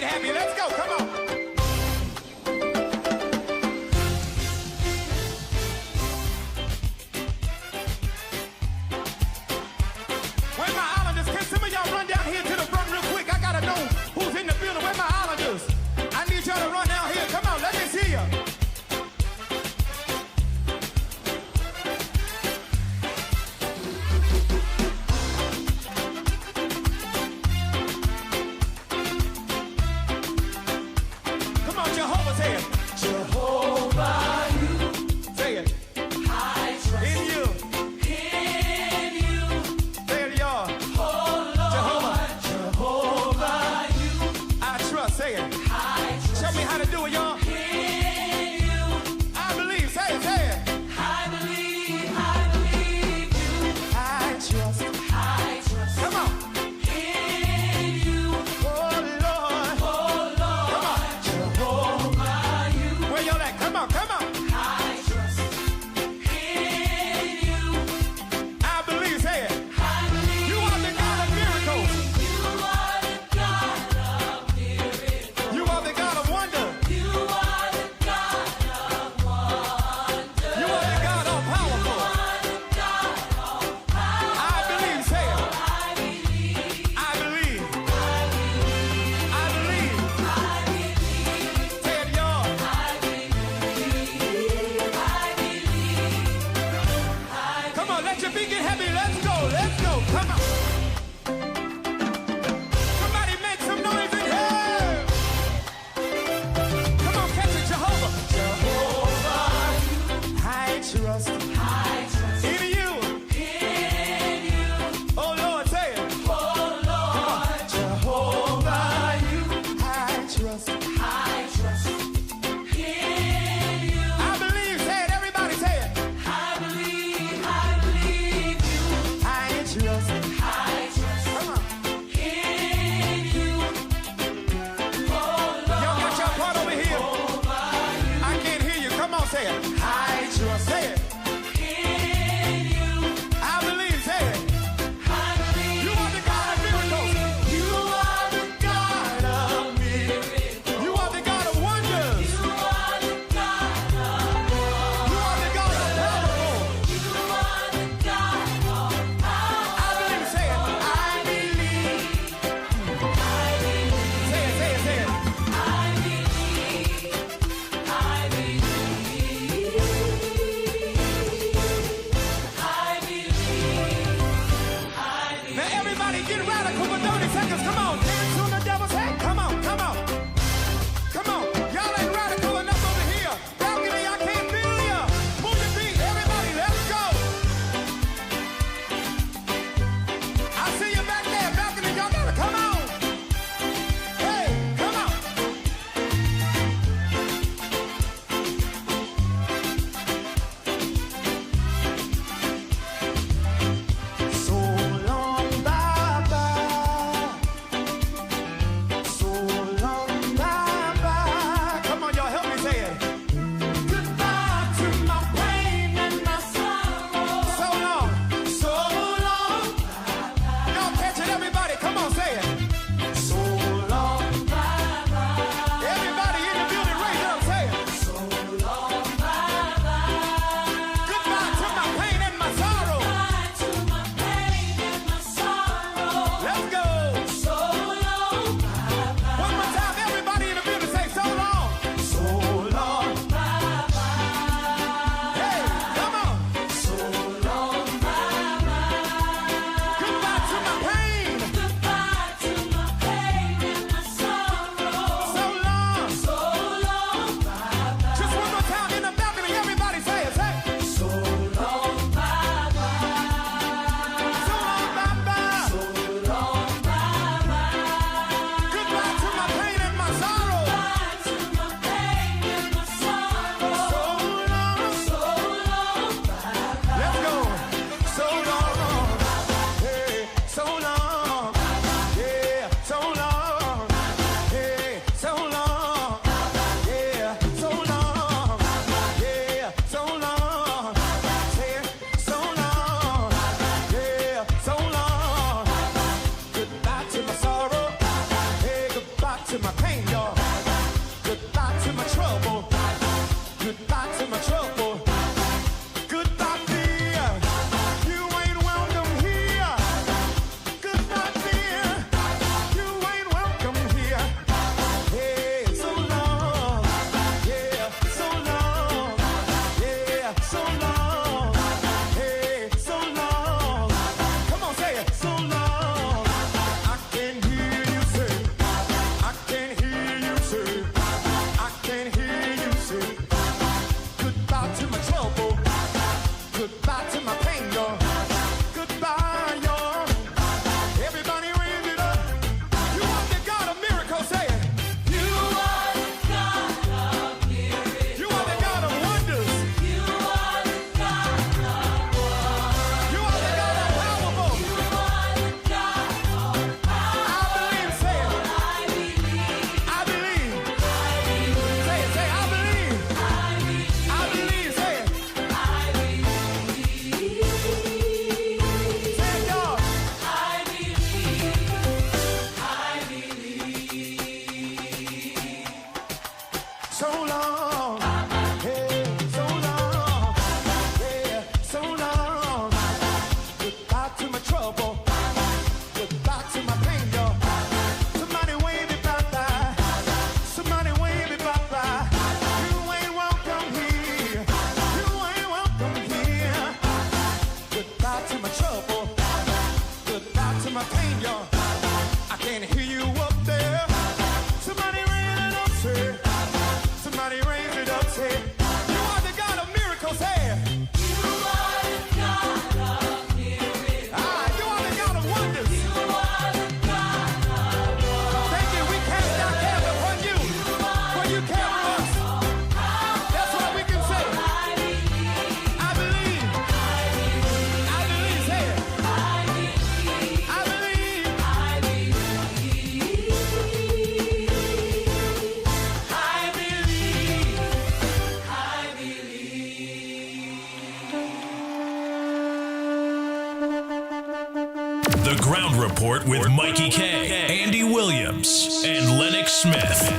it happy. Let's go. Come on. Where my islanders? Can some of y'all run down here to the front real quick? I gotta know who's in the building. Where my islanders? I need y'all to run down here. Come on, let me see ya. can't, y'all. I can't hear you up there. Somebody raise it up, say. Somebody raise it up, say. You are the God of miracles, hey. You are the God of miracles. Ah, you are the God of wonders. You are the God of wonders. Thank you. We cast our cares upon you. For you carry us. That's what we can say. I believe. I believe. Say it. I believe. The Ground Report with Mikey K, Andy Williams, and Lennox Smith.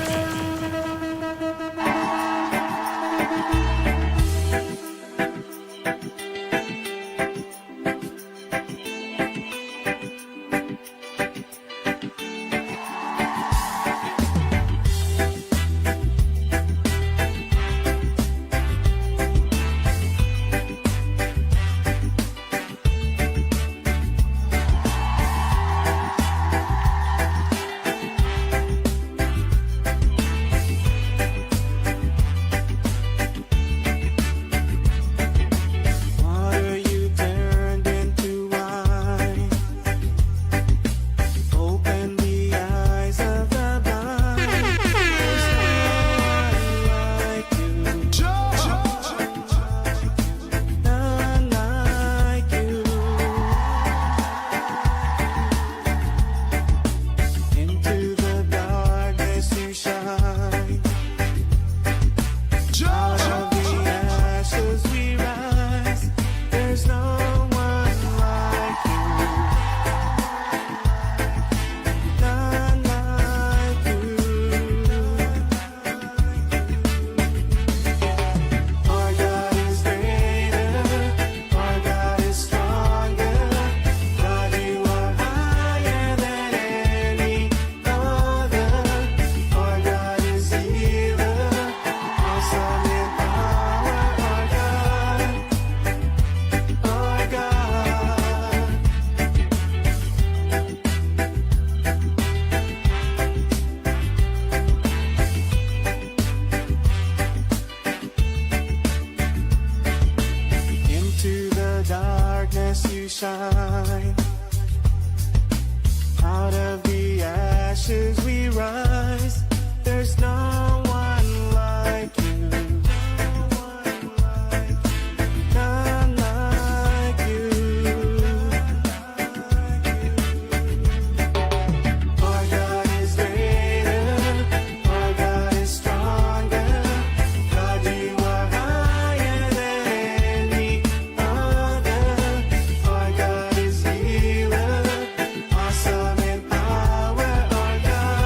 Water you turned into wine. Open the eyes of the blind. There's none like you. Into the darkness you shine. Out of the ashes we rise. There's no one like you. None like you. Our God is greater. Our God is stronger. God, you are higher than any other. Our God is healer. Awesome in power. Our God. Our God. Into the darkness you shine. Out of the ashes we rise. There's no one like you. None like you. Our God is greater. Our God is stronger. God, you are higher than any other. Our God is healer. Awesome in power. Our God.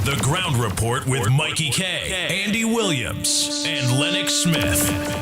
The Ground Report with Mikey K, Andy Williams, and Lennox Smith.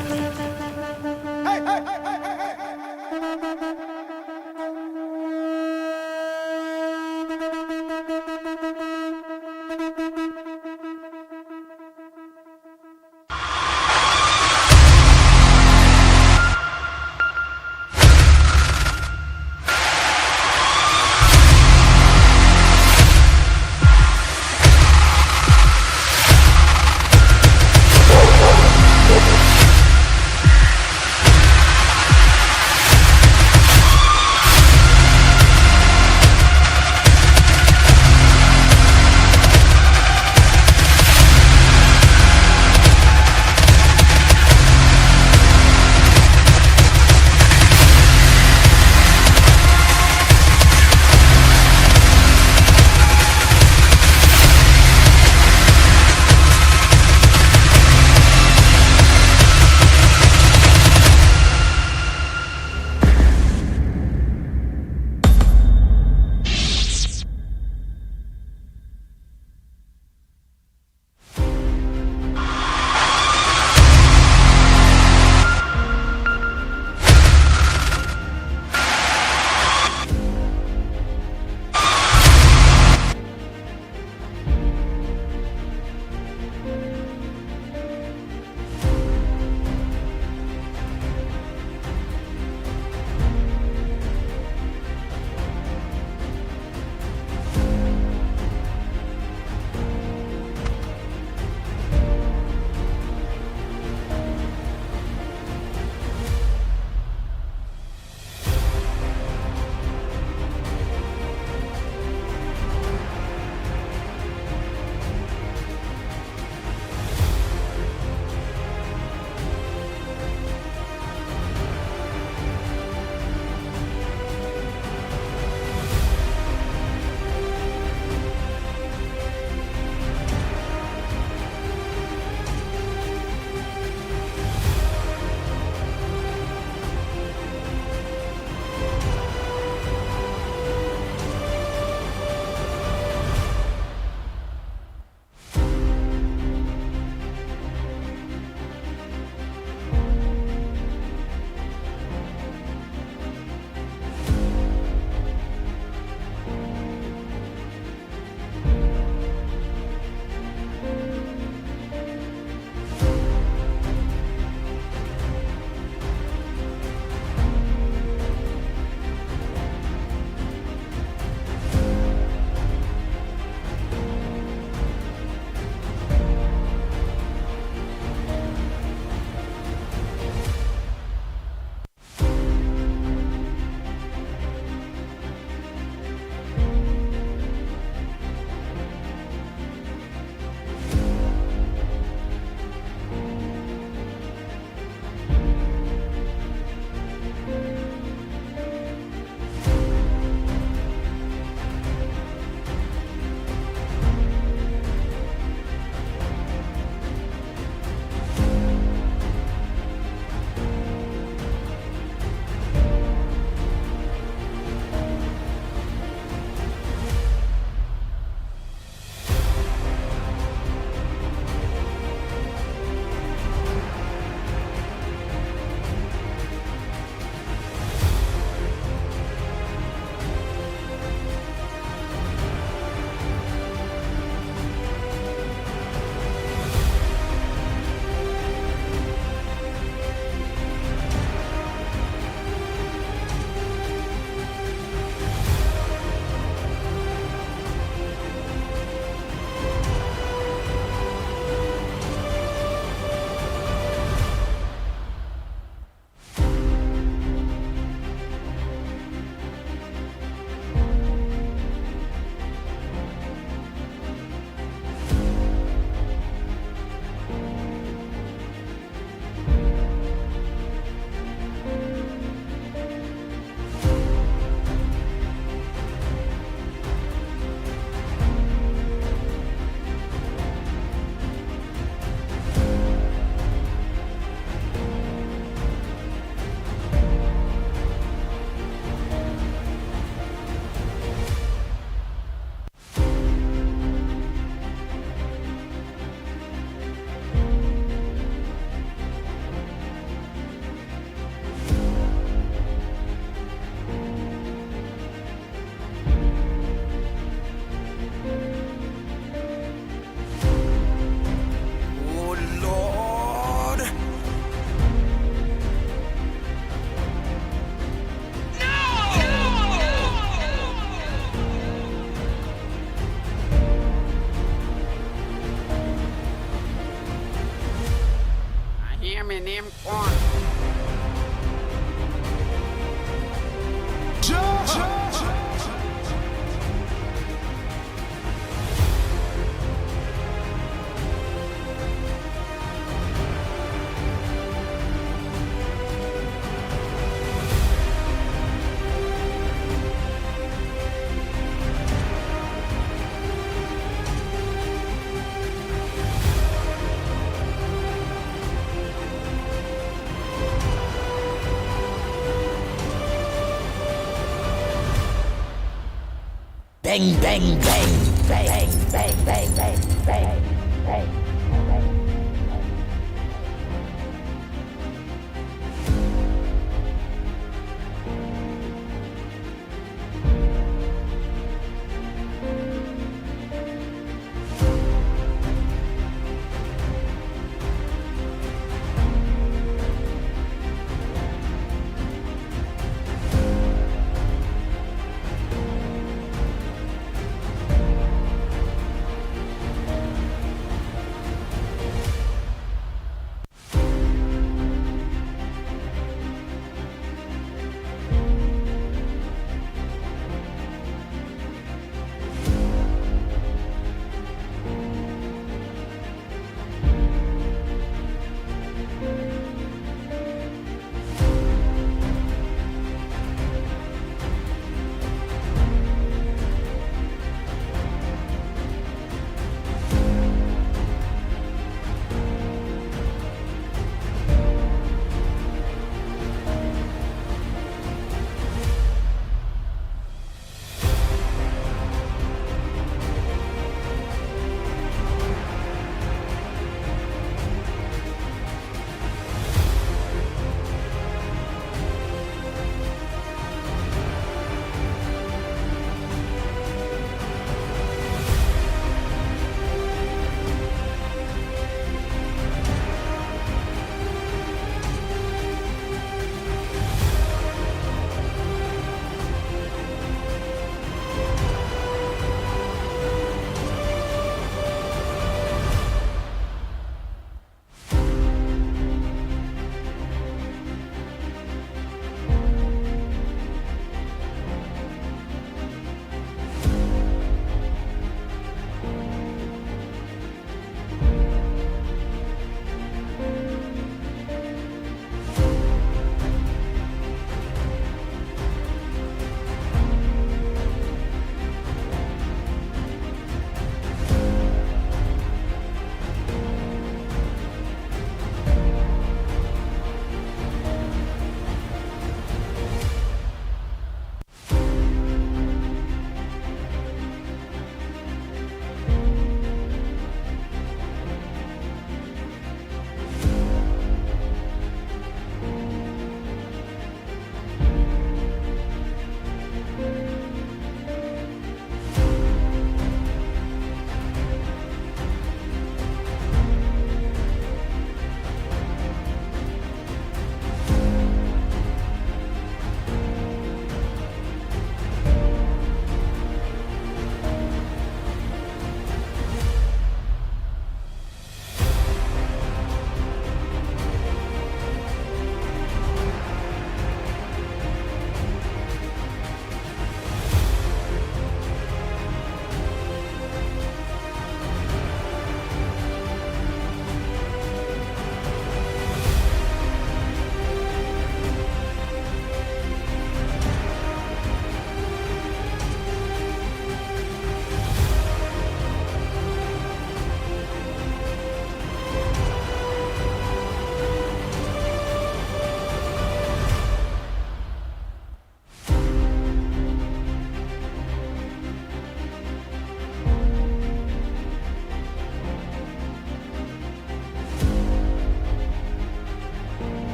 Bang, bang, bang, bang, bang, bang, bang, bang, bang.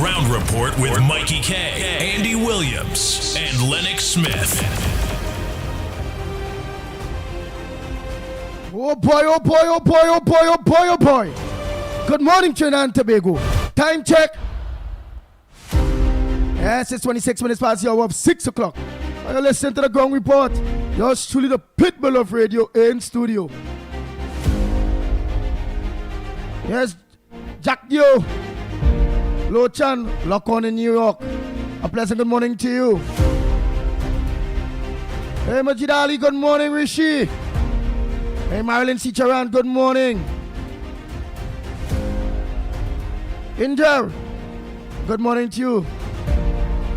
Ground Report with Mickie K, Andy Williams, and Lennox Smith. Oh boy, oh boy, oh boy, oh boy, oh boy, oh boy. Good morning, Trinidad and Tobago. Time check. Yes, it's 26 minutes past the hour of 6 o'clock. You're listening to the Ground Report. Yours truly, the Pitbull of Radio in studio. Yes, Jack Dio, Lochan, lock on in New York. A pleasant good morning to you. Hey, Majid Ali, good morning, Rishi. Hey, Marilyn Sicharan, good morning. Inder, good morning to you.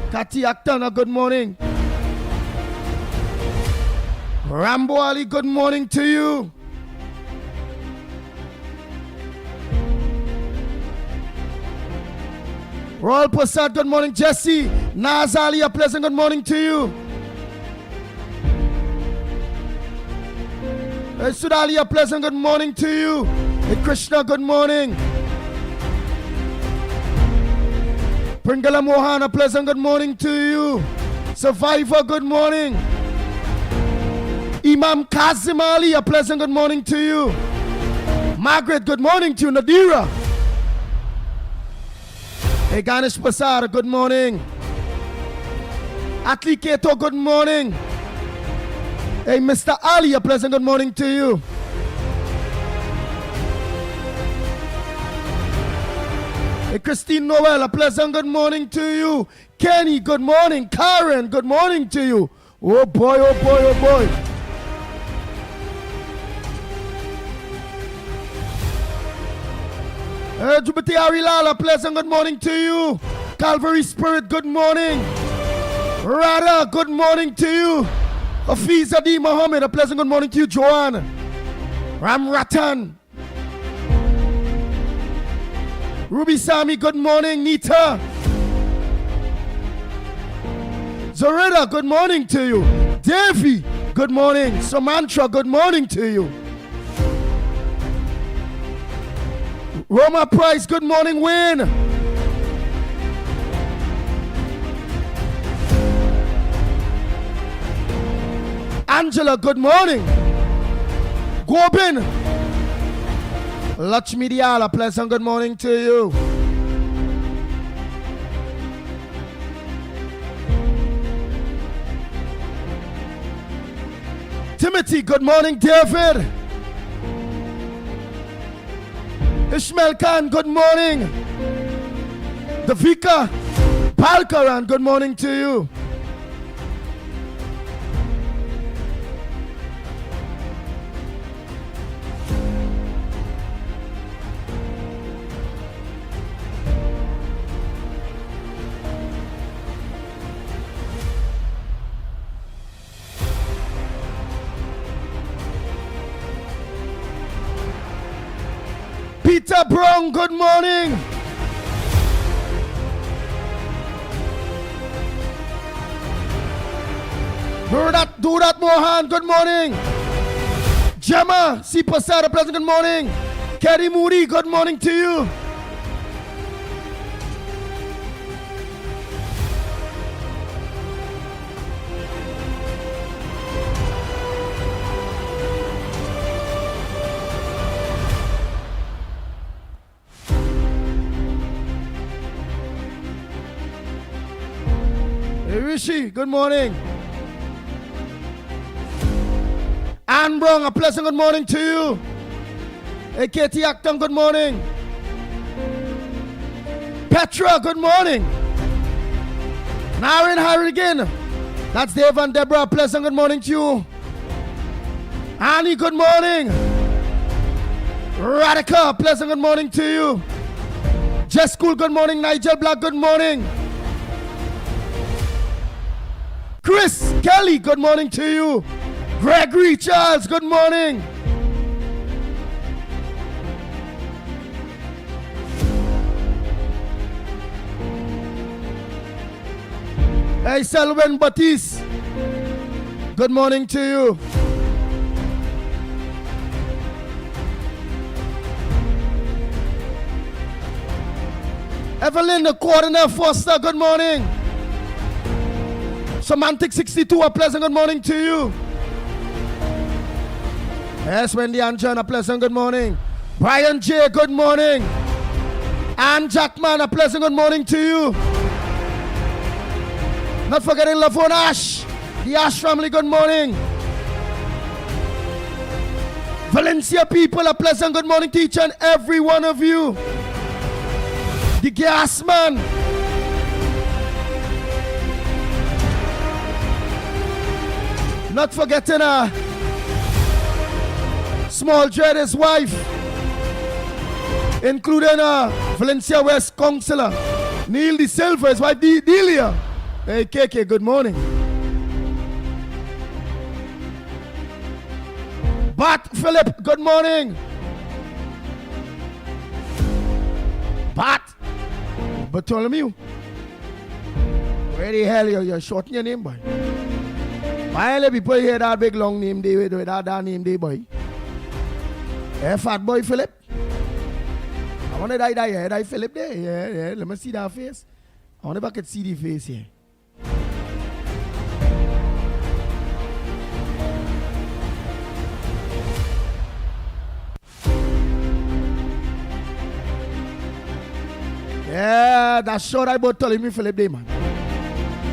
Kati Aktana, good morning. Rambo Ali, good morning to you. Royal Prasad, good morning. Jesse, Naz Ali, a pleasant good morning to you. Hey, Sudali, a pleasant good morning to you. Hey, Krishna, good morning. Pringala Mohan, a pleasant good morning to you. Survivor, good morning. Imam Kazim Ali, a pleasant good morning to you. Margaret, good morning to you. Nadira. Hey, Ganesh Prasad, good morning. Atli Keto, good morning. Hey, Mr. Ali, a pleasant good morning to you. Hey, Christine Noel, a pleasant good morning to you. Kenny, good morning. Karen, good morning to you. Oh boy, oh boy, oh boy. Hey, Jubati Arilal, a pleasant good morning to you. Calvary Spirit, good morning. Radha, good morning to you. Hafiz Adi Mohammed, a pleasant good morning to you. Joanne, Ram Ratan, Ruby Sami, good morning. Nita, Zoreda, good morning to you. Devi, good morning. Samantra, good morning to you. Roma Price, good morning. Wayne, Angela, good morning. Gobin, Lakshmi Diala, pleasant good morning to you. Timothy, good morning. David, Ishmael Khan, good morning. Davika Palkaran, good morning to you. Peter Brown, good morning. Durat Mohan, good morning. Gemma C. Pasada, pleasant good morning. Kerry Moody, good morning to you. Hey, Rishi, good morning. Anne Brown, a pleasant good morning to you. Hey, Katie Acton, good morning. Petra, good morning. Naren Harrigan, that's Dave and Deborah, a pleasant good morning to you. Annie, good morning. Radhika, a pleasant good morning to you. Jess School, good morning. Nigel Black, good morning. Chris Kelly, good morning to you. Gregory Charles, good morning. Hey, Selwyn Batiste, good morning to you. Evelyn, the coordinator, Foster, good morning. Semantic 62, a pleasant good morning to you. Yes, Wendy and John, a pleasant good morning. Brian J, good morning. Ann Jackman, a pleasant good morning to you. Not forgetting Lavon Ash, the Ash family, good morning. Valencia people, a pleasant good morning to each and every one of you. The gas man. Not forgetting Small Dread, his wife, including Valencia West Councillor Neil De Silva, his wife Delia. Hey KK, good morning. Bat Philip, good morning. Bat Bartholomew. Where the hell you're shorting your name, boy? Why let people hear that big long name day with that name day, boy? Hey, fat boy Philip. I want to die Philip there. Yeah. Let me see that face. I want to see the face here. Yeah, that's short I bought telling me Philip Day, man.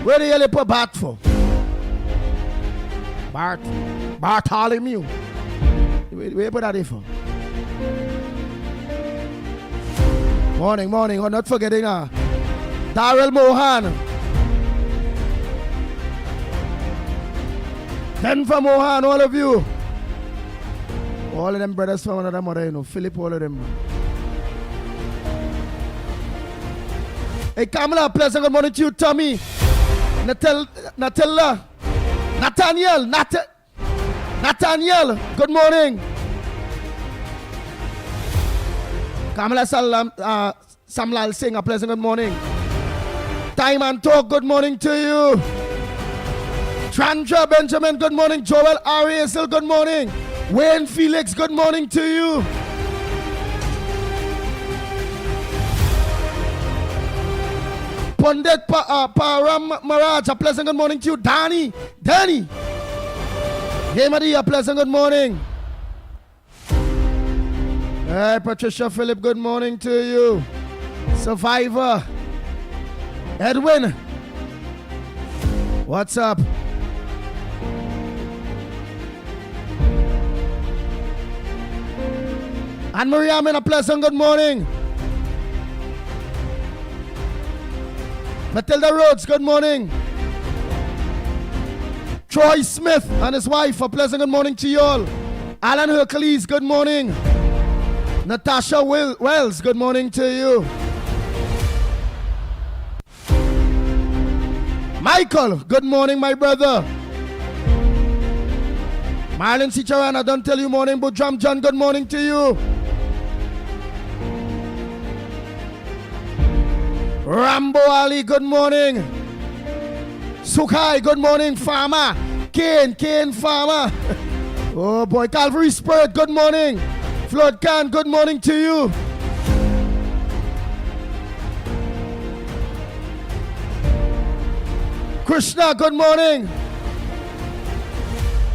Where the hell you put Bart for? Bartholomew. Where you put that there for? Morning. Oh, not forgetting Darrell Mohan. Denver Mohan, all of you. All of them brothers from another mother, you know. Philip, all of them. Hey, Kamala, pleasant good morning to you, Tommy. Nathaniel, good morning. Kamala Samlal Singh, a pleasant good morning. Time and Talk, good morning to you. Chandra Benjamin, good morning. Joel Ariel, good morning. Wayne Felix, good morning to you. Pandit Param Maraj, a pleasant good morning to you. Danny. Hey, Maria, a pleasant good morning. Hey, Patricia Philip, good morning to you. Survivor. Edwin. What's up? Anne Maria, a pleasant good morning. Matilda Rhodes, good morning. Troy Smith and his wife, a pleasant good morning to you all. Alan Hercules, good morning. Natasha Wells, good morning to you. Michael, good morning, my brother. Marlon Sicharana, don't tell you morning, but John, good morning to you. Rambo Ali, good morning. Sukai, good morning. Farmer. Kane Farmer. Oh boy, Calvary Spirit, good morning. Flood Khan, good morning to you. Krishna, good morning.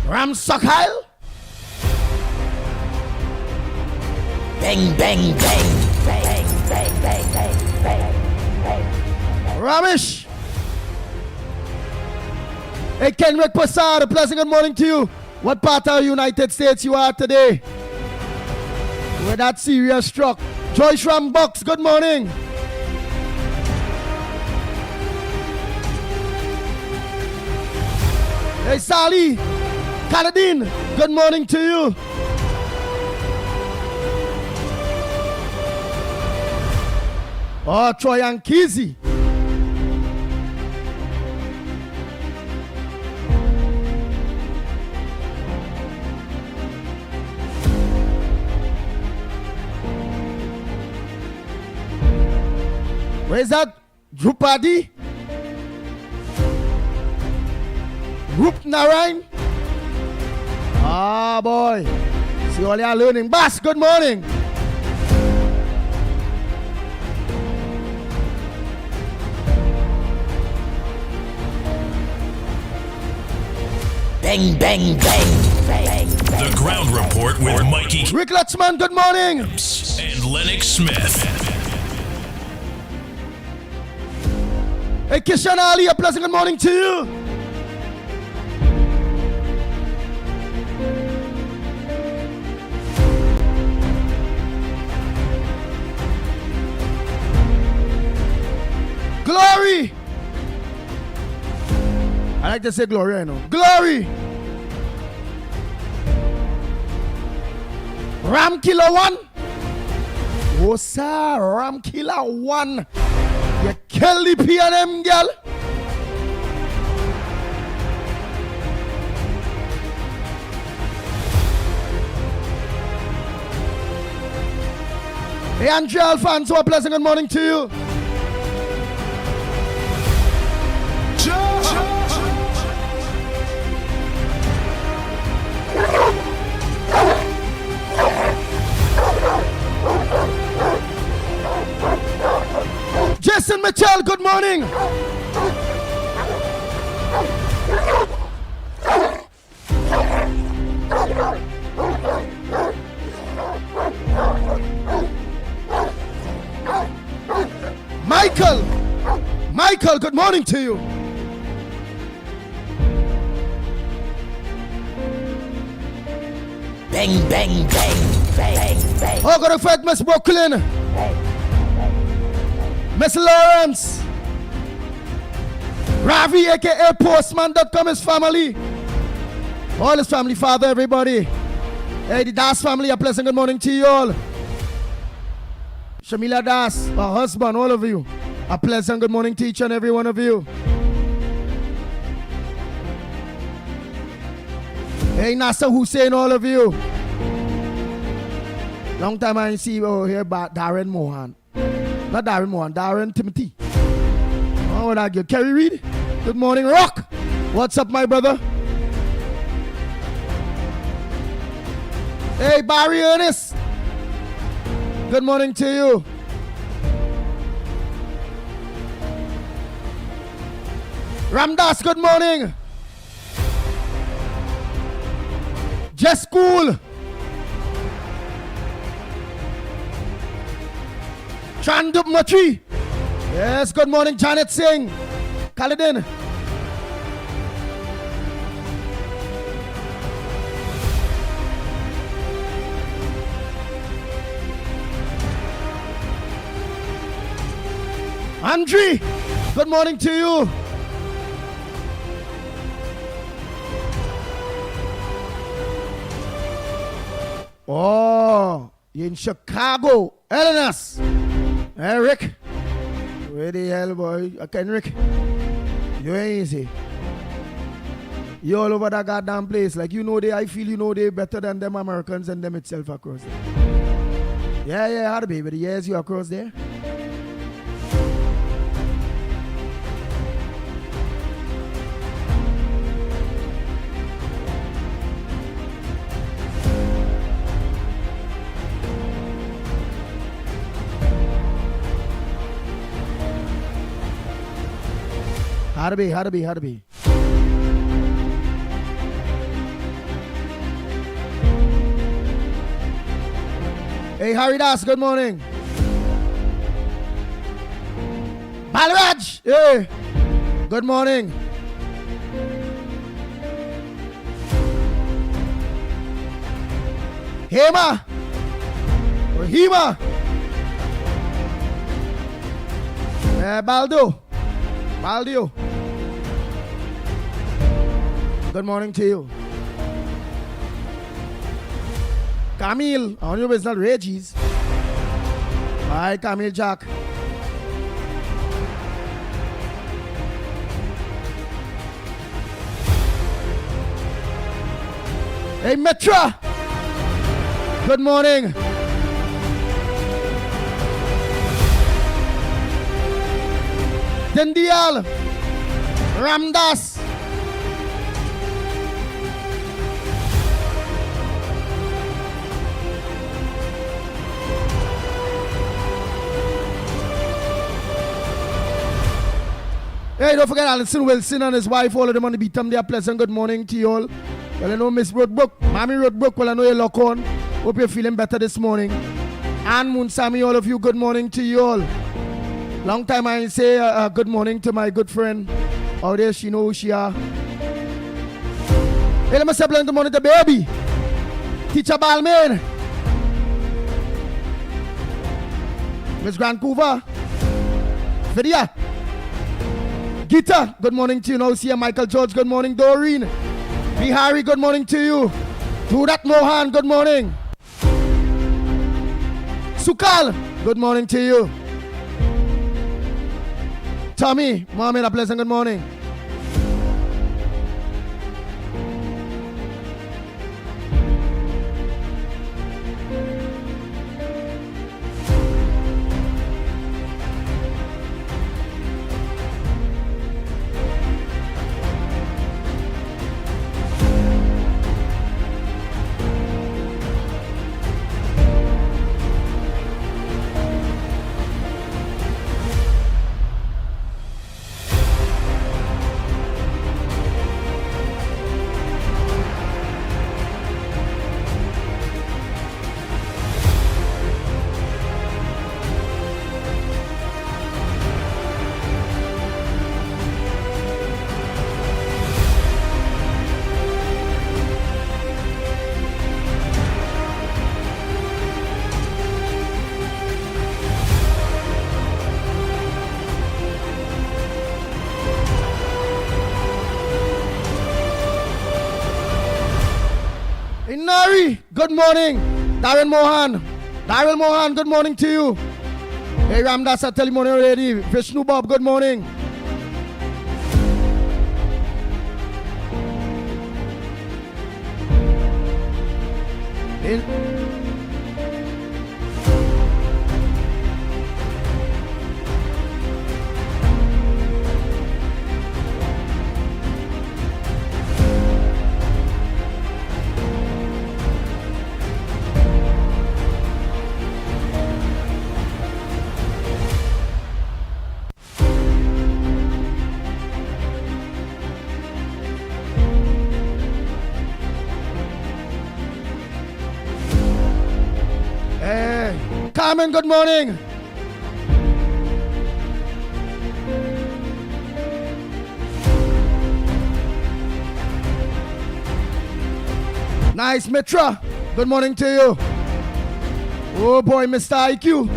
Ram Sakhail. Bang, bang, bang, bang, bang, bang, bang, bang. Ramesh. Hey, Kenrick Passad, a pleasant good morning to you. What part of the United States you are today? Where that serious struck. Joyce Rambox, good morning. Hey, Sally Kaladin, good morning to you. Oh, Troy Ankizi. Where's that? Drupadi? Rup Narayan? Ah, boy. See all you are learning. Bas, good morning. Bang, bang, bang, bang. The Ground Report with Mickie Rick Lutchman, good morning. and Lennox Smith. Hey, Kishan Ali, a pleasant good morning to you. Glory. I like to say glory, I know. Glory. Ram Killer 1. Oh, sir, Ram Killer 1. You kill the P&M girl. Hey, Andrea Alfonso, a pleasant good morning to you. Jason Mitchell, good morning. Michael, good morning to you. Bang, bang, bang, bang, bang. Oh, got a fight, Miss Brooklyn. Miss Lawrence. Ravi, aka Postman.com, his family. All his family, father, everybody. Hey, the Das family, a pleasant good morning to you all. Shamila Das, her husband, all of you. A pleasant good morning to each and every one of you. Hey, Nasser Hussein, all of you. Long time I see you here about Darren Mohan. Not Darren Mohan, Darren Timothy. Oh, what I give? Kerry Reed. Good morning, Rock. What's up, my brother? Hey, Barry Ernest. Good morning to you. Ramdas, good morning. Just Cool. Chandup Machi. Yes, good morning, Janet Singh. Kaladin. Andre, good morning to you. Oh, you're in Chicago. Elenas. Hey, Rick. Where the hell, boy? Okay, Rick. You ain't easy. You all over that goddamn place. Like, you know, I feel you know they better than them Americans and them itself across there. Yeah, how to be, but yes, you across there. How to be. Hey, Haridas, good morning. Balraj, hey, good morning. Hema, or Hema. Baldio. Good morning to you. Camille, I know it's not Reggie's. Hi, Camille Jack. Hey, Metra. Good morning. Dendial. Ramdas. Hey, don't forget Alison Wilson and his wife, all of them on the beat. They are pleasant good morning to you all. Well, I know Miss Roadbrook, Mommy Roadbrook, well, I know you lock on. Hope you're feeling better this morning. And Moonsami, all of you, good morning to you all. Long time I ain't say good morning to my good friend out there. She know who she are. Hey, let me say good morning to baby. Teacher Balmain. Miss Vancouver. Vidya. Gita, good morning to you. Now see you. Michael George, good morning. Doreen. Bihari, good morning to you. Do that Mohan, good morning. Sukal, good morning to you. Tommy, Mohammed, a pleasant good morning. Good morning, Darren Mohan. Daryl Mohan, good morning to you. Hey, Ramdas, I tell you morning already. Vishnu Bob, good morning. Carmen, good morning. Nice, Mitra. Good morning to you. Oh boy, Mr. IQ.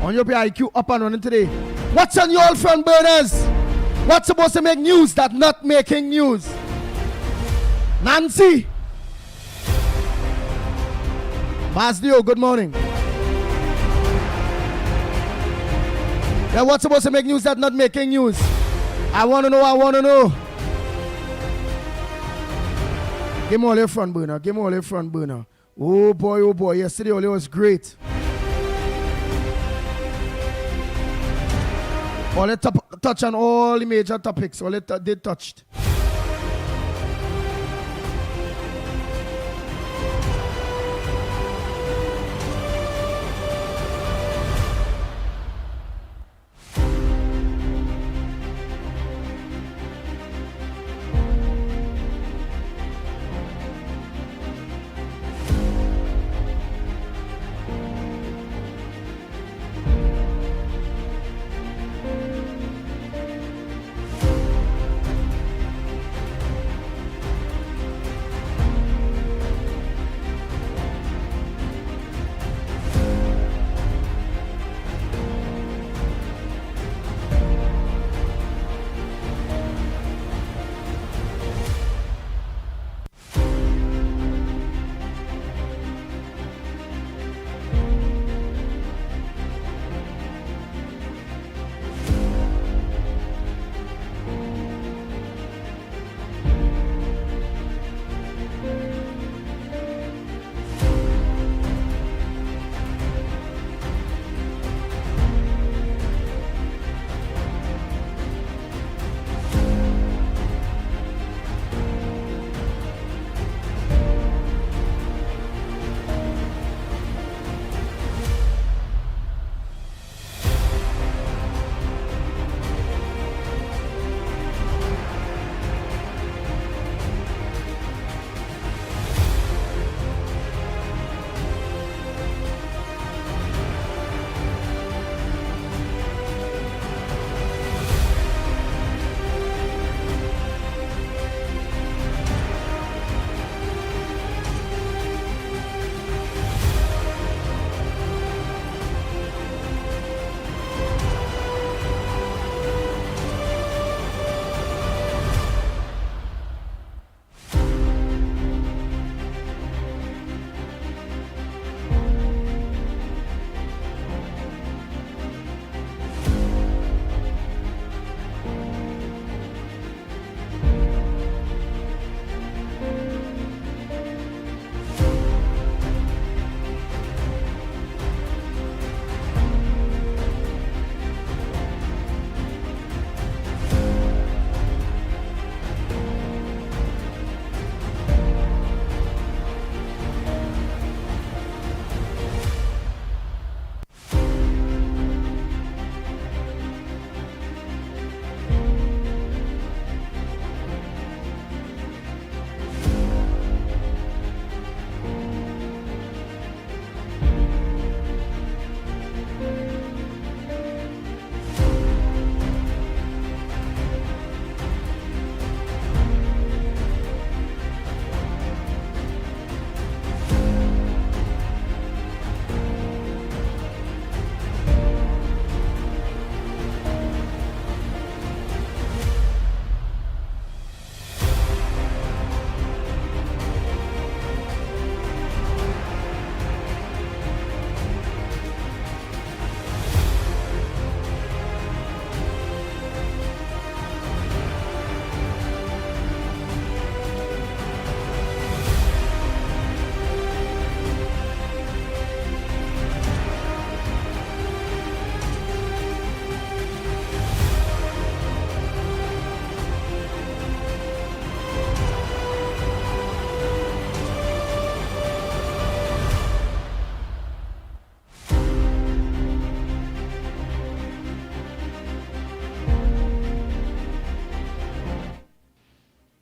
On your IQ up and running today. What's on your front burners? What's supposed to make news that not making news? Nancy. Basdio, good morning. Yeah, what's supposed to make news that not making news? I want to know. Give me all your front burner. Oh boy, yesterday all it was great. All it touch on all the major topics, all it they touched.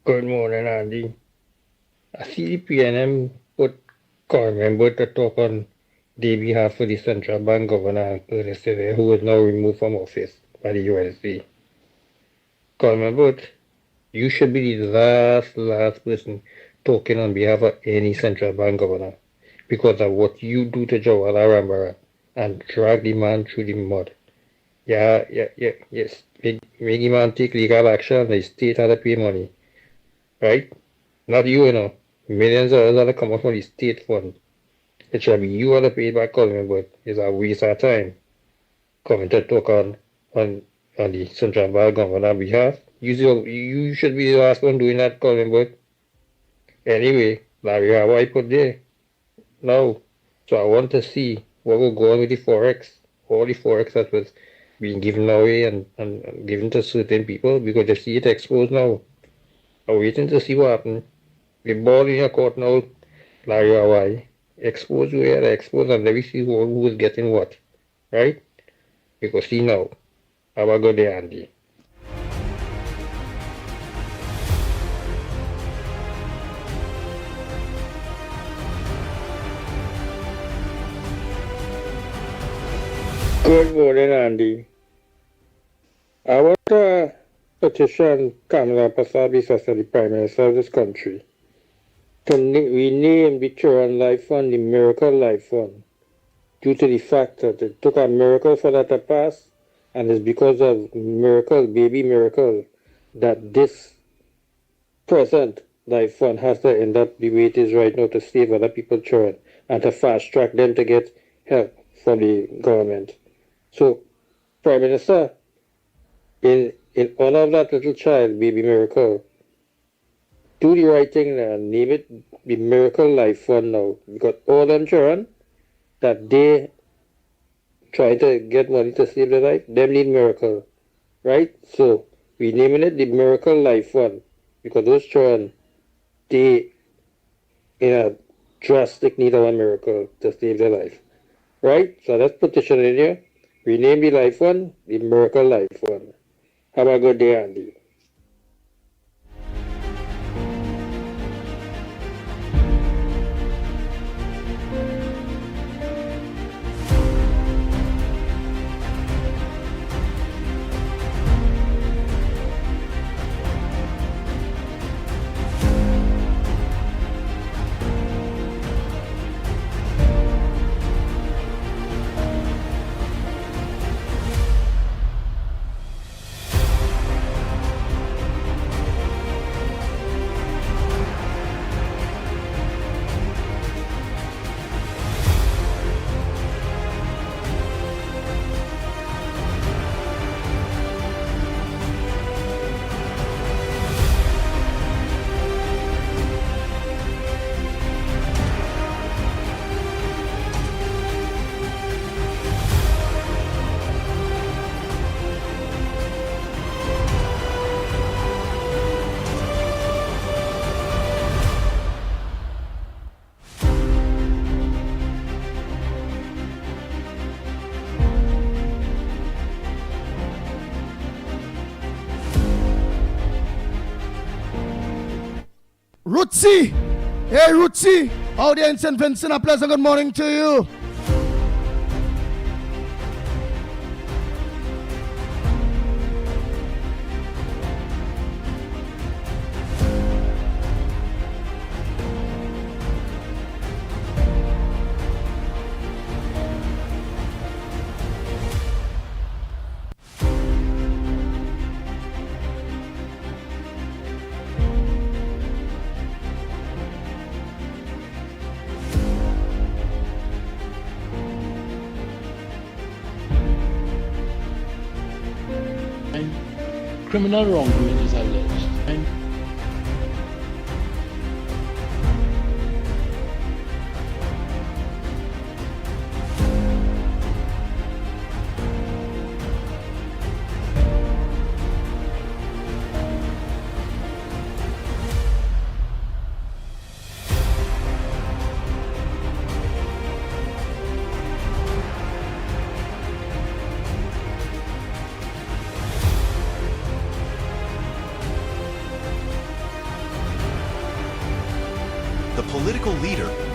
Good morning, Andy. I see the PNM put member to talk on their behalf for the central bank governor Ernest who is now removed from office by the USD. Member, you should be the last person talking on behalf of any central bank governor because of what you do to Jawala Rambara and drag the man through the mud. Yes. Make the man take legal action. The state had to pay money, right? Not you, Millions of dollars that come out from the state fund. It shall be you that pay back government, but it's a waste of time coming to talk on the central bank government on behalf. You should be the last one doing that, government, but anyway, Larry, how I put there now. So I want to see what will go on with the forex, all the forex that was being given away and given to certain people because they see it exposed now. I'm waiting to see what happens. The ball in your court now, Larry Hawaii. Expose who are exposed and let me see who is getting what. Right? Because see now. Have a good day, Andy. Good morning, Andy. I want to petition Kamala Pasabi as the Prime Minister of this country to rename the Children Life Fund the Miracle Life Fund due to the fact that it took a miracle for that to pass, and it's because of baby miracle, that this present life fund has to end up the way it is right now to save other people's children and to fast track them to get help from the government. So, Prime Minister, in honor of that little child, baby miracle, do the right thing and name it the Miracle Life Fund now. Because all them children that they trying to get money to save their life, them need miracle. Right? So we naming it the Miracle Life Fund. Because those children, they in a drastic need of a miracle to save their life. Right? So let's petition in here. Rename the Life Fund the Miracle Life Fund. Have a good day, Andy. Rootsy! Hey, Rootsy! Out there in St. Vincent, a pleasant good morning to you. Criminal wrongdoing is alleged. political leader.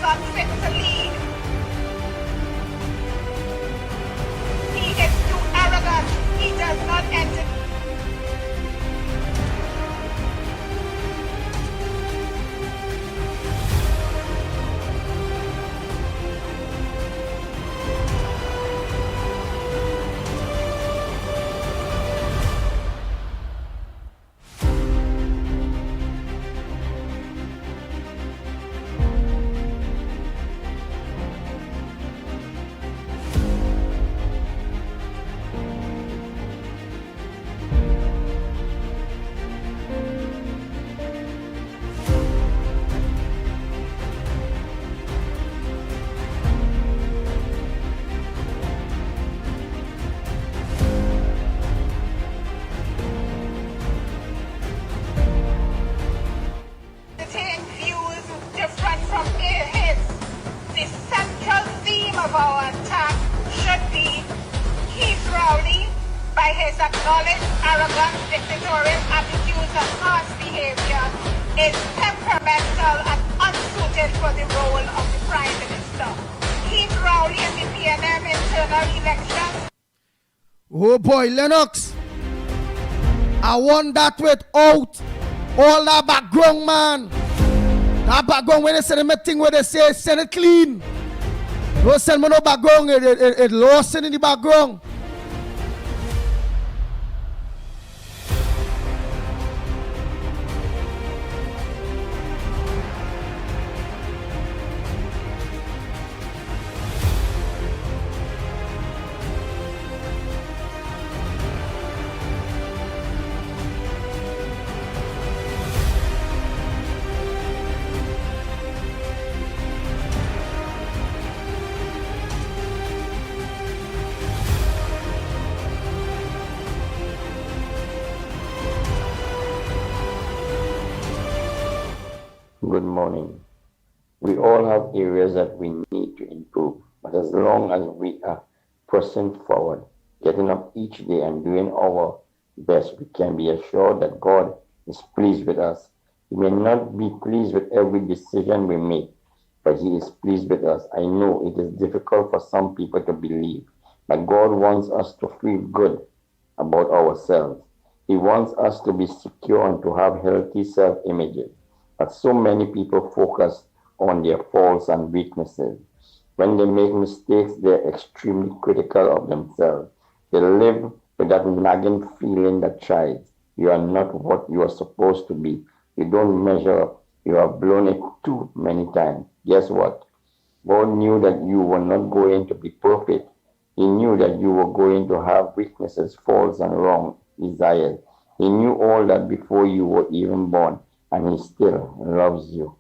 unfit to lead. He is too arrogant. He does not enter. Of our attack should be Keith Rowley by his acknowledged arrogant dictatorial attitudes and harsh behavior is temperamental and unsuited for the role of the Prime Minister. Keith Rowley in the PNM internal elections. Oh boy, Lennox. I want that without all that background, man. That background when they say the thing where they say send it clean. Don't send me no background, it lost in the background. Good morning. We all have areas that we need to improve, but as long as we are pressing forward, getting up each day and doing our best, we can be assured that God is pleased with us. He may not be pleased with every decision we make, but He is pleased with us. I know it is difficult for some people to believe, but God wants us to feel good about ourselves. He wants us to be secure and to have healthy self-images. But so many people focus on their faults and weaknesses. When they make mistakes, they're extremely critical of themselves. They live with that nagging feeling that tries. You are not what you are supposed to be. You don't measure up. You have blown it too many times. Guess what? God knew that you were not going to be perfect. He knew that you were going to have weaknesses, faults, and wrong desires. He knew all that before you were even born. and he still loves you.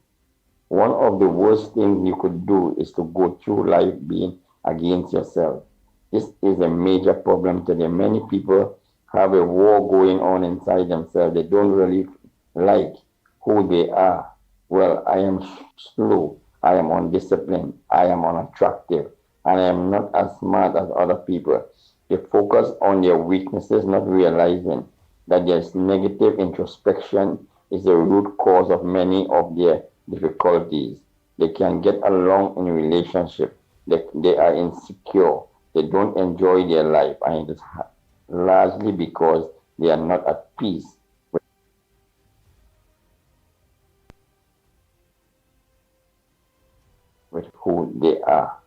One of the worst things you could do is to go through life being against yourself. This is a major problem today. Many people have a war going on inside themselves. They don't really like who they are. Well, I am slow. I am undisciplined. I am unattractive. And I am not as smart as other people. They focus on their weaknesses, not realizing that their negative introspection is the root cause of many of their difficulties. They can get along in relationship. They are insecure. They don't enjoy their life, and it is largely because they are not at peace with who they are.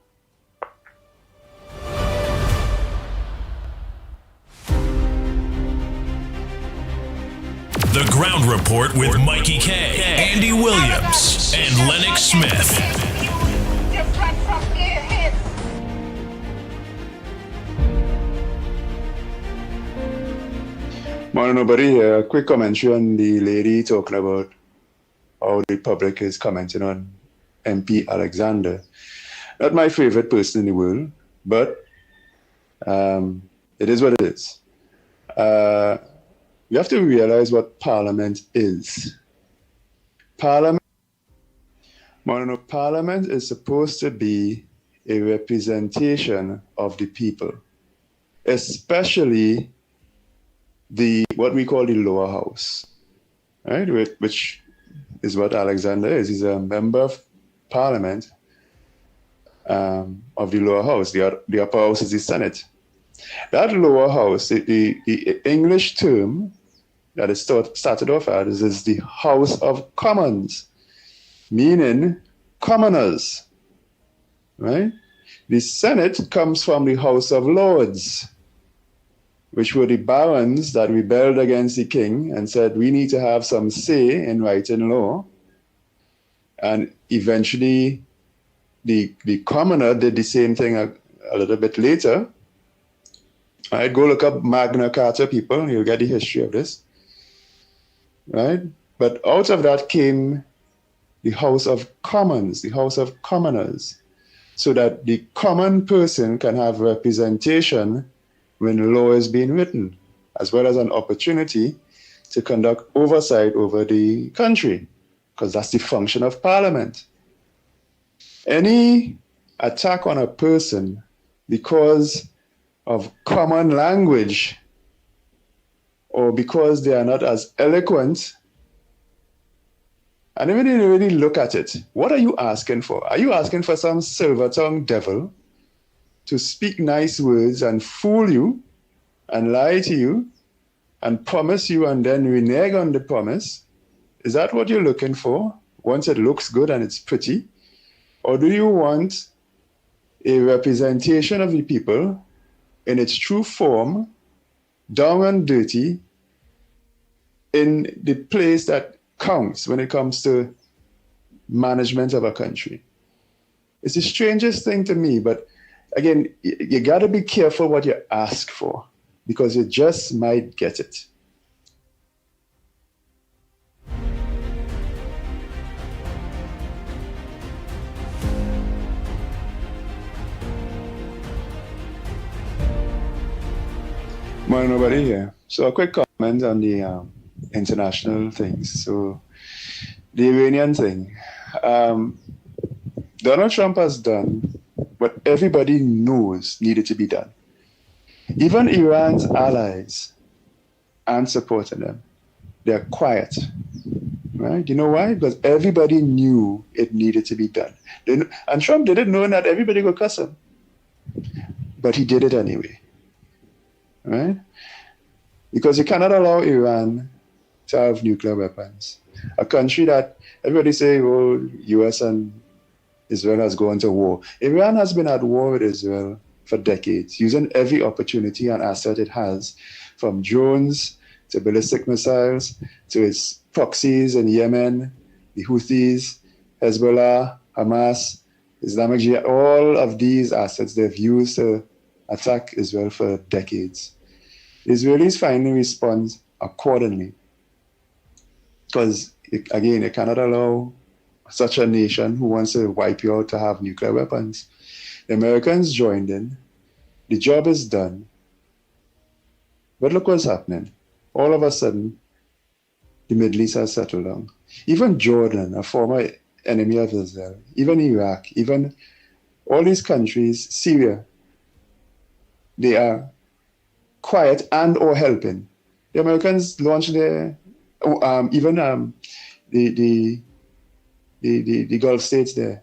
The Ground Report with Mikey K, Andy Williams, and Lennox Smith. Different from his. Morning, nobody. A quick commentary on the lady talking about how the public is commenting on MP Alexander. Not my favorite person in the world, but it is what it is. You have to realize what Parliament is. Parliament is supposed to be a representation of the people, especially what we call the lower house, right? Which is what Alexander is. He's a member of Parliament of the lower house. The upper house is the Senate. That lower house, the English term that it started off as is the House of Commons, meaning commoners, right? The Senate comes from the House of Lords, which were the barons that rebelled against the king and said, we need to have some say in writing law. And eventually, the commoner did the same thing a little bit later. All right, go look up Magna Carta, people. You'll get the history of this. Right? But out of that came the House of Commons, the House of Commoners, so that the common person can have representation when law is being written, as well as an opportunity to conduct oversight over the country, because that's the function of Parliament. Any attack on a person because of common language or because they are not as eloquent, and even if you really look at it, what are you asking for? Are you asking for some silver-tongued devil to speak nice words and fool you and lie to you and promise you and then renege on the promise? Is that what you're looking for once it looks good and it's pretty? Or do you want a representation of the people in its true form, down and dirty, in the place that counts when it comes to management of a country? It's the strangest thing to me, but again, you got to be careful what you ask for, because you just might get it. Morning, nobody here. So a quick comment on the international things. So the Iranian thing. Donald Trump has done what everybody knows needed to be done. Even Iran's allies aren't supporting them. They're quiet. Right? You know why? Because everybody knew it needed to be done. And Trump didn't know that everybody would cuss him. But he did it anyway. Right? Because you cannot allow Iran to have nuclear weapons. A country that everybody say, oh, US and Israel has gone to war. Iran has been at war with Israel for decades, using every opportunity and asset it has, from drones to ballistic missiles to its proxies in Yemen, the Houthis, Hezbollah, Hamas, Islamic Jihad. All of these assets they've used to attack Israel for decades. The Israelis finally respond accordingly, because again, you cannot allow such a nation who wants to wipe you out to have nuclear weapons. The Americans joined in. The job is done. But look what's happening. All of a sudden, the Middle East has settled down. Even Jordan, a former enemy of Israel, even Iraq, even all these countries, Syria, they are quiet and or helping. The Americans launched their, the Gulf states there.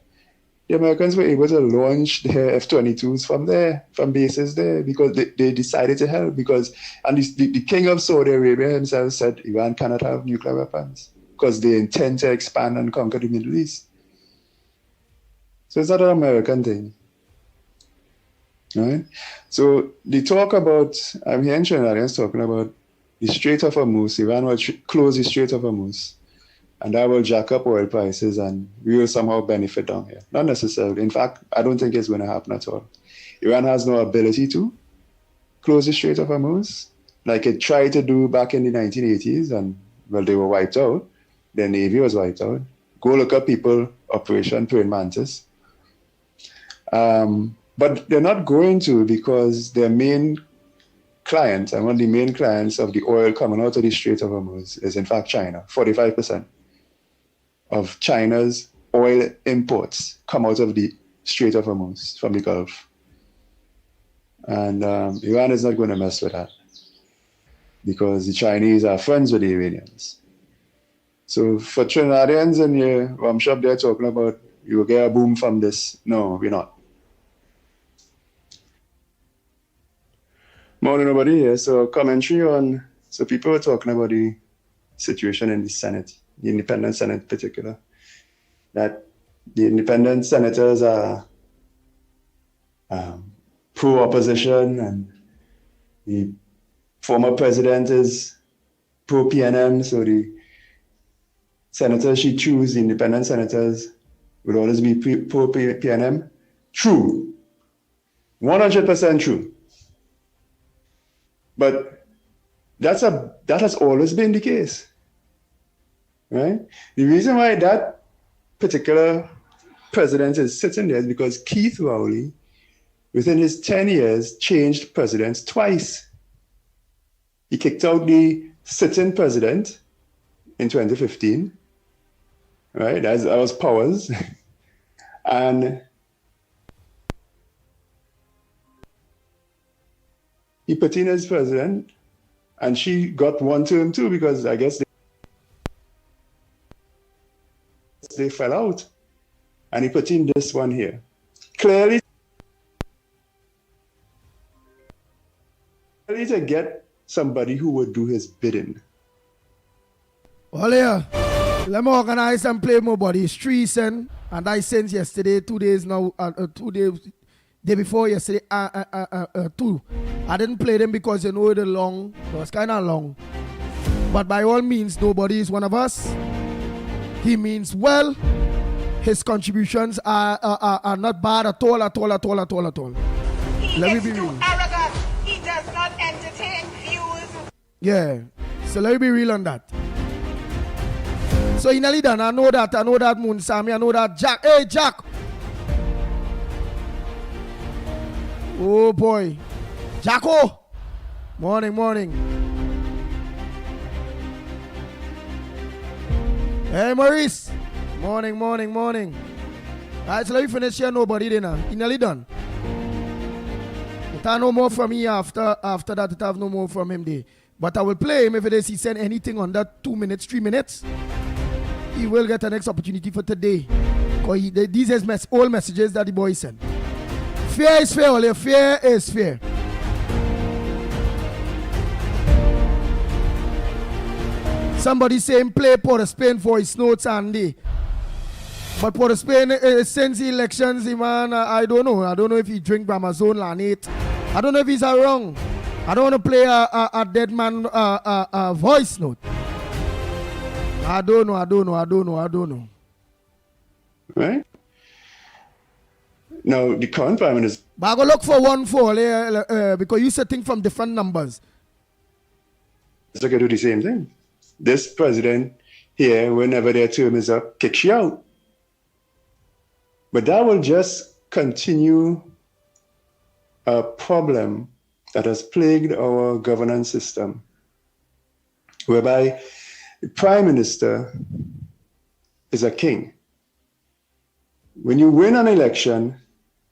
The Americans were able to launch their F-22s from there, from bases there, because they decided to help. And the king of Saudi Arabia himself said Iran cannot have nuclear weapons because they intend to expand and conquer the Middle East. So it's not an American thing. Right? So they talk about, I'm hearing Trinidadians talking about the Strait of Hormuz. Iran will close the Strait of Hormuz, and that will jack up oil prices, and we will somehow benefit down here. Not necessarily. In fact, I don't think it's going to happen at all. Iran has no ability to close the Strait of Hormuz, like it tried to do back in the 1980s, and, well, they were wiped out. Their Navy was wiped out. Go look up people, Operation Praying Mantis. But they're not going to, because their main client, and one of the main clients of the oil coming out of the Strait of Hormuz is, in fact, China. 45% of China's oil imports come out of the Strait of Hormuz from the Gulf. And Iran is not going to mess with that, because the Chinese are friends with the Iranians. So for Trinidadians in your rum shop, they're talking about, you will get a boom from this. No, we're not. Morning, nobody here. So commentary on, so people were talking about the situation in the Senate, the independent Senate in particular, that the independent senators are pro-opposition, and the former president is pro-PNM, so the senators she choose, the independent senators, would always be pro-PNM. True. 100% true. But that has always been the case, right? The reason why that particular president is sitting there is because Keith Rowley, within his 10 years, changed presidents twice. He kicked out the sitting president in 2015, right? That was Powers. And he put in as president, and she got one term too, because I guess they fell out. And he put in this one here. Clearly to get somebody who would do his bidding. Well, yeah. Let me organize and play more bodies. 3 cents, and I sent yesterday, 2 days now, 2 days. Day before yesterday, 2. I didn't play them because you know it was kind of long. But by all means, nobody is one of us. He means well. His contributions are not bad at all. He Let is me be too real. arrogant. He does not entertain views. Yeah. So let me be real on that. So in nearly done. I know that Moon Sammy. I know that Jack. Hey, Jack. Oh boy. Jacko! Morning. Hey Maurice! Morning. Alright, so let me finish here. Nobody dinner. You nearly done. It have no more from me after that. It have no more from him there. But I will play him if it is he send anything under 2 minutes, 3 minutes. He will get the next opportunity for today. Because these is all messages that the boy sent. Fear is fair, Ole. Fear is fair. Somebody saying play Port of Spain for his notes Andy. But Port of Spain, since the elections, man, I don't know. I don't know if he drink Bramazone Lanate. I don't know if he's wrong. I don't want to play a dead man voice note. I don't know. Right? Now, the current prime minister. But I go look for one for because you setting from different numbers. It's going to do the same thing. This president here, whenever their term is up, kicks you out. But that will just continue a problem that has plagued our governance system, whereby the prime minister is a king. When you win an election,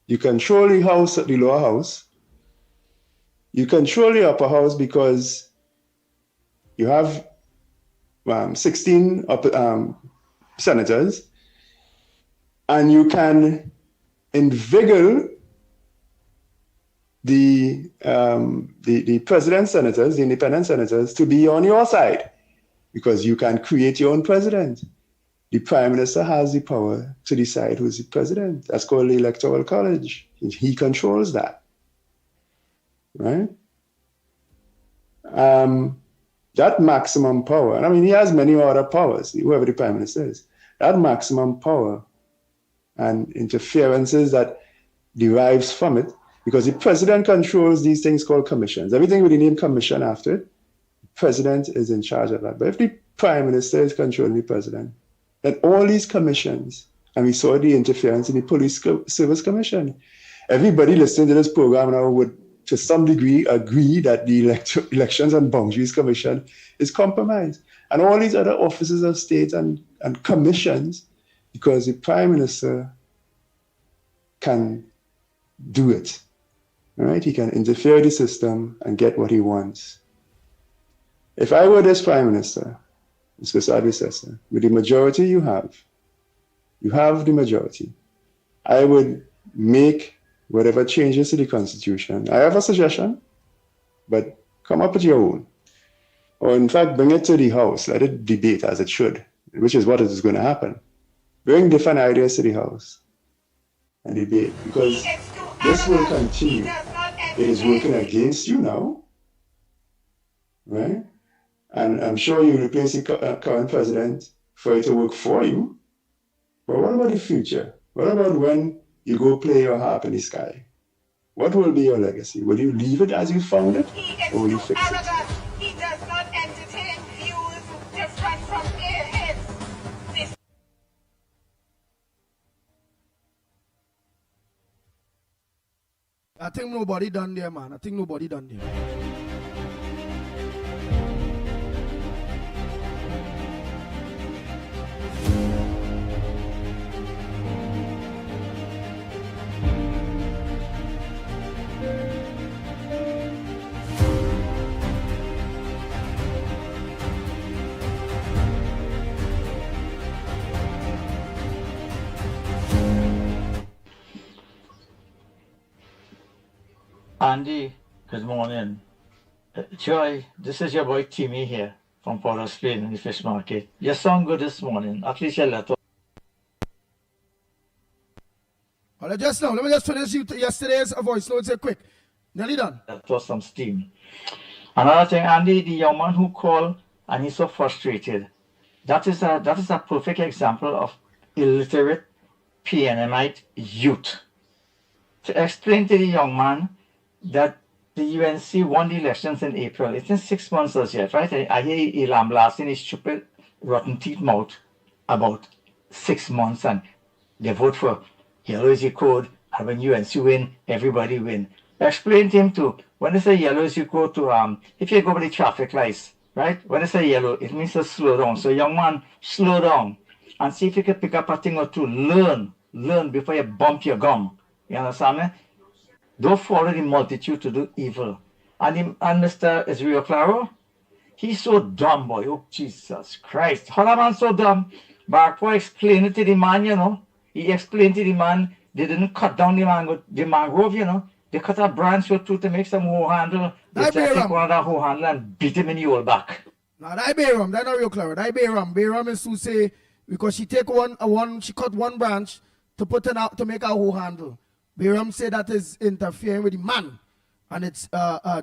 you control the house, the lower house. You control the upper house because you have 16 senators, and you can inveigle the president senators, the independent senators, to be on your side because you can create your own president. The prime minister has the power to decide who's the president. That's called the electoral college. He controls that, right? That maximum power, and I mean, he has many other powers, whoever the prime minister is, that maximum power and interferences that derives from it, because the president controls these things called commissions. Everything with the name commission after it, the president is in charge of that. But if the prime minister is controlling the president, then all these commissions, and we saw the interference in the Police Service Commission. Everybody listening to this program now would, to some degree, agree that the Elections and Boundaries Commission is compromised. And all these other offices of state and commissions, because the prime minister can do it, right? He can interfere with the system and get what he wants. If I were this prime minister, this predecessor, with the majority you have the majority, I would make whatever changes to the Constitution. I have a suggestion, but come up with your own. Or in fact, bring it to the House, let it debate as it should, which is what is going to happen. Bring different ideas to the House and debate, because this will continue. It is working against you now, right? And I'm sure you replace the current president for it to work for you. But what about the future? What about when you go play your harp in the sky? What will be your legacy? Will you leave it as you found it, or will you fix it? He does not entertain views different from his. I think nobody done there, man. I think nobody done there. Andy, good morning. Joy, this is your boy Timmy here from Port of Spain in the fish market. You sound good this morning. At least you let us. Well, just now, let me just finish yesterday's voice notes here quick. Nearly done. Let us some steam. Another thing, Andy, the young man who called and he's so frustrated. That is a perfect example of illiterate PNMite youth. To explain to the young man that the UNC won the elections in April. It's in 6 months as yet, right? I hear Elam blasting his stupid, rotten teeth mouth about 6 months, and they vote for yellow is your code, and when UNC win, everybody win. Explain to him too, when they say yellow is your code to, if you go by the traffic lights, right? When they say yellow, it means to slow down. So young man, slow down and see if you can pick up a thing or two. Learn before you bump your gum. You understand me? Don't follow the multitude to do evil. And Mr. Israel Claro, he's so dumb, boy. Oh, Jesus Christ. How that man so dumb? Barkwa explained it to the man, you know. He explained to the man, they didn't cut down the mangrove, you know. They cut a branch or two to make some hoe handle. They just take one of that hoe handle and beat him in the old back. Now, that Bayram, that's not real Claro. That Bayram. Bayram is to say, because she take she cut one branch to put it out to make a hoe handle. Bayram said that is interfering with the man, and it's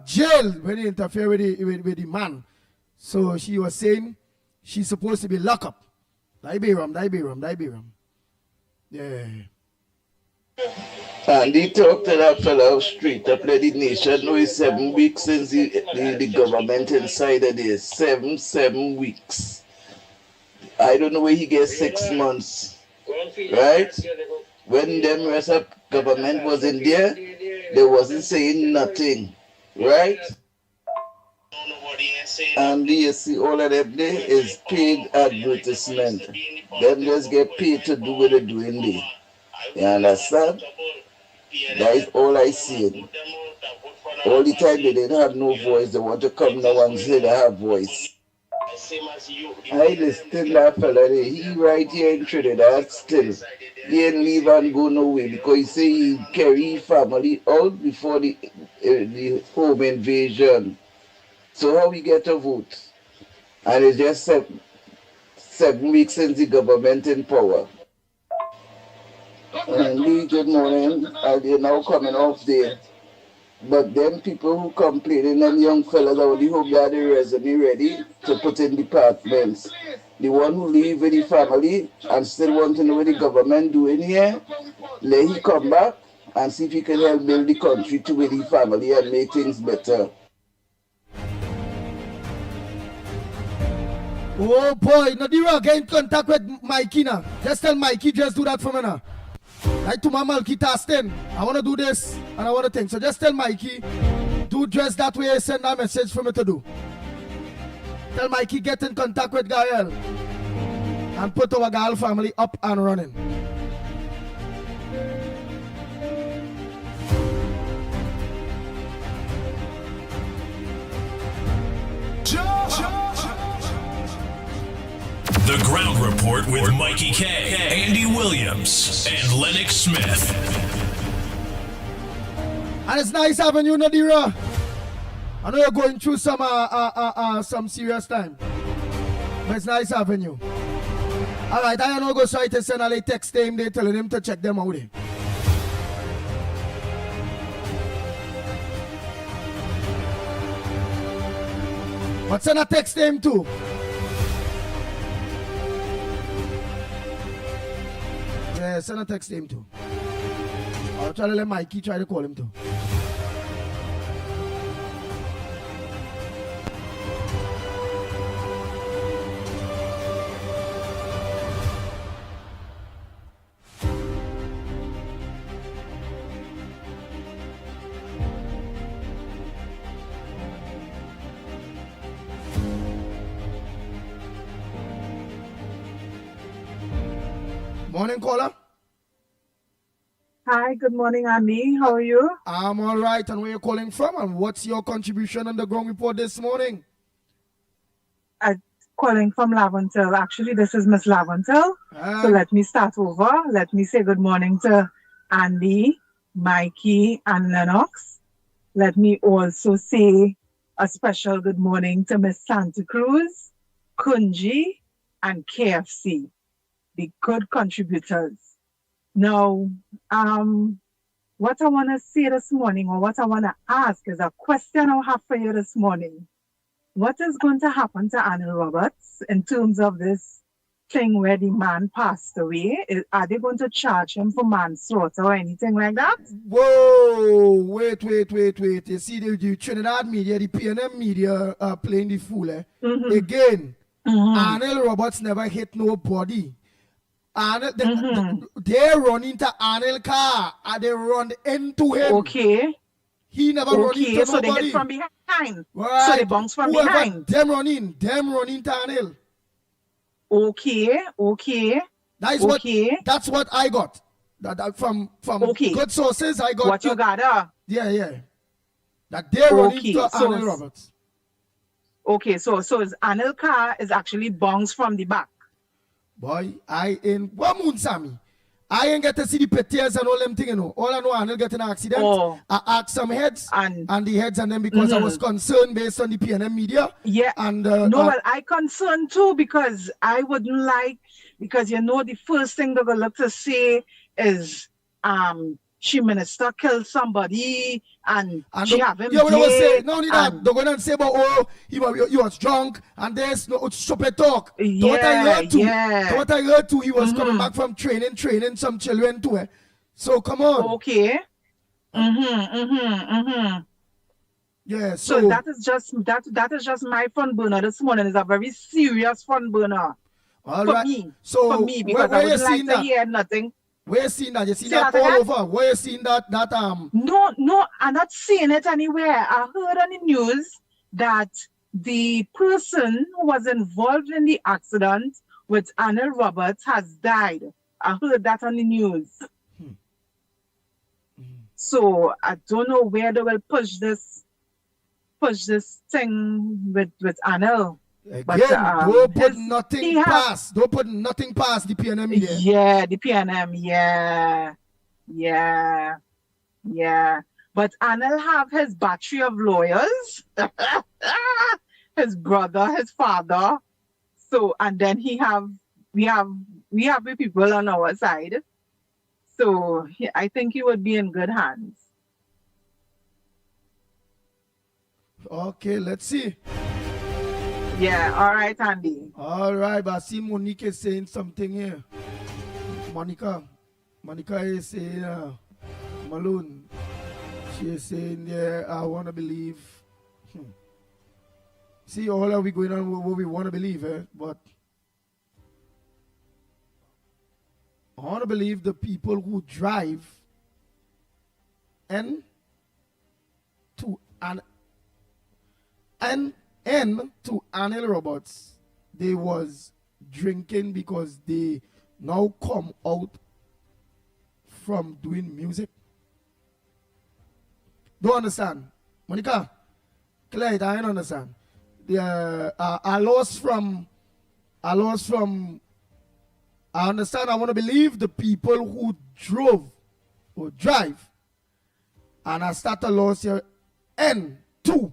jail when you interfere with the man. So she was saying she's supposed to be locked up. Die Bayram. Yeah. And he talked to that fellow straight up, let the nation know it's 7 weeks since the government inside of this. 7 weeks. I don't know where he gets 6 months, right? When them rest of government was in there, they wasn't saying nothing, right? And you see all of them there is paid advertisement. Them just get paid to do what they're doing there. You understand? That is all I see. All the time they didn't have no voice. They want to come now and say they have voice. I listen to that fella there. He right here in Trinidad still. He ain't leave and go nowhere because he say he carry his family out before the home invasion. So how we get a vote? And it's just 7 weeks since the government in power. And good morning. They're now coming off there. But them people who complaining, them young fellas, I only hope they have the resume ready to put in departments. The one who leave with the family and still want to know what the government doing here, let he come back and see if he can help build the country to with the family and make things better. Oh boy, Nadira, get in contact with Mickie now. Just tell Mickie, just do that for me now. Like to my multitasking. I want to do this and I want to think. So just tell Mickie, do just that way, send that message for me to do. Tell Mickie, get in contact with Gael and put our Gael family up and running. The Ground Report with Mickie K, Andy Williams, and Lennox Smith. And it's nice having you, Nadira. I know you're going through some serious time, but it's nice having you. All right, I know go try to send a text to him. They telling him to check them out. But send a text to him too. Yeah, send a text to him too. I'll try to let Mickie try to call him too. Morning, caller. Hi, good morning, Andy. How are you? I'm all right. And where you calling from? And what's your contribution on the Ground Report this morning? I'm calling from Laventel. Actually, this is Miss Laventel. So let me start over. Let me say good morning to Andy, Mickie, and Lennox. Let me also say a special good morning to Miss Santa Cruz, Kunji, and KFC, the good contributors. Now, what I want to say this morning, or what I want to ask, is a question I have for you this morning. What is going to happen to Arnold Roberts in terms of this thing where the man passed away? Are they going to charge him for manslaughter or anything like that? Whoa, wait. You see the Trinidad media, the PNM media playing the fool. Again, Arnold Roberts never hit nobody. Arnold, they run into Arnold car and they run into him. Okay. He never run into so nobody. They hit from behind. Right. So they bounce from behind. Them run into Arnold. Okay. That's what I got. That from good sources I got. What you got? Yeah. That they run into Arnold Roberts. Okay, so his Arnold car is actually bounced from the back. Boy, I ain't get to see the pictures and all them things, you know. All I know, Arnold get in an accident. I asked some heads and the heads, and then because I was concerned based on the PNM media. Yeah. And well, I concerned too because I wouldn't like, because you know the first thing they're gonna look to say is she minister killed somebody and she have him dead. Say, no need that. They're gonna say about he was drunk and there's no stupid talk. What I heard too, he was coming back from training some children too. So come on. Okay. Yeah. So that is just my front burner this morning. Is a very serious front burner. All for right. me. So For me, because where I you wouldn't like seen to that? hear nothing. Where you seen that? You seen Say that that all again? over? Where you seen that No, I'm not seeing it anywhere. I heard on the news that the person who was involved in the accident with Anna Roberts has died. I heard that on the news. So I don't know where they will push this thing with Anna. Again, don't put nothing past. Don't put nothing past the PNM media. Yeah, the PNM. Yeah. But Anil have his battery of lawyers, his brother, his father. So, and then we have the people on our side. So I think he would be in good hands. Okay, let's see. Yeah, all right, Andy. All right, but I see Monique is saying something here. Monica is saying, Malone, she is saying, yeah, I want to believe. See, all are we going on what we want to believe, but I want to believe the people who drive and to Anil Roberts, they was drinking because they now come out from doing music. Don't understand. Monica, Claire, I don't understand. I lost from, I understand, I want to believe the people who drove or drive. And I start to lose here. And two,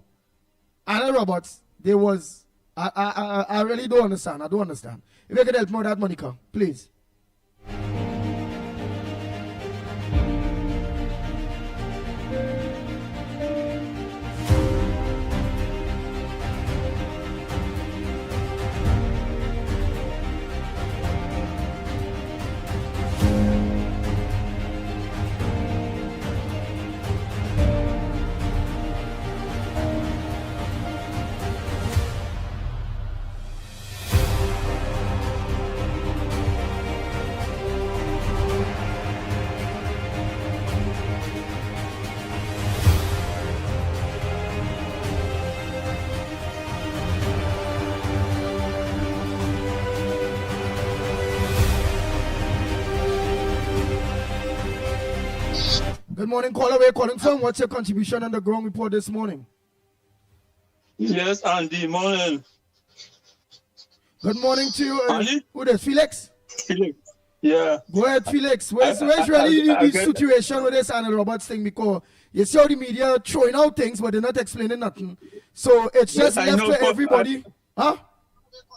Anil Roberts, there was, I really don't understand. I don't understand. If you could help me with that, Monica, please. Good morning, caller. Where calling from? What's your contribution on the ground report this morning? Yes, Andy, morning. Good morning to you. Andy? Who is Felix? Felix, yeah. Go ahead, Felix. Where's really the situation with this Anil Roberts thing? Because you see how the media throwing out things, but they're not explaining nothing. So it's just left to everybody. Huh?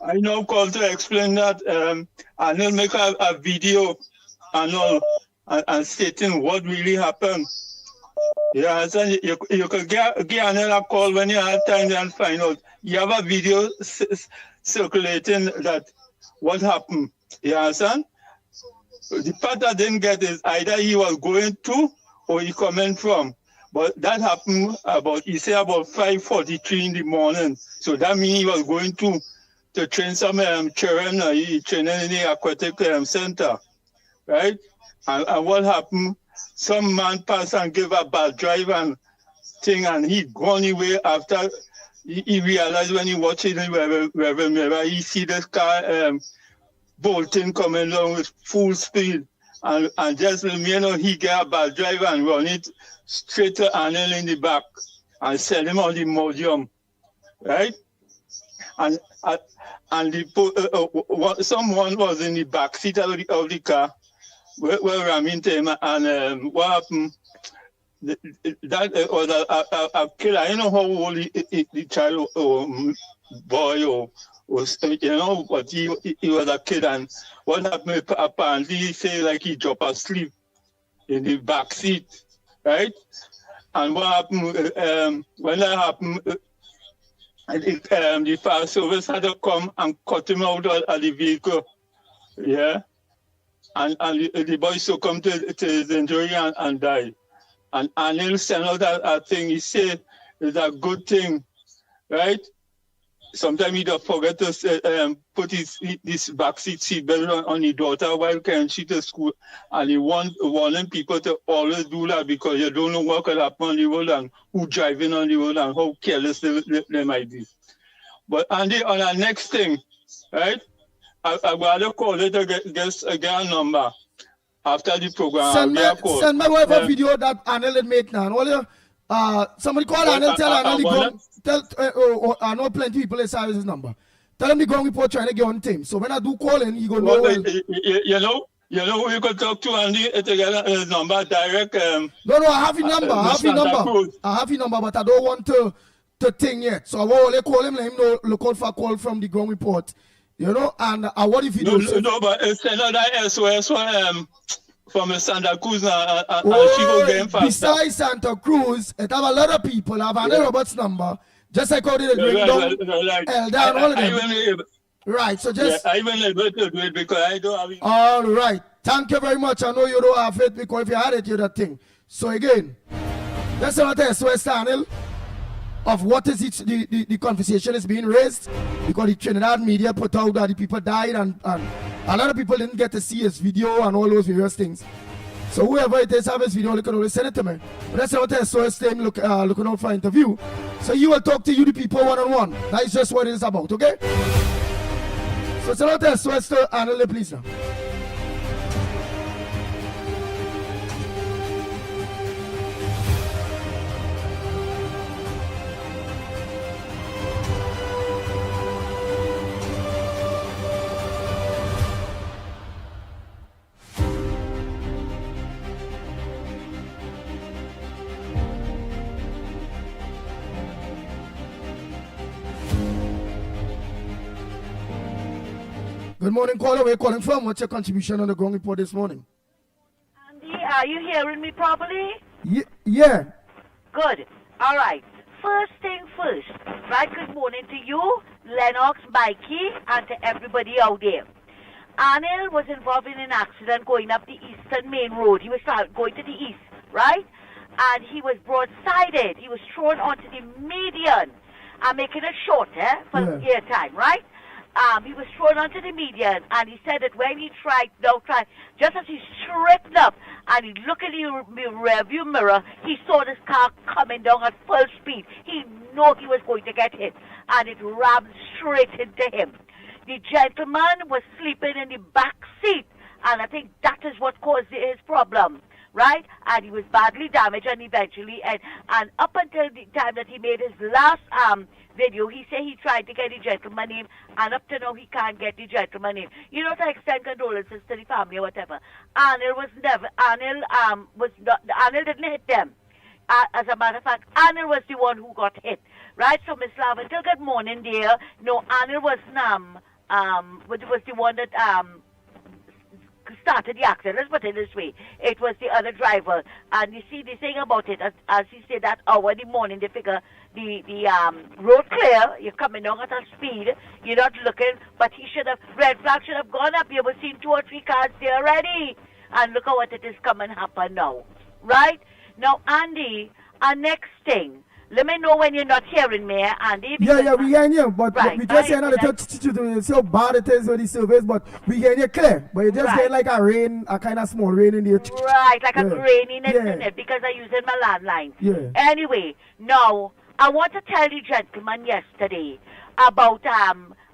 I know call to explain that Anil make a video and all and stating what really happened. Yeah, so you could get Anil a call when you have time and find out. You have a video circulating that what happened. You understand? The part I didn't get is either he was going to or he coming from. But that happened he said about 5:43 in the morning. So that means he was going to train some children. He training in the aquatic center, right? And what happened? Some man passed and gave a bad drive and thing, and he gone away after he realized when he watched it in Reverend Mirror, he see this car bolting coming along with full speed, and just he get a bad drive and run it straight to Anil in the back and sell him on the modium, right? And someone was in the back seat of the car. Well, ramming him, and what happened? That was a killer. I don't know how old the child or boy or but he was a kid. And what happened? Apparently, he say like he dropped asleep in the back seat, right? And what happened when that happened? The fire service had to come and cut him out of the vehicle, yeah. And the boy succumbed to his injury and died. And Anil sent out a thing. He said it's a good thing, right? sometimes he don't forget to put this backseat seatbelt on his daughter while carrying she to school, and he warning people to always do that because you don't know what could happen on the road and who driving on the road and how careless they might be. But Andy, on our next thing, right? I'd rather call it get a number after the program. Send my wife a video that Anil had made now. Somebody call Anil, tell Anil I know plenty people inside his number. Tell him the ground report trying to get on team. So when I do call in, he go know. You know who you could talk to Andy to get his number direct. No, I have his number. I have his number, but I don't want to thing yet. So I will only call him, let him know, look out for a call from the ground report. You know, and what if he does? No, but it's another SOS from Santa Cruz and she go get him faster. Besides Santa Cruz, it have a lot of people have Andy Roberts' number. Just like how they bring down Elder and all of them. Right, so just... Yeah, I even able to do it because I don't have it. All right. Thank you very much. I know you don't have it because if you had it, you'd have thing. So again, that's another SOS channel of what is it, the conversation is being raised because the Trinidad media put out that the people died and a lot of people didn't get to see his video and all those various things. So whoever it is have his video, they can always send it to me. But that's not a SOS team looking out for interview. So you will talk to you, the people, one-on-one. That is just what it is about, okay? So it's not a SOS to Anna, please now. Good morning, caller. Where are you calling from? What's your contribution on the ground report this morning? Andy, are you hearing me properly? Yeah. Good. All right. First thing first. Right, good morning to you, Lennox, Mickie, and to everybody out there. Anil was involved in an accident going up the Eastern Main Road. He was going to the east, right? And he was broadsided. He was thrown onto the median. I'm making it short, for airtime, right? He was thrown onto the median, and he said that when he tried, just as he straightened up and he looked in the rearview mirror, he saw this car coming down at full speed. He knew he was going to get hit, and it rammed straight into him. The gentleman was sleeping in the back seat, and I think that is what caused his problem, right? And he was badly damaged, and eventually, and up until the time that he made his last video, he said he tried to get the gentleman name, and up to now he can't get the gentleman name. You know, to extend condolences to the family or whatever. Anil didn't hit them. As a matter of fact, Anil was the one who got hit, right? So Miss Laventil, good morning, dear. No, Anil was the one that started the accident. Let's put it this way. It was the other driver. And you see, the thing about it, as he said that hour in the morning, they figure the road clear, you're coming down at a speed, you're not looking, but he should have, red flag should have gone up. You ever seen 2 or 3 cars there already? And look at what it is coming happen now. Right? Now, Andy, our next thing, let me know when you're not hearing me, Andy. Yeah, we hear you, but we just hear to see how bad it is with the service, but we hear you clear. But you just get like a kind of small rain in the... Right, like a graininess in it, because I'm using my landline. Yeah. Anyway, now, I want to tell the gentleman yesterday about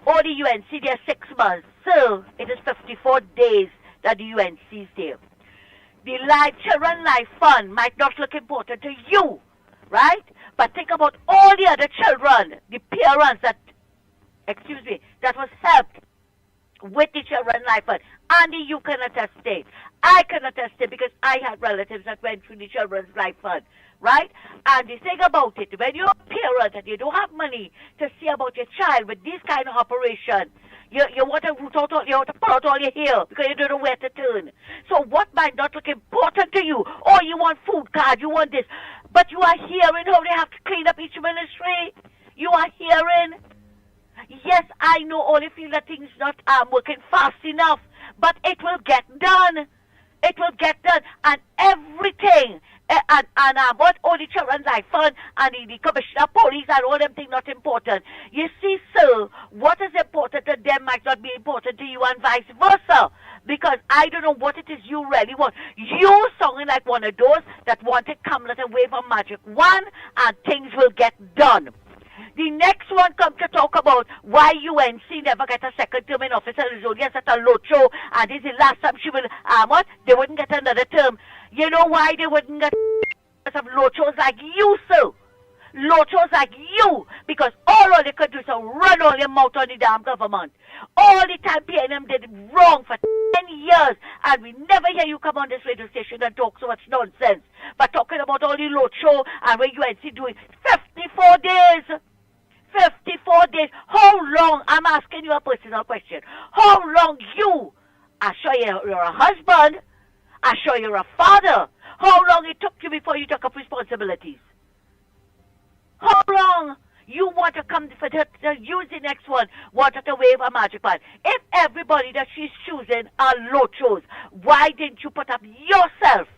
all the UNC, they're 6 months. So, it is 54 days that the UNC is there. The Children Life Fund might not look important to you, right? But think about all the other children, the parents that was helped with the Children Life Fund. Andy, you can attest it. I can attest it because I had relatives that went through the Children's Life Fund, right? And the thing about it, when you're a parent and you don't have money to see about your child with this kind of operation, you want to root out all, you want to pull out all your hair because you don't know where to turn. So what might not look important to you? Oh, you want food card, you want this. But you are hearing how they have to clean up each ministry. You are hearing. Yes, I know all you feel that things not working fast enough, but it will get done. It will get done. And everything what all the children's like fun and the commissioner of police and all them things not important. You see, sir, what is important to them might not be important to you and vice versa. Because I don't know what it is you really want. You're sounding like one of those that want to come let away from magic one and things will get done. The next one comes to talk about why UNC never get a second term in office and is only at a locho, and this is the last time she will, what? They wouldn't get another term. You know why they wouldn't get because of lochos like you, sir? Lochos like you, because all they could do is run all your mouth on the damn government. All the time PNM did it wrong for 10 years, and we never hear you come on this radio station and talk so much nonsense. But talking about all the locho and what UNC doing, 54 days. 54 days. How long? I'm asking you a personal question. How long you? I sure you're a husband. I sure you're a father. How long it took you before you took up responsibilities? How long? You want to come for to use the next one, wanted to wave a magic wand. If everybody that she's choosing are lochos, why didn't you put up yourself?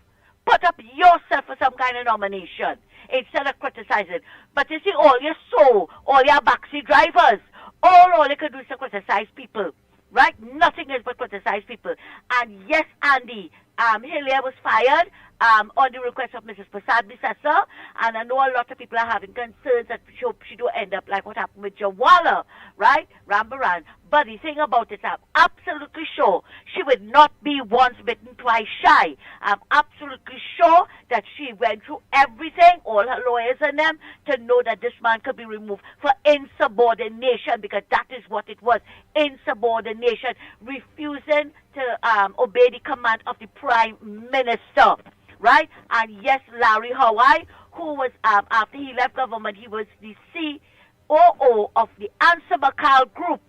Put up yourself for some kind of nomination instead of criticizing. But you see, all your backseat drivers, all they could do is to criticize people. Right? Nothing is but criticize people. And yes, Andy, Hilaire was fired on the request of Mrs. Prasad Bissessa, and I know a lot of people are having concerns that she do end up like what happened with Jawala, right? Rambaran. But the thing about it, I'm absolutely sure she would not be once bitten, twice shy. I'm absolutely sure that she went through everything, all her lawyers and them, to know that this man could be removed for insubordination, because that is what it was, insubordination, refusing to obey the command of the Prime Minister, right? And yes, Larry Hawaii, who was, after he left government, he was the COO of the Answer Macau Group.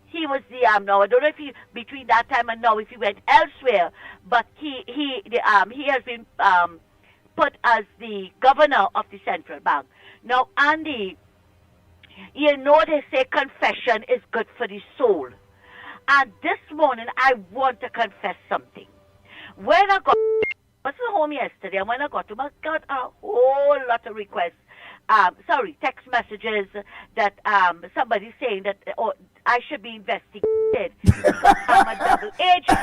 He was the now I don't know if he between that time and now if he went elsewhere, but he has been put as the governor of the central bank. Now, Andy, you know they say confession is good for the soul, and this morning I want to confess something. When I was home yesterday, and when I got home, I got a whole lot of requests. Text messages that somebody saying that I should be investigated because I'm a double agent.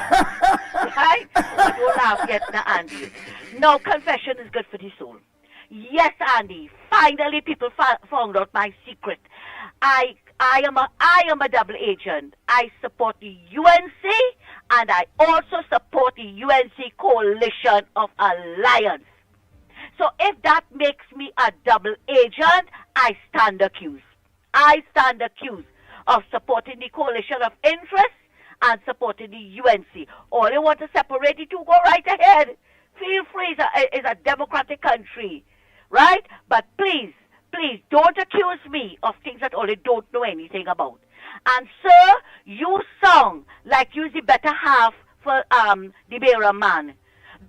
Right? But don't laugh yet, now, Andy. No, confession is good for the soul. Yes, Andy. Finally, people found out my secret. I am a double agent. I support the UNC, and I also support the UNC Coalition of Alliance. So if that makes me a double agent, I stand accused. I stand accused of supporting the coalition of interest and supporting the UNC. All they want to separate the two, go right ahead. Feel free. It's a democratic country, right? But please, don't accuse me of things that all they don't know anything about. And sir, you sound like you're the better half for the bearer man.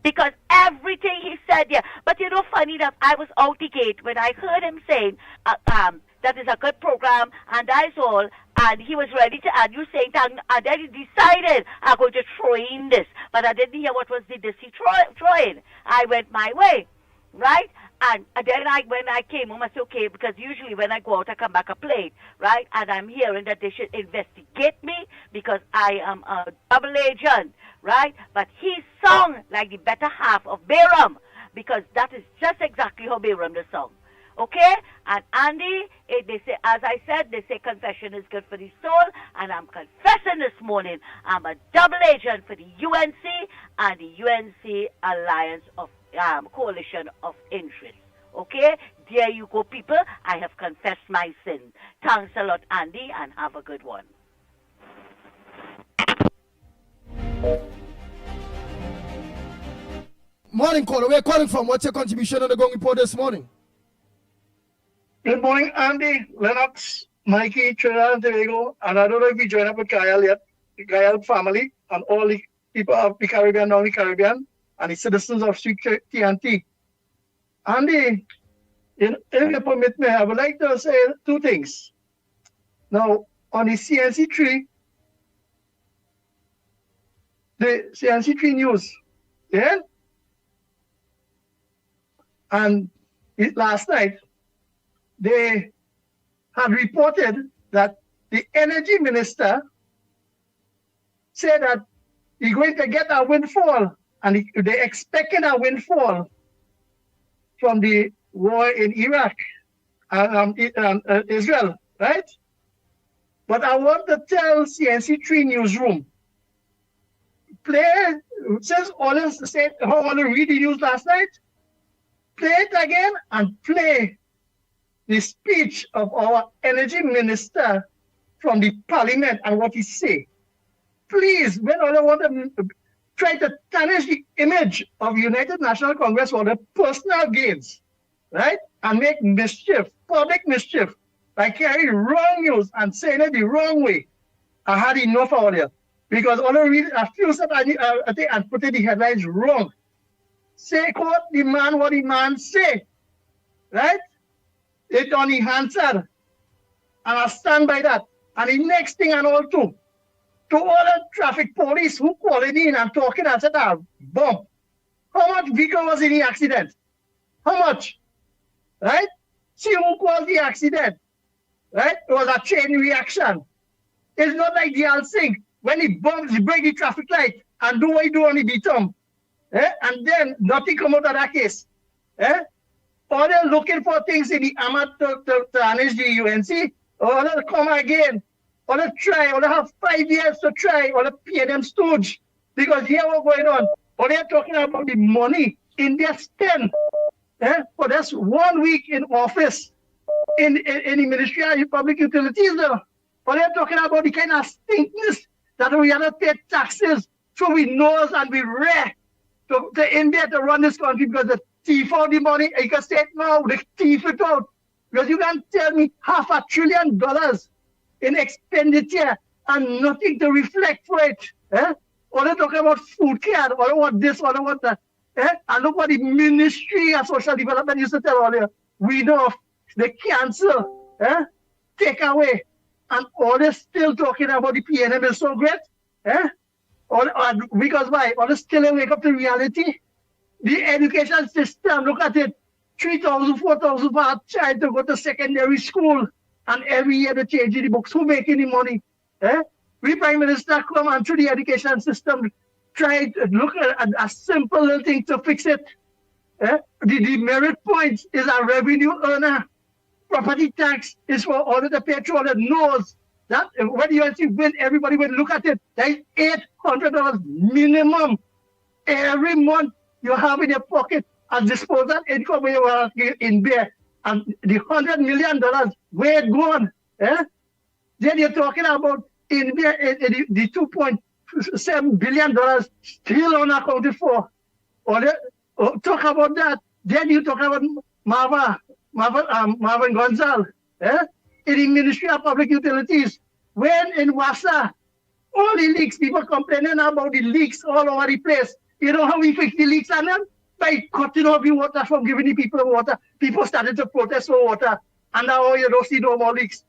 Because everything he said there, but you know, funny enough, I was out the gate when I heard him saying that is a good program and that's all, and he was ready to add you saying that, and then he decided I'm going to throw in this, but I didn't hear what was the this he throw in. I went my way, right? And then when I came home, I said, okay, because usually when I go out, I come back a plate, right? And I'm hearing that they should investigate me because I am a double agent, right? But he sung like the better half of Bayram, because that is just exactly how Bayram the song. Okay? And Andy, they say, as I said, they say confession is good for the soul, and I'm confessing this morning I'm a double agent for the UNC and the UNC Alliance of Coalition of Interest. Okay? There you go, people. I have confessed my sin. Thanks a lot, Andy, and have a good one. Morning, caller. Where are you calling from? What's your contribution on the Gong Report this morning? Good morning, Andy, Lennox, Mickie, Trinidad and Tobago, and I don't know if you joined up with Kyle yet, the Kyle family, and all the people of the Caribbean, down the Caribbean, and the citizens of Sweet TNT. Andy, if you permit me, I would like to say two things. Now, on the CNC3 news, yeah? And last night, they had reported that the energy minister said that he's going to get a windfall, and they're expecting a windfall from the war in Iraq and Israel, right? But I want to tell CNC3 Newsroom, since all said how I want to read the news last night, play it again and play the speech of our energy minister from the parliament and what he say. Please, when I want to try to tarnish the image of United National Congress for their personal gains, right? And make mischief, public mischief, by carrying wrong news and saying it the wrong way. I had enough out there. Because all I read a few steps I think and putting the headlines wrong. Say quote the man what the man say. Right? It on the answer. And I stand by that. And the next thing and all too, to all the traffic police who calling in and talking and said, bomb. How much vehicle was in the accident? How much? Right? See who caused the accident. Right? It was a chain reaction. It's not like the Alsing. When he bombs, he break the traffic light and do what he do on the beatum. And then nothing come out of that case. Or they're looking for things in the AMAT to tarnish the UNC. Or they'll come again. Or they'll try. Or they'll have 5 years to try. Or they'll pay them stooge. Because here what's going on. Or they're talking about the money India spend for this 1 week in office in the Ministry of Public Utilities. Or they're talking about the kind of stinkness that we have to pay taxes so we know and we rare to India to run this country because the thief out the money. You can say it now, the thief it out. Because you can't tell me $500 billion in expenditure and nothing to reflect for it. Or they're talking about food care, or what this, or what that. And look what the Ministry of Social Development used to tell earlier. We know the cancel, take away. And all they're still talking about the PNM is so great. Because why? All they still wake up to reality. The education system, look at it. 3,000, 4,000 for a child to go to secondary school. And every year they change the books. Who making the money? We Prime Minister come and through the education system, try to look at a simple little thing to fix it. The merit points is a revenue earner. Property tax is for all of the petrol that knows that when you actually win, everybody will look at it. There's $800 minimum every month you have in your pocket as disposal income when you are in there. And the $100 million, where it gone? Then you're talking about in there, the $2.7 billion still unaccounted for. Talk about that. Then you talk about Marvin Gonzalez, in the Ministry of Public Utilities. When in Wassa, all the leaks, people complaining about the leaks all over the place. You know how we fix the leaks on them? By cutting off the water from giving the people water. People started to protest for water. And now you don't see no more leaks.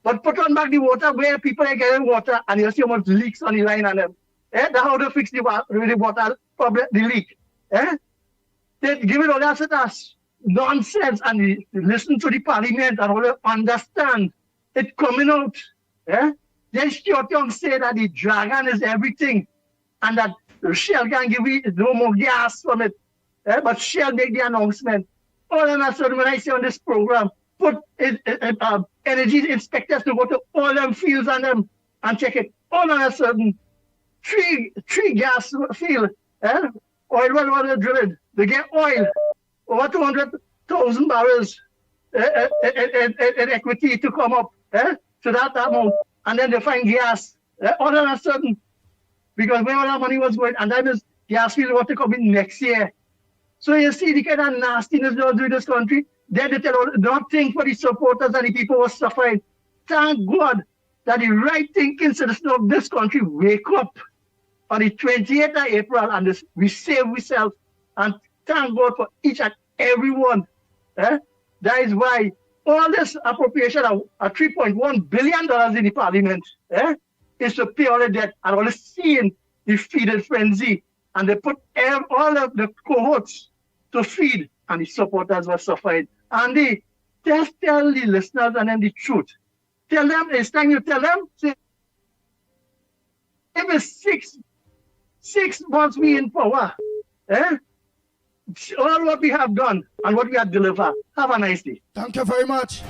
But put on back the water where people are getting water and you see how much leaks on the line on them. That's how to fix the water problem, the leak. They give it all that nonsense and listen to the parliament and all understand it coming out. Then Stuart Young say that the dragon is everything and that Shell can give you no more gas from it. But Shell make the announcement. All of a sudden when I see on this program, put energy inspectors to go to all them fields on them and check it. All of a sudden, three gas field, oil well drilled. They get oil, over 200,000 barrels in equity to come up to that amount. And then they find gas. All of a sudden, because where all that money was going, and that is gas field want to come in next year. So you see the kind of nastiness they do in this country. Then they tell nothing for the supporters and the people who are suffering. Thank God that the right thinking citizens of this country wake up on the 28th of April and we save ourselves. And thank God for each and every one. That is why all this appropriation of $3.1 billion in the parliament is to pay all the debt and all the seeing the feeding frenzy. And they put all of the cohorts to feed and the supporters were suffered. Andy, just tell the listeners and them the truth. Tell them, it's time you tell them, say, if it's 6 months we in power, all what we have done and what we have delivered. Have a nice day. Thank you very much.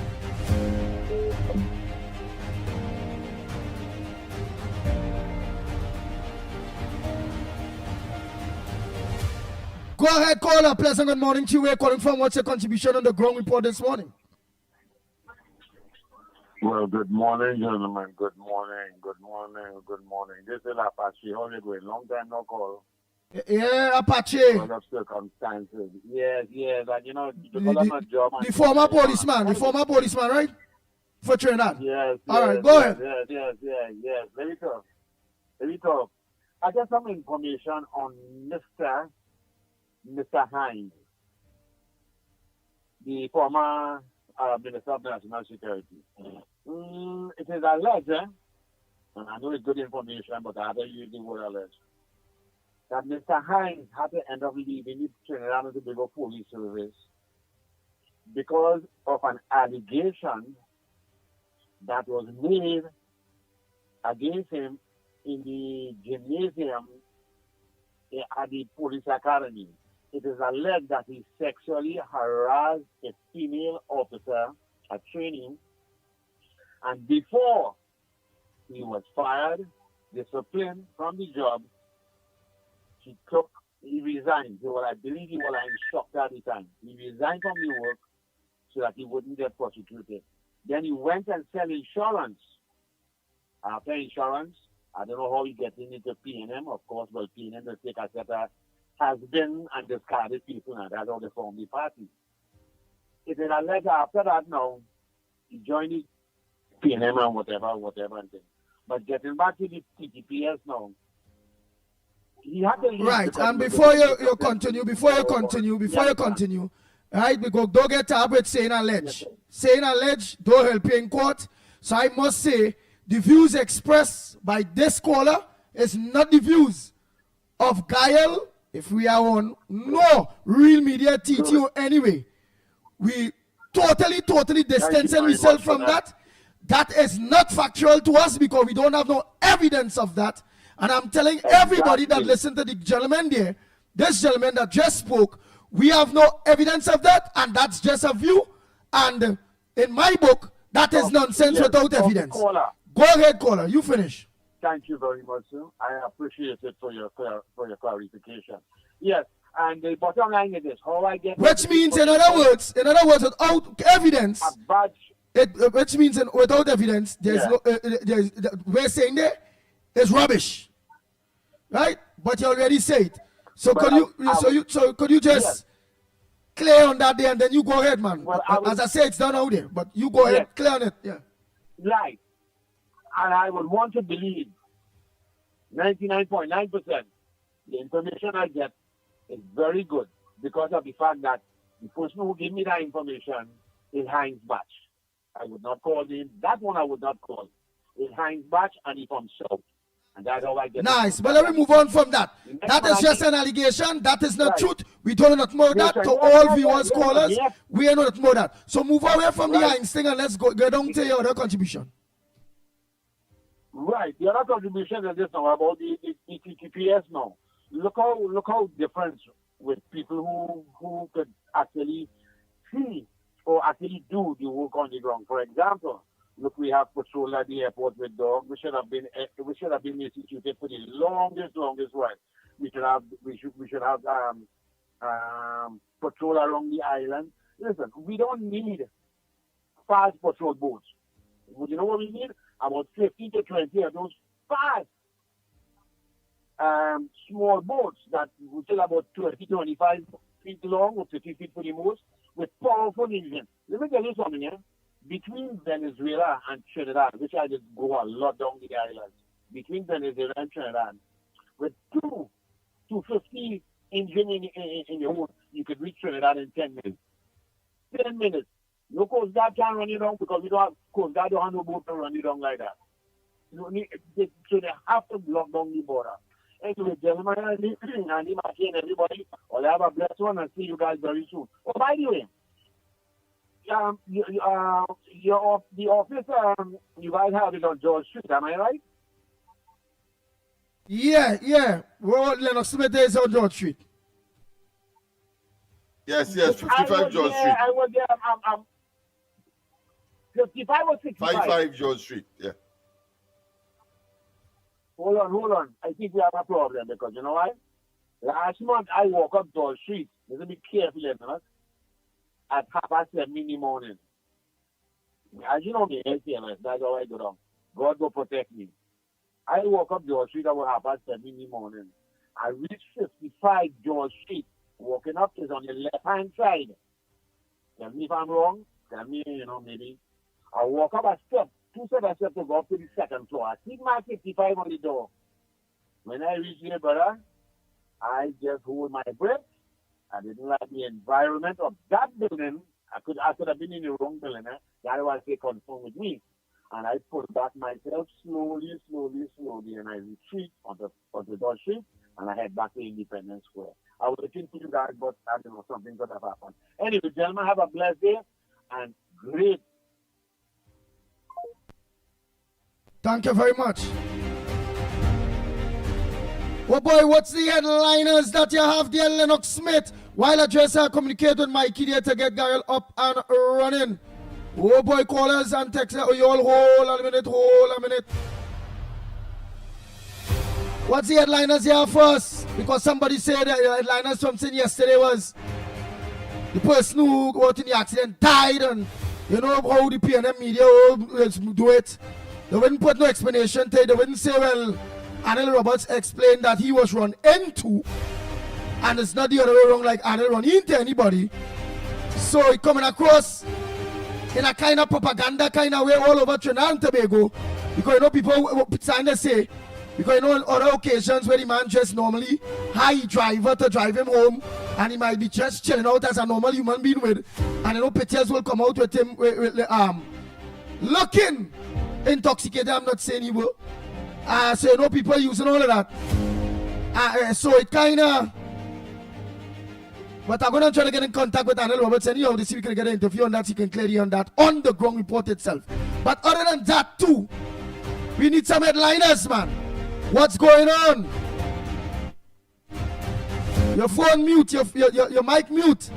Go ahead, caller. Pleasant good morning to you. We're calling from. What's your contribution on the ground report this morning? Well, good morning, gentlemen. Good morning. Good morning. Good morning. This is Apache. How are you doing? Long time no call. Yeah, Apache. Because of circumstances. Yes. And you know, because of my job. The former policeman, right? For Trinidad. Yes. All right, go ahead. Yes. Let me talk. I got some information on Mr. Hines, the former Minister of National Security. It is alleged, and I know it's good information, but I have to use the word alleged, that Mr. Hines had to end up leaving the Trinidad and Tobago Police Service because of an allegation that was made against him in the gymnasium at the police academy. It is alleged that he sexually harassed a female officer at training, and before he was fired, disciplined from the job, he resigned. I believe he was an instructor at the time. He resigned from the work so that he wouldn't get prosecuted. Then he went and sell insurance. After insurance, I don't know how he gets into P&M, of course, but P&M will take a set of has been and discarded people, and that's how they formed the party. It is alleged after that now, he joined the P&M and whatever and thing. But getting back to the TTPS now, he had to leave. Right, and before you continue, right, because don't get up with saying alleged. Saying alleged don't help you in court. So I must say, the views expressed by this caller is not the views of Gael. If we are on no real media TTO anyway, we totally distance ourselves from that. That is not factual to us because we don't have no evidence of that. And I'm telling everybody that listened to the gentleman there, this gentleman that just spoke, we have no evidence of that, and that's just a view. And in my book, that is nonsense without evidence. Go ahead, caller. You finish. Thank you very much, sir. I appreciate it for your clarification. Yes, and the bottom line is this: how I get. Which means, in other words, without evidence, which means without evidence, there's no. We're saying there is rubbish, right? But you already said. So could you just clear on that there, and then you go ahead, man. Well, as I say, it's done out there, but you go ahead, clear on it. Yeah. Right. And I would want to believe 99.9% the information I get is very good because of the fact that the person who gave me that information is Heinz Batch. I would not call him. That one I would not call. It's Heinz Batch and he's from South. And that's how I get nice. But let me move on from that. That is just an allegation. That is not truth. We don't know more that to all viewers, callers. We are not more that. So move away from the Heinz thing and let's go down to your other contribution. Right. The other contribution is this now about the TTPS now. Look how different with people who could actually see or actually do the work on the ground. For example, look, we have patrol at the airport with dogs. We should have been instituted for the longest while. We should have patrol along the island. Listen, we don't need fast patrol boats. You know what we need? About 15 to 20 of those fast small boats that will still about 20, 25 feet long or 50 feet for the most with powerful engines. Let me tell you something here. Between Venezuela and Trinidad, which I just go a lot down the islands, between Venezuela and Trinidad, with 250 engine in your boat, you could reach Trinidad in 10 minutes. 10 minutes. No Coast Guard can run you down because we don't have Coast Guard, don't have no boat to run you down like that. So they have to block down the border. Anyway, gentlemen, Andy, Mickie, and everybody, well, have a blessed one and see you guys very soon. Oh, by the way, the office, you guys have it on George Street, am I right? Yeah. Well, Lennox Smith is on George Street. Yes, 55 George Street. I was there, 55 or 65? 55 George Street, yeah. Hold on. I think we have a problem because you know why? Last month I woke up George Street. Let's be careful, you know, at 7:30 in the morning. As you know me, that's how I go down. God will protect me. I woke up George Street about 7:30 in the morning. I reached 55 George Street. Walking up is on the left-hand side. Tell me if I'm wrong. Tell me, maybe. I walk up a step, 2 steps I step to go up to the second floor. I see my 55 on the door. When I reach here, brother, I just hold my breath. I didn't like the environment of that building. I could have been in the wrong building. That was a concern with me. And I pulled back myself slowly, and I retreat onto Dodge Street, and I head back to Independence Square. I was looking for you guys, but I don't know, something could have happened. Anyway, gentlemen, have a blessed day, and great. Thank you very much. Oh boy, what's the headliners that you have there, Lennox Smith? While I just communicate with Mickie there to get Gael up and running. Oh boy, callers and texters, oh, you all hold a minute. What's the headliners here first? Because somebody said that the headliners from saying yesterday was the person who got in the accident died, and you know how the PNM media do it. They wouldn't put no explanation to it. They wouldn't say, well, Arnold Roberts explained that he was run into, and it's not the other way around, like Arnold run into anybody. So it coming across in a kind of propaganda kind of way all over Trinidad and Tobago, because you know people trying to say, because you know on other occasions where the man just normally hire driver to drive him home, and he might be just chilling out as a normal human being with, and you know pictures will come out with him looking intoxicated. I'm not saying he will. So you know people using all of that. So it kind of. But I'm going to try to get in contact with Arnold Roberts anyhow to see if we can get an interview on that, so he can clearly on that on the ground report itself. But other than that too, we need some headliners, man. What's going on? Your phone mute, your mic mute.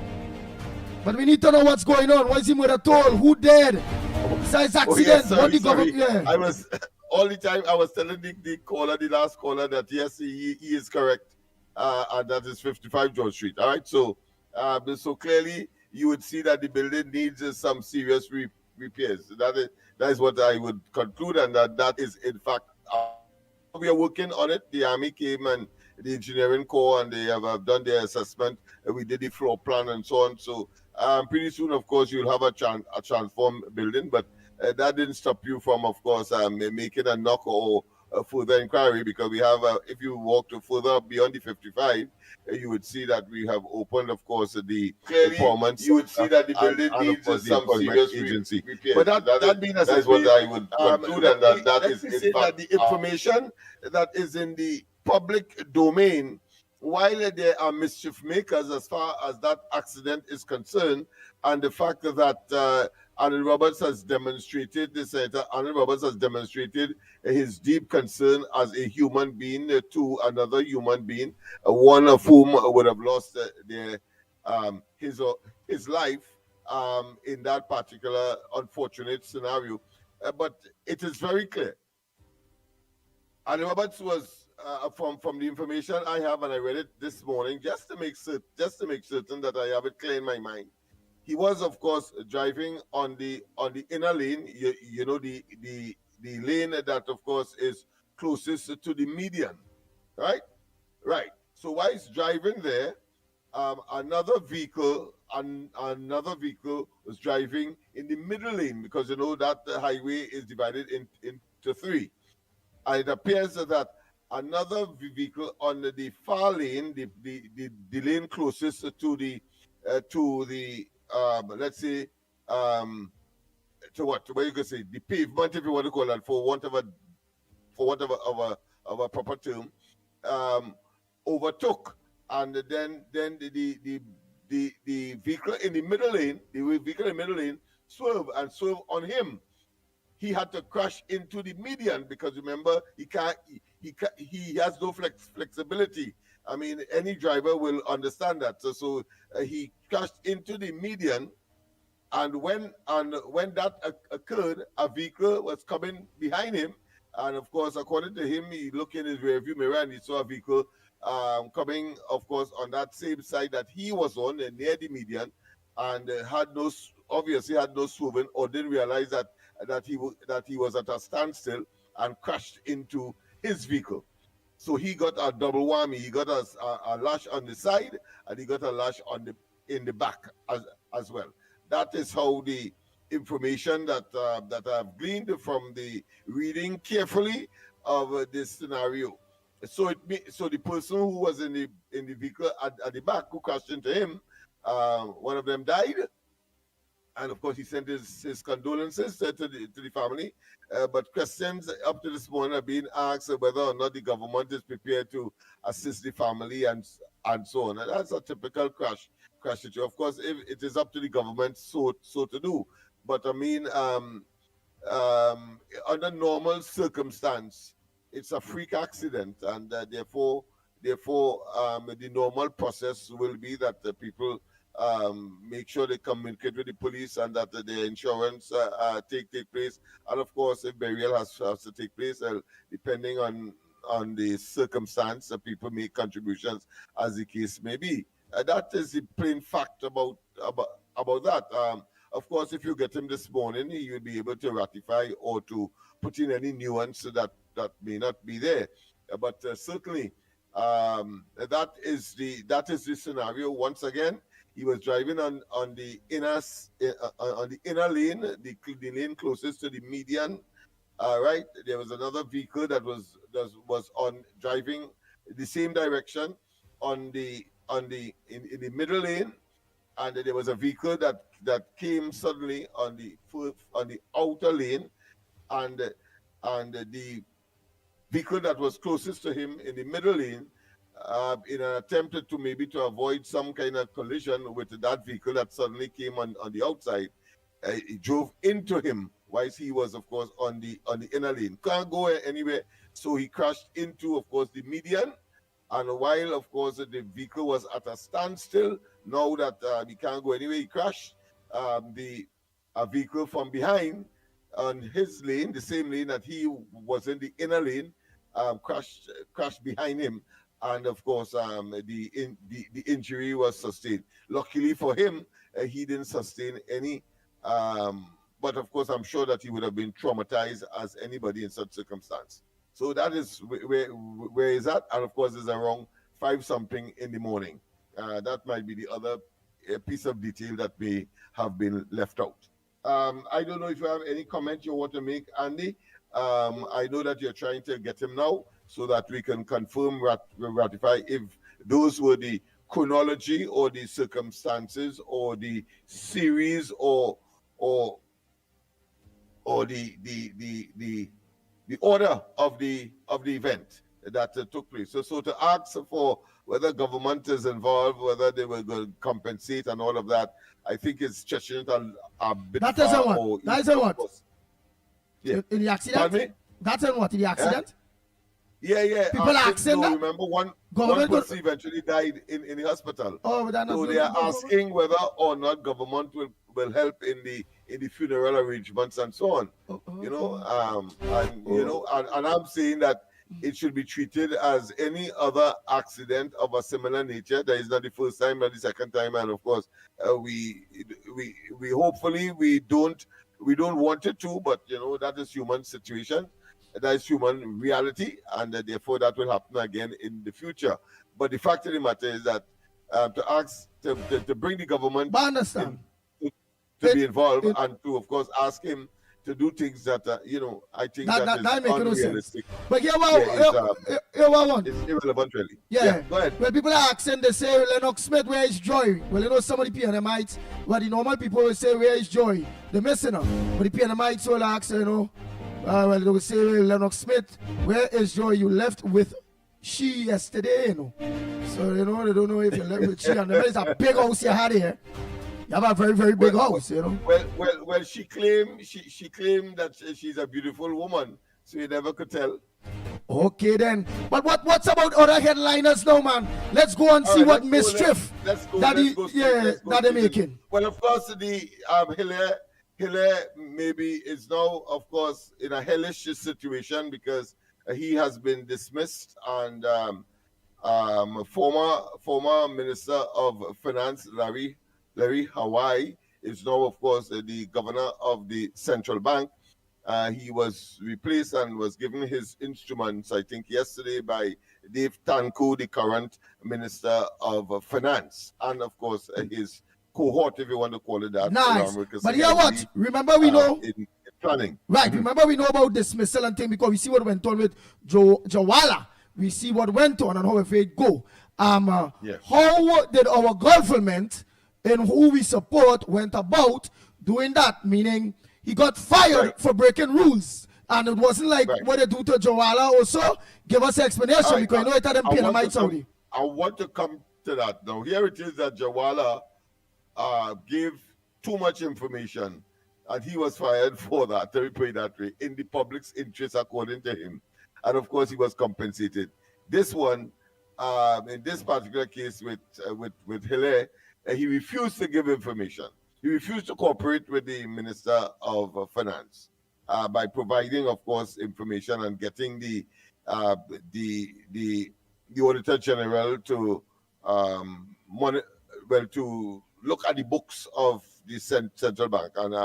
But we need to know what's going on. What is he mother told? Who dead? Besides accident, what the government? Yeah. I was all the time I was telling the last caller that yes, he is correct. And that is 55 George Street. All right, so clearly you would see that the building needs some serious repairs. That is what I would conclude, and that is in fact we are working on it. The Army came and the engineering corps, and they have done their assessment. We did the floor plan and so on. So pretty soon, of course, you'll have a transformed building, but that didn't stop you from, of course, making a knock or further inquiry, because we have, if you walk to further beyond the 55, you would see that we have opened, of course, the performance. You would see that the building needs some serious agency. But that being as is what I would conclude, and that is in fact the information that is in the public domain. While there are mischief makers as far as that accident is concerned, and the fact that Arnold Roberts has demonstrated his deep concern as a human being to another human being, one of whom would have lost his life in that particular unfortunate scenario. But it is very clear. Arnold Roberts was, from the information I have, and I read it this morning, just to make certain that I have it clear in my mind. He was, of course, driving on the inner lane. You know, the lane that, of course, is closest to the median, right? Right. So while he's driving there, another vehicle was driving in the middle lane, because you know that the highway is divided into three. And it appears that another vehicle on the far lane, the lane closest to the let's say to what you could say the pavement, if you want to call that, for want of a proper term, overtook, and then the vehicle in the middle lane, swerved on him. He had to crash into the median because remember he has no flexibility. I mean, any driver will understand that. So he crashed into the median, and when that occurred, a vehicle was coming behind him, and of course, according to him, he looked in his rearview mirror and he saw a vehicle coming, of course, on that same side that he was on, near the median, and obviously had no swerving, or didn't realize that he was at a standstill and crashed into his vehicle. So he got a double whammy. He got a lash on the side, and he got a lash in the back as well. That is how the information that I've gleaned from the reading carefully of this scenario. So the person who was in the vehicle at the back who crashed into him, one of them died, and of course he sent his condolences to the family. But questions up to this morning are being asked whether or not the government is prepared to assist the family and so on. And that's a typical crash situation. Of course, if it is up to the government so to do. But I mean, under normal circumstance, it's a freak accident, and therefore, the normal process will be that the people make sure they communicate with the police and that the insurance take place. And of course, if burial has to take place, depending on the circumstance, people make contributions as the case may be. That is the plain fact about that. Of course, if you get him this morning, you'll be able to ratify or to put in any nuance that may not be there. But certainly, that is the scenario. Once again, he was driving on the inner lane, the lane closest to the median. Right, there was another vehicle that was on driving the same direction in the middle lane, and there was a vehicle that came suddenly on the outer lane, and the vehicle that was closest to him in the middle lane, in an attempt to avoid some kind of collision with that vehicle that suddenly came on the outside, he drove into him whilst he was, of course, on the inner lane. Can't go anywhere, so he crashed into, of course, the median. And while, of course, the vehicle was at a standstill, now that he can't go anywhere, he crashed. A vehicle from behind on his lane, the same lane that he was in, the inner lane, crashed behind him. And of course, the injury was sustained. Luckily for him, he didn't sustain any. But of course, I'm sure that he would have been traumatized as anybody in such circumstance. So that is where is that? And of course, it's around 5-something in the morning. That might be the other piece of detail that may have been left out. I don't know if you have any comment you want to make, Andy. I know that you're trying to get him now so that we can confirm, ratify if those were the chronology or the circumstances or the series or the order of the event that took place. So to ask for whether government is involved, whether they will go compensate and all of that, I think it's stretching it a bit far. That is what? Yeah. In the accident? Pardon me? That's in what? In the accident? Yeah. People are asking that? Remember, one Government person eventually died in the hospital. Oh, but so they are asking whether or not government will help in the funeral arrangements and so on. And I'm saying that it should be treated as any other accident of a similar nature. That is not the first time, not the second time, and of course, we hopefully we don't want it to, but that is human situation. That is human reality, and therefore that will happen again in the future. But the fact of the matter is that to ask to bring the government to be involved and to, of course, ask him to do things that I think that is unrealistic. But it's irrelevant, really. Yeah. Go ahead. Well, people are asking, they say, Lennox Smith, where is Joy? Well, some of the PNMites, well, the normal people will say, where is Joy? They're missing her. But the PNMites will ask, well, they will say, Lennox Smith, where is Joy? You left with she yesterday, you know. So, you know, they don't know if you live with she. And it's a big house you had here. You have a very, very big house, you know. Well, she claimed that she's a beautiful woman, so you never could tell. Okay then. But what's about other headliners now, man? Let's go and see what mischief that they're making. Well, of course, the Hilaire maybe is now, of course, in a hellish situation because he has been dismissed, and former Minister of Finance Larry Hawaii is now, of course, the governor of the central bank. He was replaced and was given his instruments, I think, yesterday by Dave Tanku, the current Minister of Finance, and of course his cohort, if you want to call it that. Nice. But yeah, what? Remember we know in planning. Right. Remember we know about dismissal and thing because we see what went on with Jawala. We see what went on and how it go. How did our government and who we support went about doing that? Meaning he got fired for breaking rules. And it wasn't like what they do to Jawala also. Give us an explanation because you know it had them paying Saudi. I want to come to that. Now, here it is that Jawala gave too much information and he was fired for that, to put it that way, in the public's interest according to him. And of course, he was compensated. This one, in this particular case with Hilaire, he refused to give information. He refused to cooperate with the Minister of Finance by providing, of course, information and getting the Auditor General to to look at the books of the central bank. And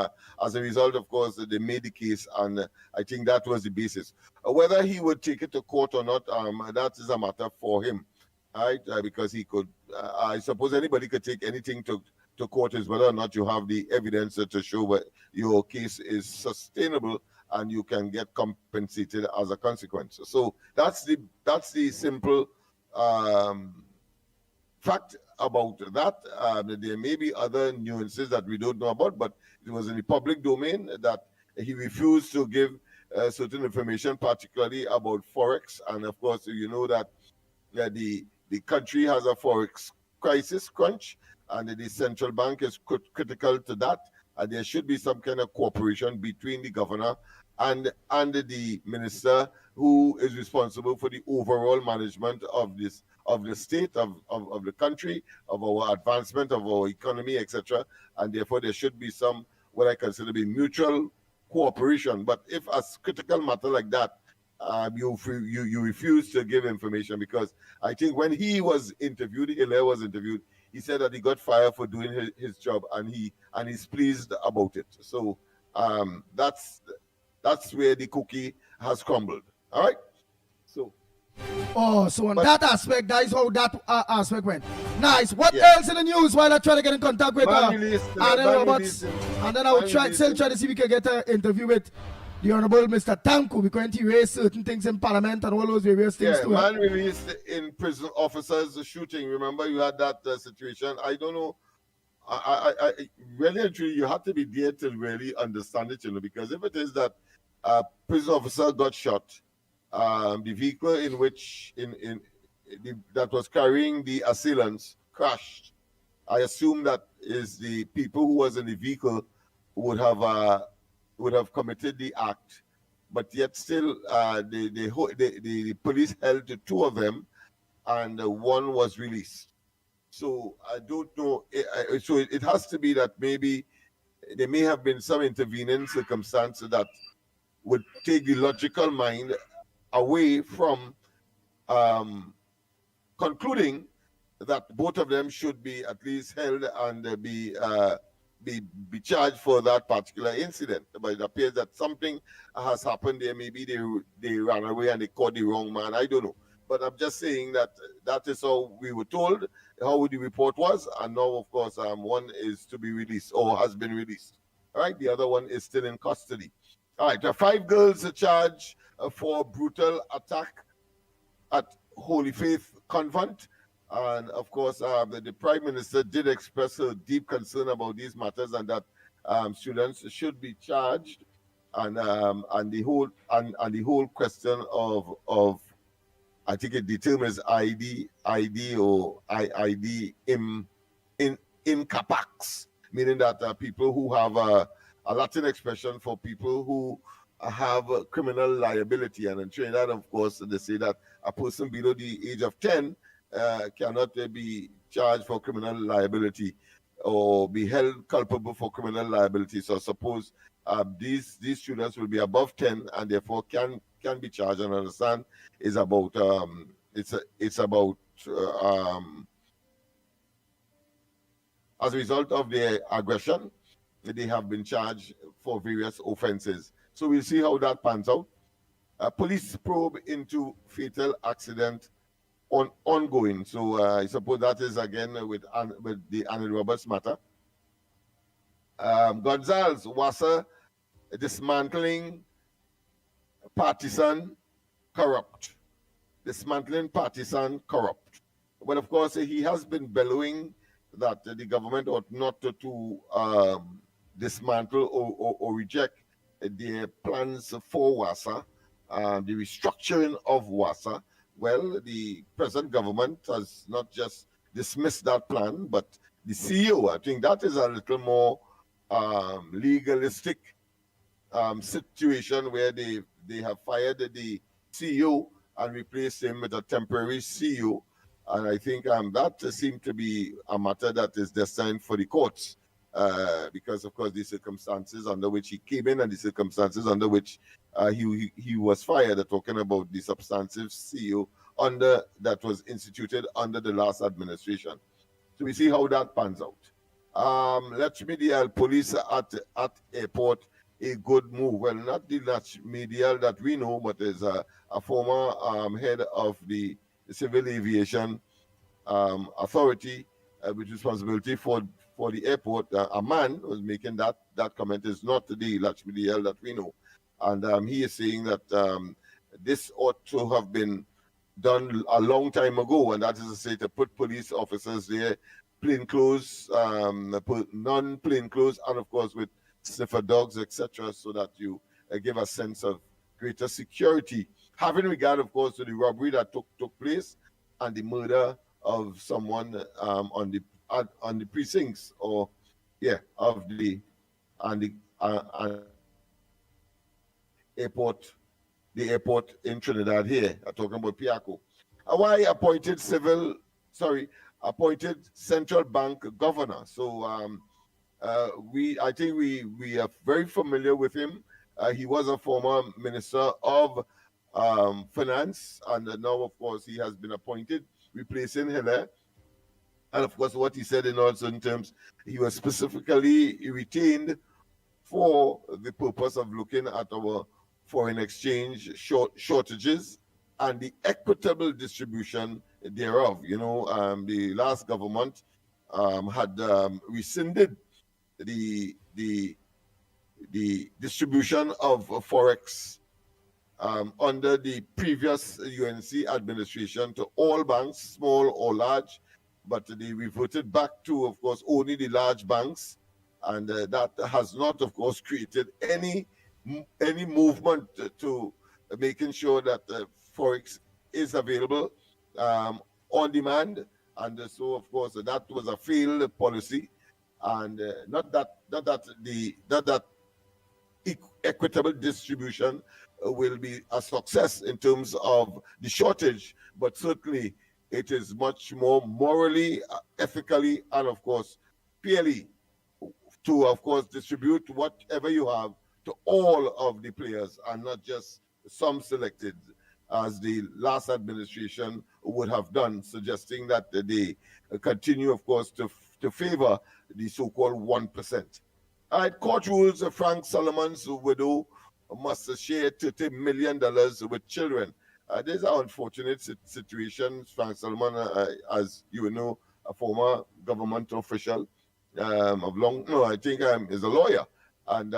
as a result, of course, they made the case, and I think that was the basis. Whether he would take it to court or not, that is a matter for him, right? Because he could, I suppose anybody could take anything to court, is whether or not you have the evidence to show that your case is sustainable and you can get compensated as a consequence. So that's the simple fact about that. There may be other nuances that we don't know about, but it was in the public domain that he refused to give certain information, particularly about Forex. And of course, you know that the country has a Forex crunch, and the central bank is critical to that. And there should be some kind of cooperation between the governor and the minister who is responsible for the overall management of this, of the state, of the country, of our advancement, of our economy, etc. And therefore there should be some, what I consider to be mutual cooperation. But if a critical matter like that, you refuse to give information, because I think when he was interviewed, Hilaire was interviewed, he said that he got fired for doing his job, and he's pleased about it. So that's where the cookie has crumbled. All right. So. Oh, so on that aspect, that is how that aspect went. Nice. What else in the news while I try to get in contact with Arnold Roberts? And then I will try to see if we can get an interview with the Honorable Mr. Tanku, because he raised certain things in Parliament and all those various things too. Man released in prison officers shooting. Remember, you had that situation. I don't know. I really and truly, you have to be there to really understand it, because if it is that a prison officer got shot, the vehicle in which that was carrying the assailants crashed. I assume that is the people who was in the vehicle would have committed the act, but yet still the police held two of them, and one was released. So I don't know. So it has to be that maybe there may have been some intervening circumstance that would take the logical mind away from concluding that both of them should be at least held and be charged for that particular incident. But it appears that something has happened there. Maybe they ran away and they caught the wrong man. I don't know. But I'm just saying that is how we were told, how the report was. And now, of course, one is to be released or has been released. All right. The other one is still in custody. All right. There are 5 girls charged for brutal attack at Holy Faith Convent. And of course, the Prime Minister did express a deep concern about these matters, and that students should be charged, and the whole question of I think it determines ID or IID in capax, meaning that people who have a Latin expression for people who have criminal liability. And in Trinidad, of course, they say that a person below the age of 10 cannot be charged for criminal liability or be held culpable for criminal liability. So suppose these students will be above 10 and therefore can be charged, and understand is about it's about as a result of their aggression, they have been charged for various offenses. So we'll see how that pans out. Police probe into fatal accident ongoing. So I suppose that is again with the Anil Roberts matter. Gonzalez, Wassa, dismantling partisan corrupt. Dismantling partisan corrupt. Well, of course, he has been bellowing that the government ought not to dismantle or reject their plans for Wassa, the restructuring of Wassa. Well, the present government has not just dismissed that plan, but the CEO, I think that is a little more legalistic situation where they have fired the CEO and replaced him with a temporary CEO. And I think that seemed to be a matter that is destined for the courts because, of course, the circumstances under which he came in and the circumstances under which he was fired. They're talking about the substantive CEO that was instituted under the last administration. So we see how that pans out. Let's medial police at airport, a good move. Well, not the medial that we know, but there's a former head of the Civil Aviation Authority with responsibility for the airport. A man was making that comment. Is not the Lakshmi DL that we know, and he is saying that this ought to have been done a long time ago, and that is to say to put police officers there, plain clothes, non-plain clothes, and of course with sniffer dogs, etc., so that you give a sense of greater security, having regard, of course, to the robbery that took place and the murder of someone on the precincts of the airport, in Trinidad here. I'm talking about Piaco. Hawaii appointed central bank governor. So I think we are very familiar with him. He was a former minister of finance, and now, of course, he has been appointed, replacing Hilaire. And of course, what he said in also in terms, he was specifically retained for the purpose of looking at our foreign exchange shortages and the equitable distribution thereof. You know, the last government had rescinded the distribution of forex under the previous UNC administration to all banks, small or large, but they reverted back to, of course, only the large banks, and that has not, of course, created any movement to making sure that forex is available on demand, and so, of course, that was a failed policy, and not that equitable distribution will be a success in terms of the shortage, but certainly it is much more morally, ethically, and of course, fairly to, of course, distribute whatever you have to all of the players and not just some selected, as the last administration would have done, suggesting that they continue, of course, to favor the so-called 1%. All right, court rules Frank Solomon's widow must share $30 million with children. There's an unfortunate situation. Frank Solomon, as you know, a former government official I think is a lawyer, and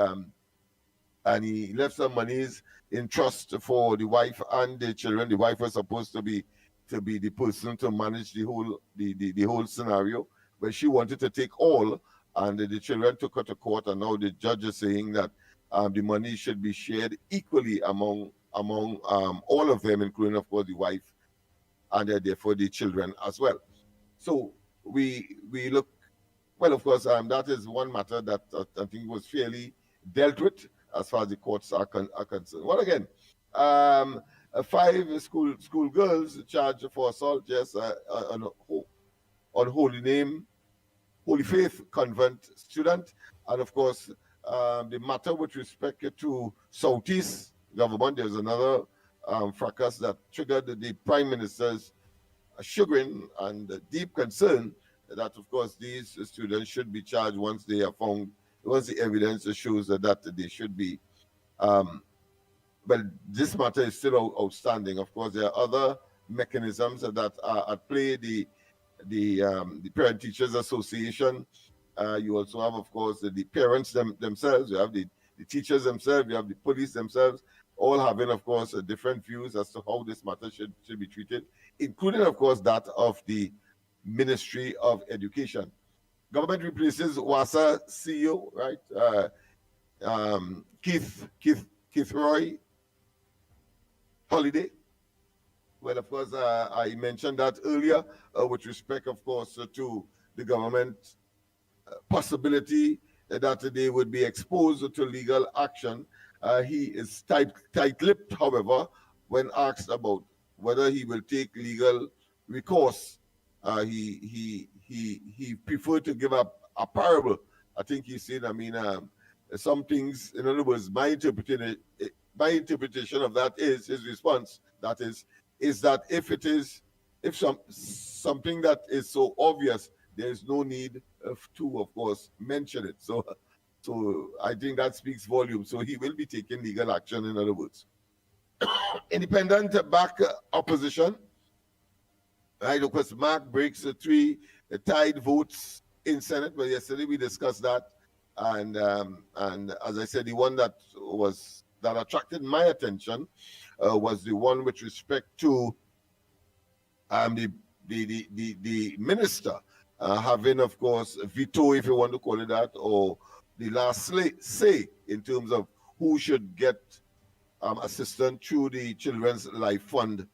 he left some monies in trust for the wife and the children. The wife was supposed to be the person to manage the whole scenario, but she wanted to take all, and the children took her to court, and now the judge is saying that the money should be shared equally among all of them, including, of course, the wife and therefore the children as well. So we look, well, of course, that is one matter that I think was fairly dealt with as far as the courts are concerned. Well, again, 5 school girls charged for assault, yes, on Holy Faith Convent student, and of course, the matter with respect to Southeast government, there's another fracas that triggered the Prime Minister's chagrin and deep concern that, of course, these students should be charged once they are found, once the evidence shows that they should be. Well, this matter is still outstanding. Of course, there are other mechanisms that are at play. The Parent Teachers Association. You also have, of course, the parents themselves. You have the teachers themselves. You have the police themselves, all having, of course, different views as to how this matter should be treated, including, of course, that of the Ministry of Education. Government replaces WASA CEO, right? Keith Roy Holiday. Well, of course, I mentioned that earlier with respect, of course, to the government possibility that they would be exposed to legal action. He is tight-lipped, however, when asked about whether he will take legal recourse. He preferred to give up a parable. I think he said, some things, in other words, my interpretation of that is his response. That is that if something that is so obvious, there is no need to, of course, mention it. So I think that speaks volumes. So he will be taking legal action, in other words. Independent back opposition. Right, of course, Mark breaks 3 tied votes in Senate. But yesterday we discussed that, and as I said, the one that attracted my attention was the one with respect to the minister having, of course, veto, if you want to call it that, or the last say in terms of who should get assistance through the Children's Life Fund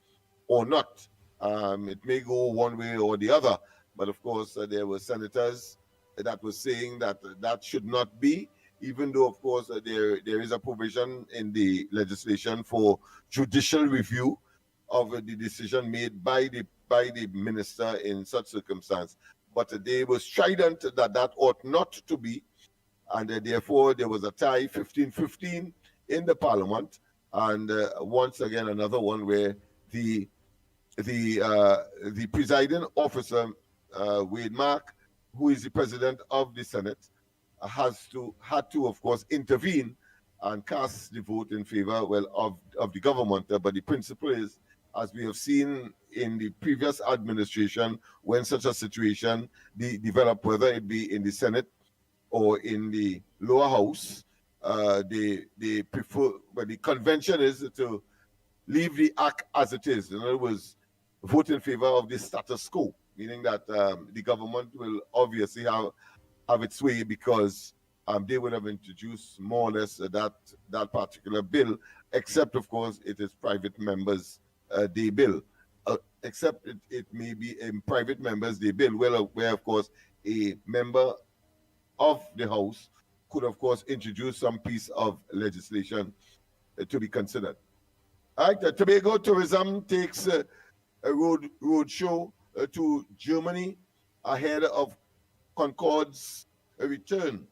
or not. It may go one way or the other, but of course there were senators that were saying that should not be, even though, of course, there is a provision in the legislation for judicial review of the decision made by the minister in such circumstance. But they were strident that ought not to be, and therefore there was a tie, 15-15 in the parliament, and once again another one where the presiding officer, Wade Mark, who is the president of the Senate, had to, of course, intervene and cast the vote in favor, of the government. But the principle is, as we have seen in the previous administration, when such a situation developed, whether it be in the Senate or in the lower house, they prefer, but the convention is to leave the act as it is. In other words, vote in favor of the status quo, meaning that the government will obviously have its way, because they would have introduced more or less that particular bill, except, of course, it is private members' day bill. Except it may be a private members' day bill, where, of course, a member of the House could, of course, introduce some piece of legislation to be considered. All right, Tobago Tourism takes a road show to Germany ahead of Concorde's return.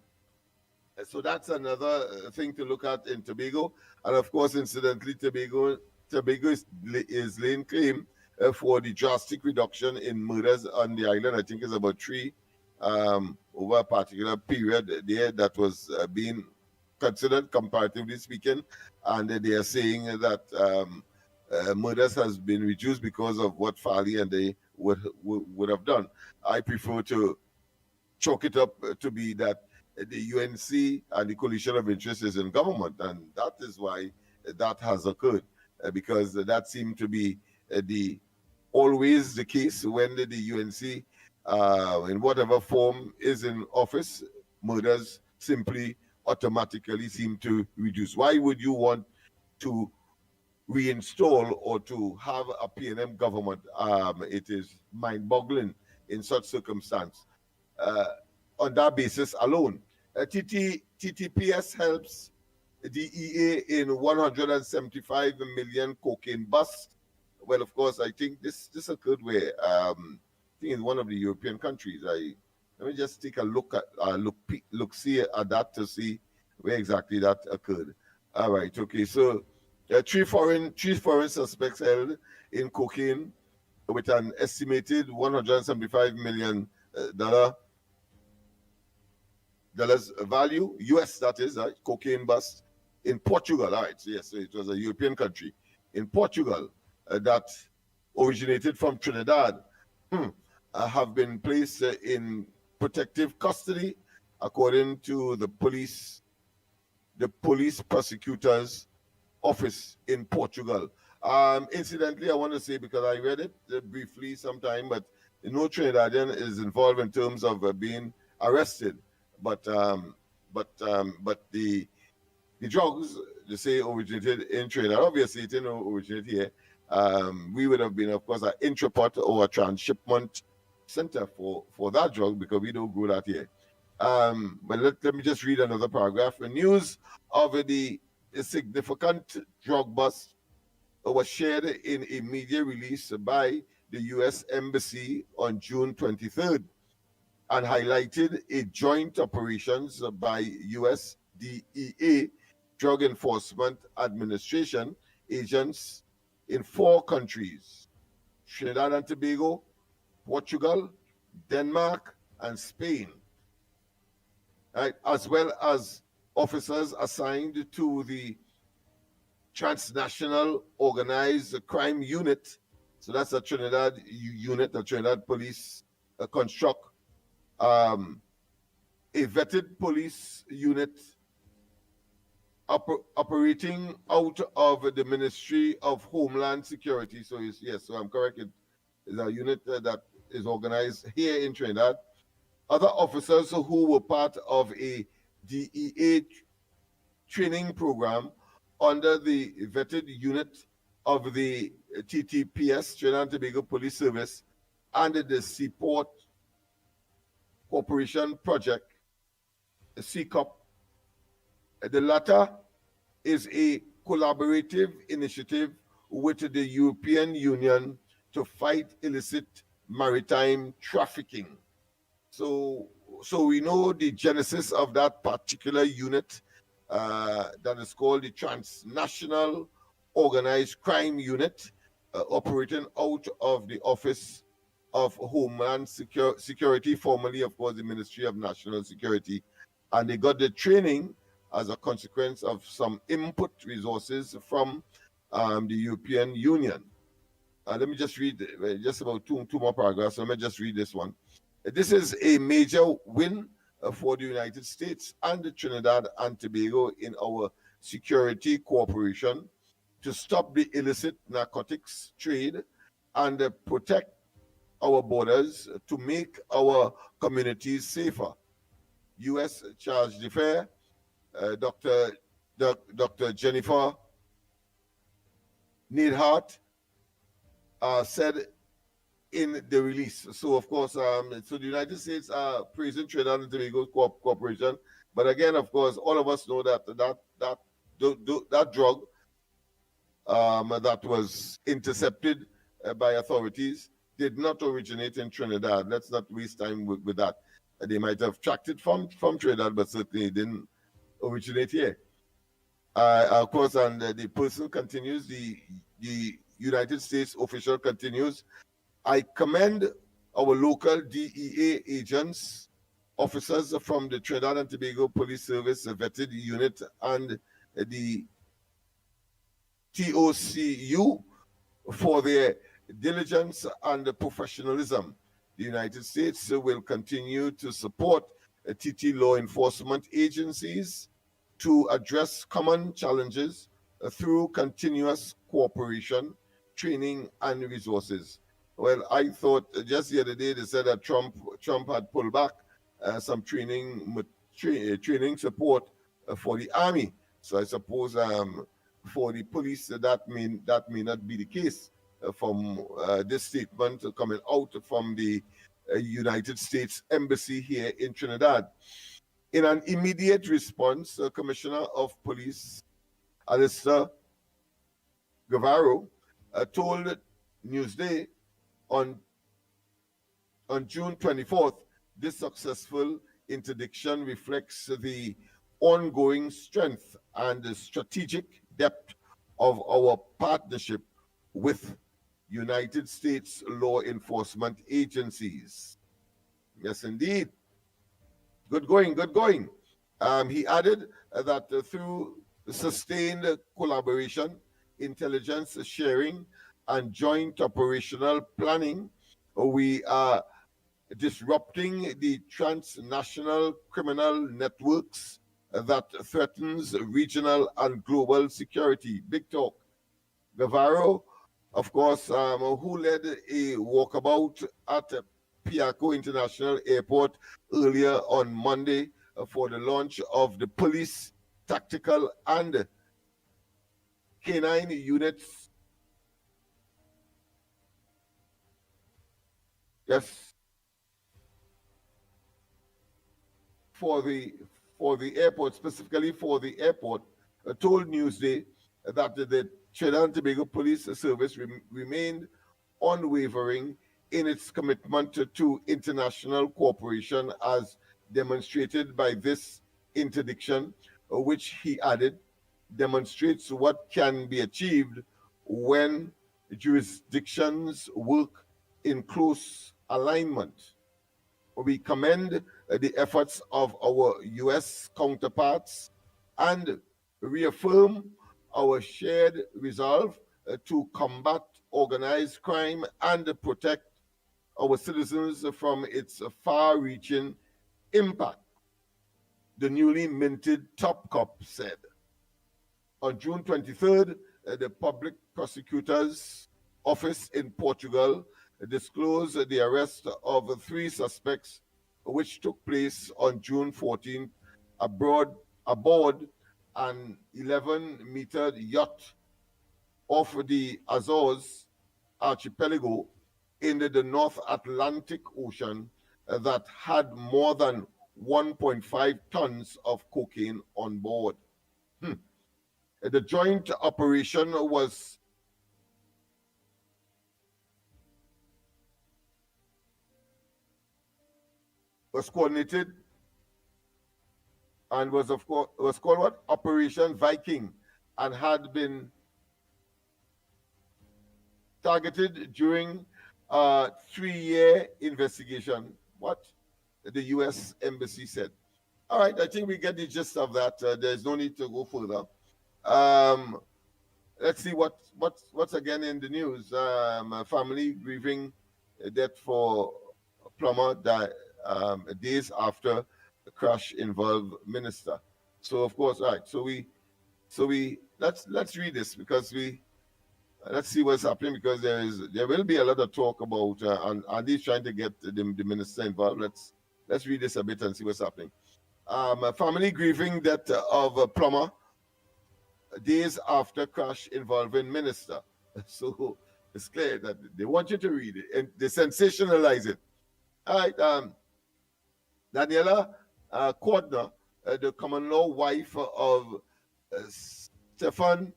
So that's another thing to look at in Tobago. And of course, incidentally, Tobago is laying claim for the drastic reduction in murders on the island. I think it's about 3 over a particular period there that was being considered, comparatively speaking. And they are saying that murders has been reduced because of what Farley and they would have done. I prefer to chalk it up to be that the UNC and the coalition of interest is in government, and that is why that has occurred, because that seemed to be always the case when the UNC, in whatever form, is in office. Murders simply automatically seem to reduce. Why would you want to reinstall or to have a PNM government. It is mind-boggling in such circumstance. On that basis alone, TTPS helps DEA in 175 million cocaine bust. Well, of course, I think this occurred where I think in one of the European countries. Let me just take a look at see at that to see where exactly that occurred. All right, okay. So, three foreign suspects held in cocaine with an estimated $175 million dollars value, US that is, cocaine bust in Portugal. All right, so yes, so it was a European country in Portugal that originated from Trinidad, have been placed in protective custody, according to the police prosecutor's office in Portugal. Incidentally, I want to say, because I read it briefly sometime, but no Trinidadian is involved in terms of being arrested. But the drugs, they say, originated in Trinidad. Obviously, it didn't originate here. We would have been, of course, an intraport or a transshipment center for that drug, because we don't grow that here. But let me just read another paragraph. The news of the significant drug bust was shared in a media release by the U.S. Embassy on June 23rd and highlighted a joint operations by U.S. DEA, Drug Enforcement Administration agents in 4 countries: Trinidad and Tobago, Portugal, Denmark, and Spain, right, as well as officers assigned to the Transnational Organized Crime Unit. So that's a Trinidad unit, a Trinidad police construct, a vetted police unit operating out of the Ministry of Homeland Security. So yes, so I'm correct. It is a unit that is organized here in Trinidad. Other officers who were part of a DEA training program under the vetted unit of the TTPS, Trinidad and Tobago Police Service, and the Seaport Corporation Project, CCOP. The latter is a collaborative initiative with the European Union to fight illicit maritime trafficking. So we know the genesis of that particular unit, that is called the Transnational Organized Crime Unit, operating out of the Office of Homeland Security, formerly, of course, the Ministry of National Security. And they got the training as a consequence of some input resources from the European Union. Let me just read just about two more paragraphs. Let me just read this one. This is a major win for the United States and the Trinidad and Tobago in our security cooperation to stop the illicit narcotics trade and protect our borders to make our communities safer. U.S. Charge d'Affaires, Dr. Jennifer Neidhart said in the release. So, of course, so the United States are praising Trinidad and Tobago cooperation. But again, of course, all of us know that that drug that was intercepted by authorities did not originate in Trinidad. Let's not waste time with that. They might have tracked it from Trinidad, but certainly it didn't originate here. Of course, and the person continues, the United States official continues, I commend our local DEA agents, officers from the Trinidad and Tobago Police Service vetted unit and the TOCU for their diligence and professionalism. The United States will continue to support TT law enforcement agencies to address common challenges through continuous cooperation, training, and resources. Well, I thought just the other day they said that Trump had pulled back some training support for the army. So I suppose for the police, that may not be the case from this statement coming out from the United States Embassy here in Trinidad. In an immediate response, Commissioner of Police Alistair Guevara told Newsday on June 24th, this successful interdiction reflects the ongoing strength and the strategic depth of our partnership with United States law enforcement agencies. Yes, indeed. Good going, good going. He added that through sustained collaboration, intelligence sharing, and joint operational planning, we are disrupting the transnational criminal networks that threatens regional and global security. Big talk. Guevara, of course, who led a walkabout at Piaco International Airport earlier on Monday for the launch of the police tactical and canine units. Yes, for the airport, specifically for the airport, told Newsday that the Trinidad and Tobago Police Service remained unwavering in its commitment to international cooperation as demonstrated by this interdiction, which he added demonstrates what can be achieved when jurisdictions work in close alignment. We commend the efforts of our U.S. counterparts and reaffirm our shared resolve to combat organized crime and protect our citizens from its far-reaching impact, the newly minted top cop said. On June 23rd, the Public Prosecutor's Office in Portugal disclosed the arrest of 3 suspects, which took place on June 14th aboard an 11-meter yacht off the Azores archipelago in the North Atlantic Ocean that had more than 1.5 tons of cocaine on board. The joint operation was coordinated and was called what? Operation Viking, and had been targeted during a 3-year investigation. What the U.S. Embassy said. All right, I think we get the gist of that. There's no need to go further. Let's see what's again in the news. A family grieving death for plumber days after the crash involved minister. So of course, all right. So we let's read this because let's see what's happening, because there will be a lot of talk about and Andy's trying to get the minister involved. Let's read this a bit and see what's happening. A family grieving death of a plumber days after crash involving minister. So it's clear that they want you to read it and they sensationalize it. All right, Daniela Cordner, the common law wife of Stefan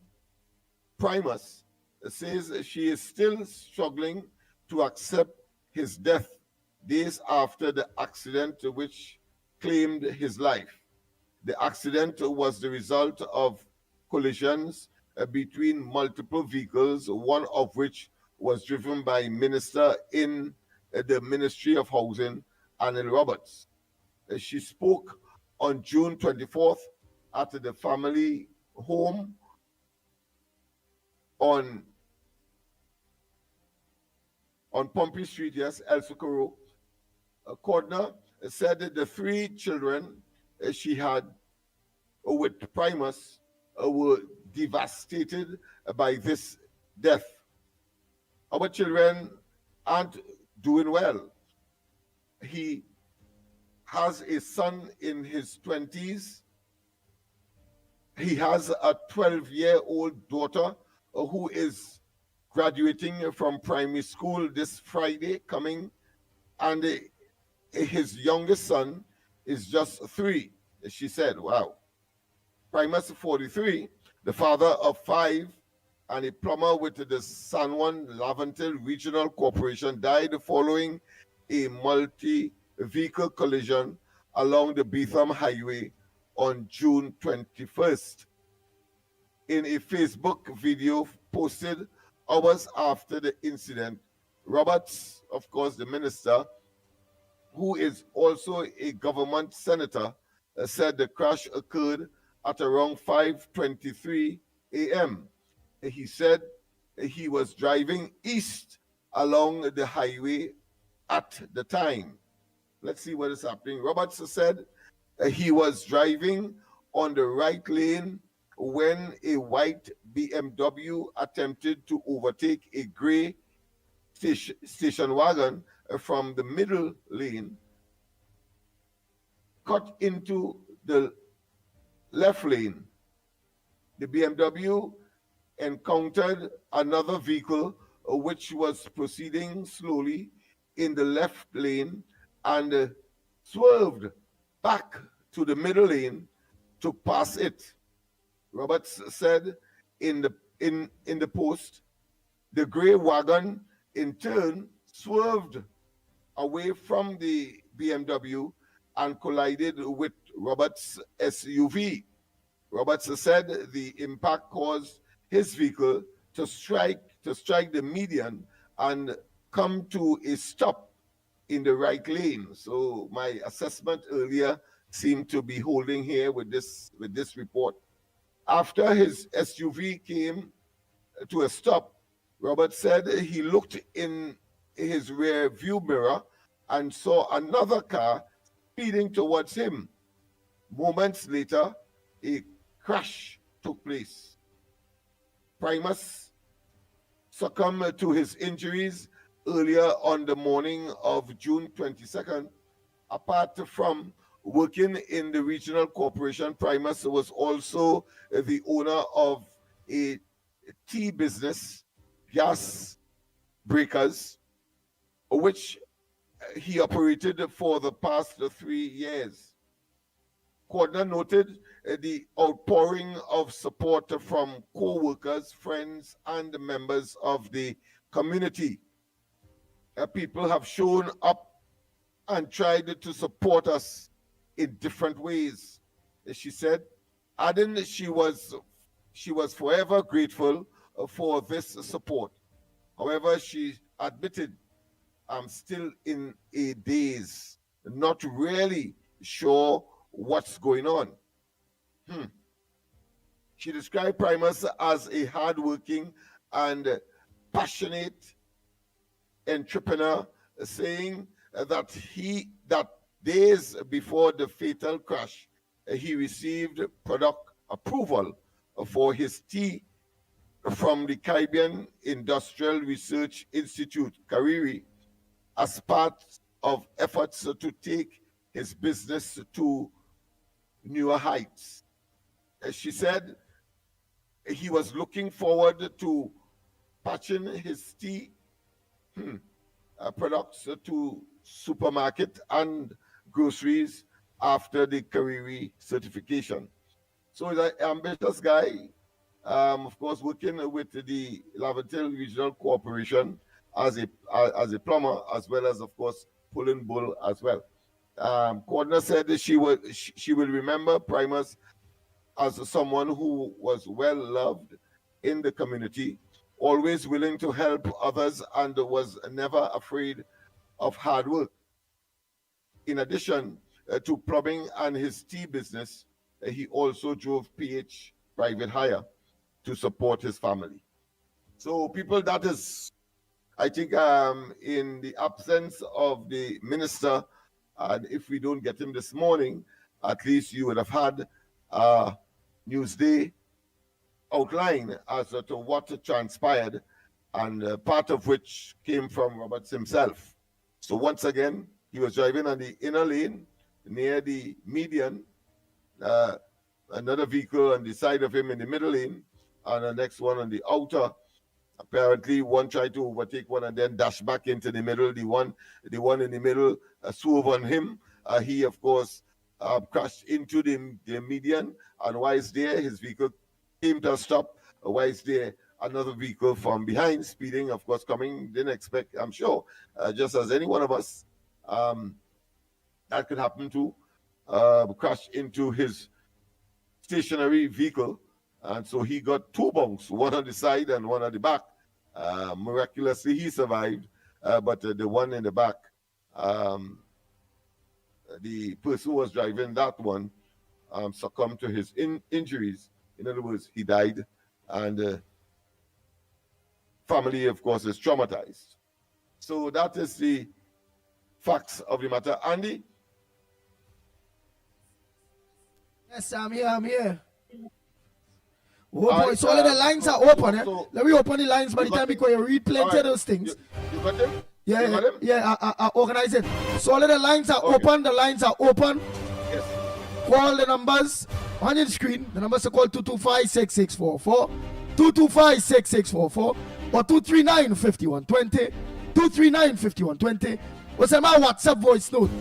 Primus, says she is still struggling to accept his death days after the accident which claimed his life. The accident was the result of collisions between multiple vehicles, one of which was driven by minister in the Ministry of Housing, Anil Roberts. She spoke on June 24th at the family home on Pompey Street, yes, El Socorro. Cordner said that the 3 children she had with Primus were devastated by this death. Our children aren't doing well. He has a son in his 20s, He has a 12-year-old daughter who is graduating from primary school this Friday coming, and his youngest son is just 3. She said, wow. Primus 43, the father of 5 and a plumber with the San Juan Laventil Regional Corporation, died following a multi-vehicle collision along the Beetham Highway on June 21st. In a Facebook video posted hours after the incident, Roberts, of course, the minister, who is also a government senator, said the crash occurred at around 5:23 a.m. He said he was driving east along the highway at the time. Let's see what is happening. Roberts said he was driving on the right lane when a white BMW attempted to overtake a gray station wagon from the middle lane, cut into the left lane. The BMW encountered another vehicle which was proceeding slowly in the left lane and swerved back to the middle lane to pass it. Roberts said in the post, the gray wagon in turn swerved away from the BMW and collided with Roberts' SUV. Roberts said the impact caused his vehicle to strike the median and come to a stop in the right lane. So my assessment earlier seemed to be holding here with this report. After his SUV came to a stop, Roberts said he looked in his rear view mirror and saw another car speeding towards him. Moments later, a crash took place. Primus succumbed to his injuries earlier on the morning of June 22nd. Apart from working in the regional corporation, Primus was also the owner of a tea business, Gas Breakers, which he operated for the past 3 years. Cordner noted the outpouring of support from co-workers, friends, and members of the community. People have shown up and tried to support us in different ways, she said, adding she was forever grateful for this support. However, she admitted, I'm still in a daze, not really sure what's going on. She described Primus as a hardworking and passionate entrepreneur, saying that days before the fatal crash, he received product approval for his tea from the Caribbean Industrial Research Institute, Cariri, as part of efforts to take his business to newer heights. As she said, he was looking forward to patching his tea products to supermarket and groceries after the Cariri certification. So he's an ambitious guy, of course, working with the Laventil Regional Corporation as a plumber, as well as, of course, pulling bull as well. Cordner said that she will remember Primus as someone who was well loved in the community, always willing to help others, and was never afraid of hard work. In addition to plumbing and his tea business, he also drove PH private hire to support his family. So people, that is, I think, in the absence of the minister, and if we don't get him this morning, at least you would have had Newsday outline as to what transpired, and part of which came from Roberts himself. So once again, he was driving on the inner lane near the median another vehicle on the side of him in the middle lane, and the next one on the outer. Apparently, one tried to overtake one and then dash back into the middle. The one in the middle swerved on him. He, of course, crashed into the median, and while he's there, his vehicle came to a stop. While he's there, another vehicle from behind, speeding, of course, coming, didn't expect, I'm sure, just as any one of us, that could happen to, crash into his stationary vehicle. And so he got two bunks, one on the side and one on the back. Miraculously, he survived, but the one in the back, the person who was driving that one succumbed to his injuries. In other words, he died, and family, of course, is traumatized. So that is the facts of the matter. Andy? Yes, I'm here. Oh boy, so all of the lines are open. Let me open the lines by the time because you read plenty of those things. You got them? Yeah, I organize it. So all of the lines are open. The lines are open. Yes. Call the numbers on your screen. The numbers are called 225-6644, 225-6644, or 239-5120, 239-5120. What's my WhatsApp voice note?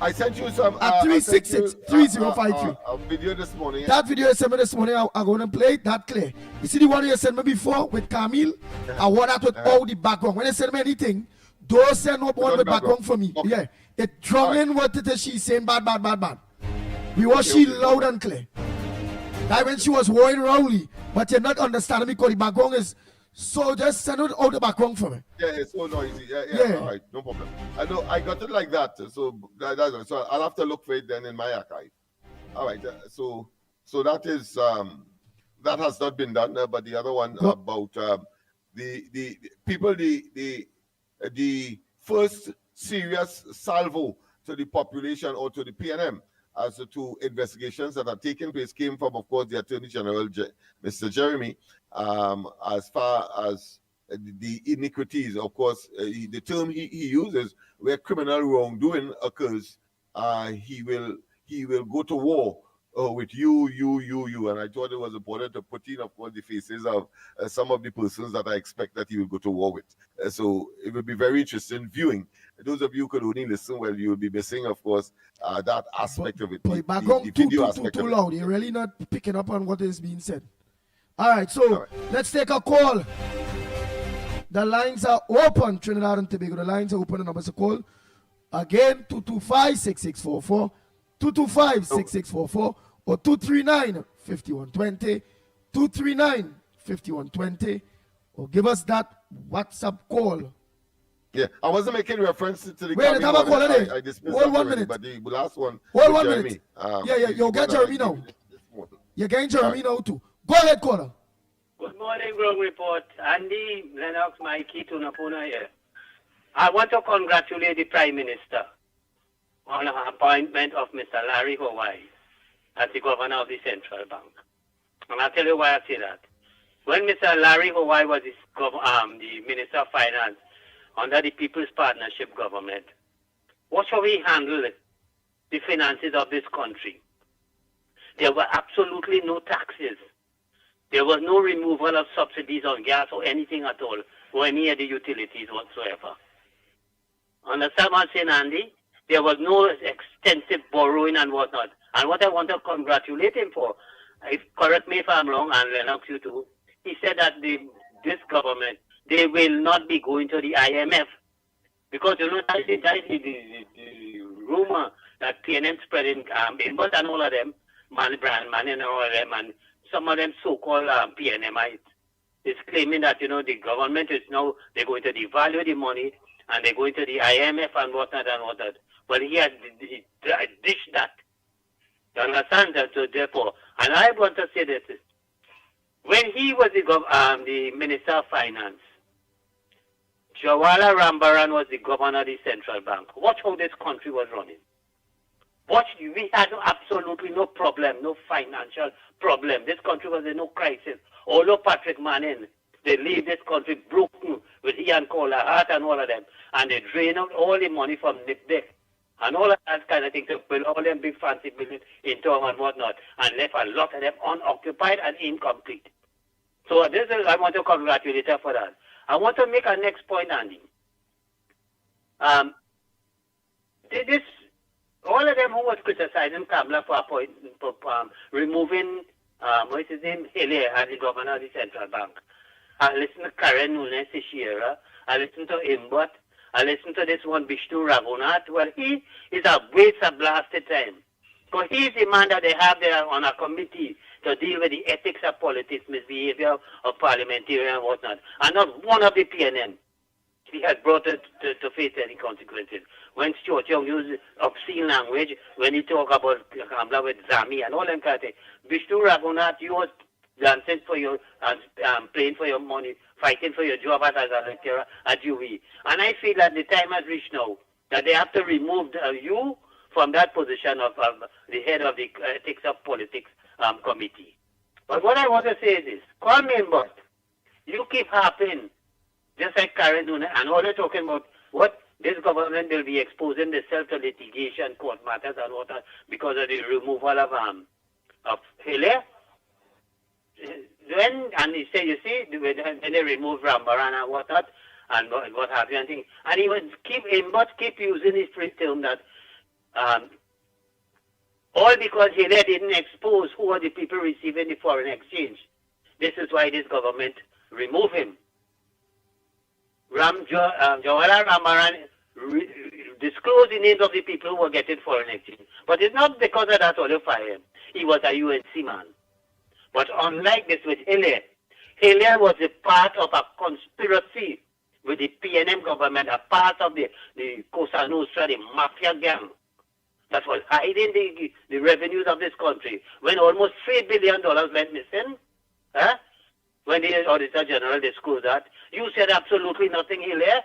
I sent you some at 366-3053. A video this morning. That video you sent me this morning, I'm going to play it that clear. You see the one you sent me before with Camille? I want that with all the background. When you send me anything, don't send up one with background for me. Okay. Yeah, it drum in what it is she's saying bad. We want she loud and clear. Like when she was worrying Rowley, but you're not understanding me because the background is. So just send it out the background for me. Yeah, it's so noisy. Yeah. All right, no problem. I know I got it like that. So so I'll have to look for it then in my archive. All right. So that is that has not been done. But the other one about the people the first serious salvo to the population or to the PNM as to investigations that are taking place came from, of course, the Attorney General, Mr. Jeremy, as far as the iniquities. Of course, the term he uses where criminal wrongdoing occurs, he will go to war with you. And I thought it was important to put in, of course, the faces of some of the persons that I expect that he will go to war with. So it will be very interesting viewing. Those of you who could only listen, well, you will be missing, of course, that aspect of it. The background too loud. You're really not picking up on what is being said. All right, so let's take a call. The lines are open, Trinidad and Tobago. The lines are open. The numbers are called. Again, 225-6644, 225-6644, or 239-5120, 239-5120, or give us that WhatsApp call. Yeah, I wasn't making reference to the. Wait, have a call I dismissed hold that 1 already, minute. But the last one. Hold 1 Jeremy, minute. You'll get Jeremy now. You're getting Jeremy now too. Go ahead, caller. Good morning, Grog Report. Andy, Lennox, Mickie, Tunapuna here. I want to congratulate the Prime Minister on the appointment of Mr. Larry Hawaii as the Governor of the Central Bank. And I'll tell you why I say that. When Mr. Larry Hawaii was the Minister of Finance under the People's Partnership government, what shall we handle the finances of this country? There were absolutely no taxes. There was no removal of subsidies on gas or anything at all, or any of the utilities whatsoever. Understand what I'm saying, Andy? There was no extensive borrowing and whatnot. And what I want to congratulate him for, correct me if I'm wrong, and Lennox, you too, he said that this government, they will not be going to the IMF. Because, you know, that is the rumor that PNM spreading, Bimbos and all of them, Brandman and all of them, and some of them so-called PNMites, is claiming that, you know, the government is now, they're going to devalue the money, and they're going to the IMF and whatnot and whatnot. Well, he has dished that. You understand that? So therefore, and I want to say this, when he was the Minister of Finance, Jawala Rambaran was the Governor of the Central Bank. Watch how this country was running. We had absolutely no problem, no financial problem. This country was in no crisis. Although Patrick Manning, they leave this country broken with Ian Kohler, Hart and all of them. And they drain out all the money from NIPDEC and all of that kind of thing to build all them big fancy buildings in town and whatnot, and left a lot of them unoccupied and incomplete. So this is, I want to congratulate her for that. I want to make a next point, Andy. This, all of them who was criticizing Kamala for removing, what's his name, Hilaire as the governor of the central bank. I listened to Karen Nunes this year. I listened to Imbot. I listened to this one, Vishnu Raghunath. Well, he is a waste of blasted time. Because he's the man that they have there on a committee to deal with the ethics of politics, misbehavior of parliamentarian and whatnot. And not one of the PNM. He had brought it to face any consequences. When Stuart Young used obscene language, when he talked about Kamala with Zami and all them kind of things, Vishnu Raghunath, you was dancing for your, playing for your money, fighting for your job as a lecturer at UWE. And I feel that the time has reached now that they have to remove you from that position of the head of the ethics of politics committee. But what I want to say is this: call me but you keep harping, just like Karen Nunes, and all they're talking about what this government will be exposing themselves to litigation, court matters, and what because of the removal of Hilaire. And he said, you see, when they remove Rambaran and whatnot, and what have you, and he would keep using his free term that all because Hilaire didn't expose who are the people receiving the foreign exchange. This is why this government removed him. Jawaharlal Rambaran disclosed the names of the people who were getting foreign exchange. But it's not because of that only fire him. He was a UNC man. But unlike this with Hilaire was a part of a conspiracy with the PNM government, a part of the Cosa Nostra, the mafia gang that was hiding the revenues of this country when almost $3 billion went missing. When the Auditor General disclosed that, you said absolutely nothing, Hilaire.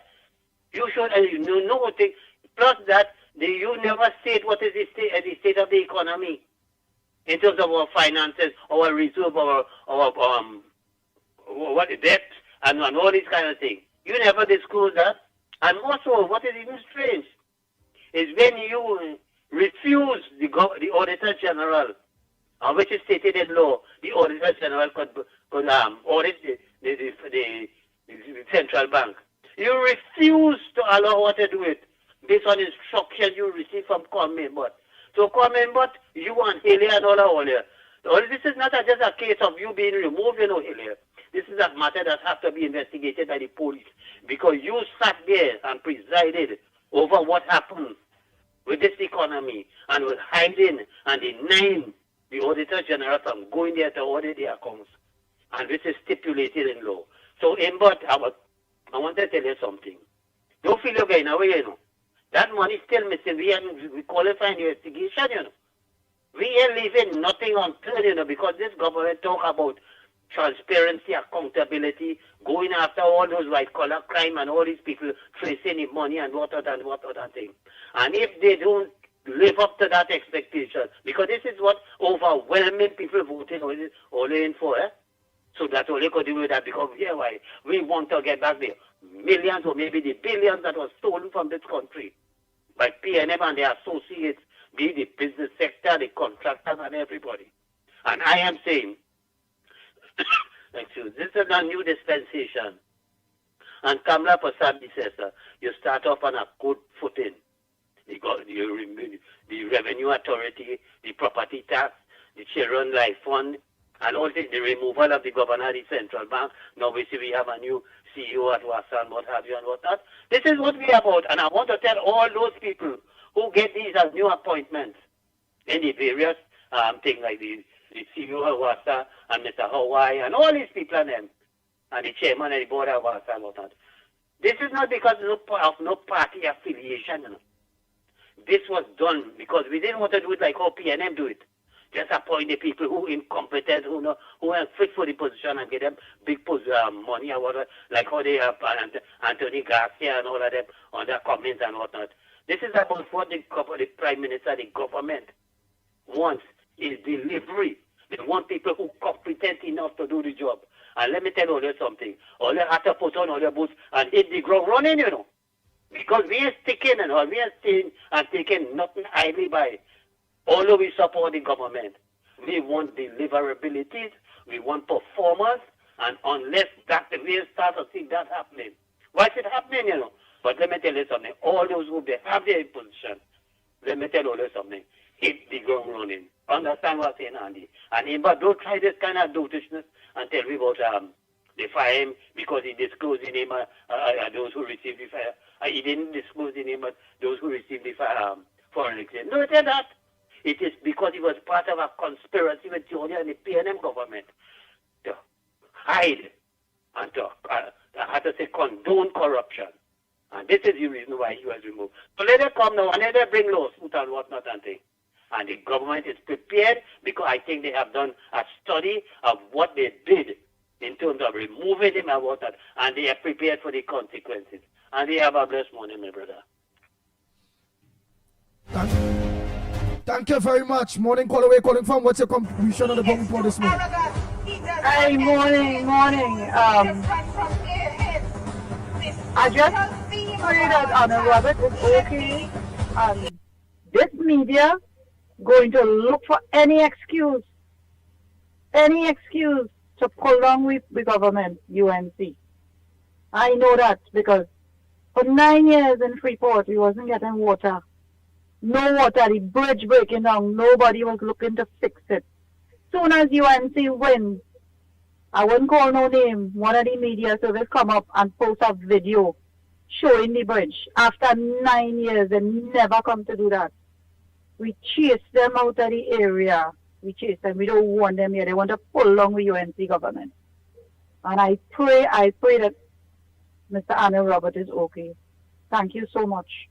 You should, you know, plus that, you never state what is the state of the economy in terms of our finances, our reserve, our what debt, and all these kind of things. You never disclose that. And also, what is even strange is when you refuse the Auditor General, which is stated in law, the Auditor General could audit the central bank. You refuse to allow her to do it based on instructions you receive from Kwame. So Kwame, you and Hilaire and all here. This is not just a case of you being removed, Hilaire. This is a matter that has to be investigated by the police because you sat there and presided over what happened with this economy and was hiding and denying the Auditor General from going there to audit the accounts. And this is stipulated in law. So, Imbot, I want to tell you something. Don't feel you're going away, That money is still missing. We qualify investigation, We ain't leaving nothing unturned, because this government talk about transparency, accountability, going after all those white-collar crime and all these people tracing the money and what other thing. And if they don't live up to that expectation, because this is what overwhelming people voting only in for, So that's only could do with that, because why? We want to get back the millions or maybe the billions that was stolen from this country by PNM and their associates, be the business sector, the contractors and everybody. And I am saying, this is a new dispensation. And Kamala Prasad says, you start off on a good footing. The Revenue Authority, the property tax, the Children Life Fund, and also the removal of the governor of the central bank. Now we see we have a new CEO at WASA and what have you and what not. This is what we are about. And I want to tell all those people who get these as new appointments in the various things like the CEO of WASA and Mr. Hawaii and all these people and them, and the chairman and the board of WASA and what not. This is not because of no party affiliation. This was done because we didn't want to do it like how PNM do it. Just appoint the people who incompetent, who are fit for the position and get them big money or whatever, like how they have Anthony Garcia and all of them on their comments and whatnot. This is about what the Prime Minister, the government wants is delivery. They want people who are competent enough to do the job. And let me tell you something. All you have to put on all your boots and hit the ground running, Because we are sticking and all, we are staying and taking nothing idly by. Although we support the government, we want deliverabilities, we want performance, and unless that we start to see that happening. Why is it happening, you know? But let me tell you something. All those who have their position, let me tell you something. Hit the ground running. Understand what I'm saying, Andy? And but don't try this kind of dotishness and tell me about they fire him because he disclosed the name of those who received the fire. He didn't disclose the name of those who received the foreign exchange. No, it is that. It is because he was part of a conspiracy with Georgia and the PNM government to hide and to, I had to say, condone corruption. And this is the reason why he was removed. So let them come now and let them bring lawsuit and whatnot and things. And the government is prepared because I think they have done a study of what they did in terms of removing him and whatnot. And they are prepared for the consequences. And they have a blessed morning, my brother. Thank you very much. Morning caller, where calling from? What's your contribution on the bomb report this morning? Hey, morning. I just pray that Anna Robert is okay. This media going to look for any excuse to pull down with the government, UNC. I know that because for 9 years in Freeport, we wasn't getting water. No water, the bridge breaking down. Nobody was looking to fix it. Soon as UNC wins, I wouldn't call no name, one of the media service come up and post a video showing the bridge. After 9 years, they never come to do that. We chase them out of the area. We chase them. We don't want them here. They want to pull along with UNC government. And I pray that Mr. Anna Robert is okay. Thank you so much.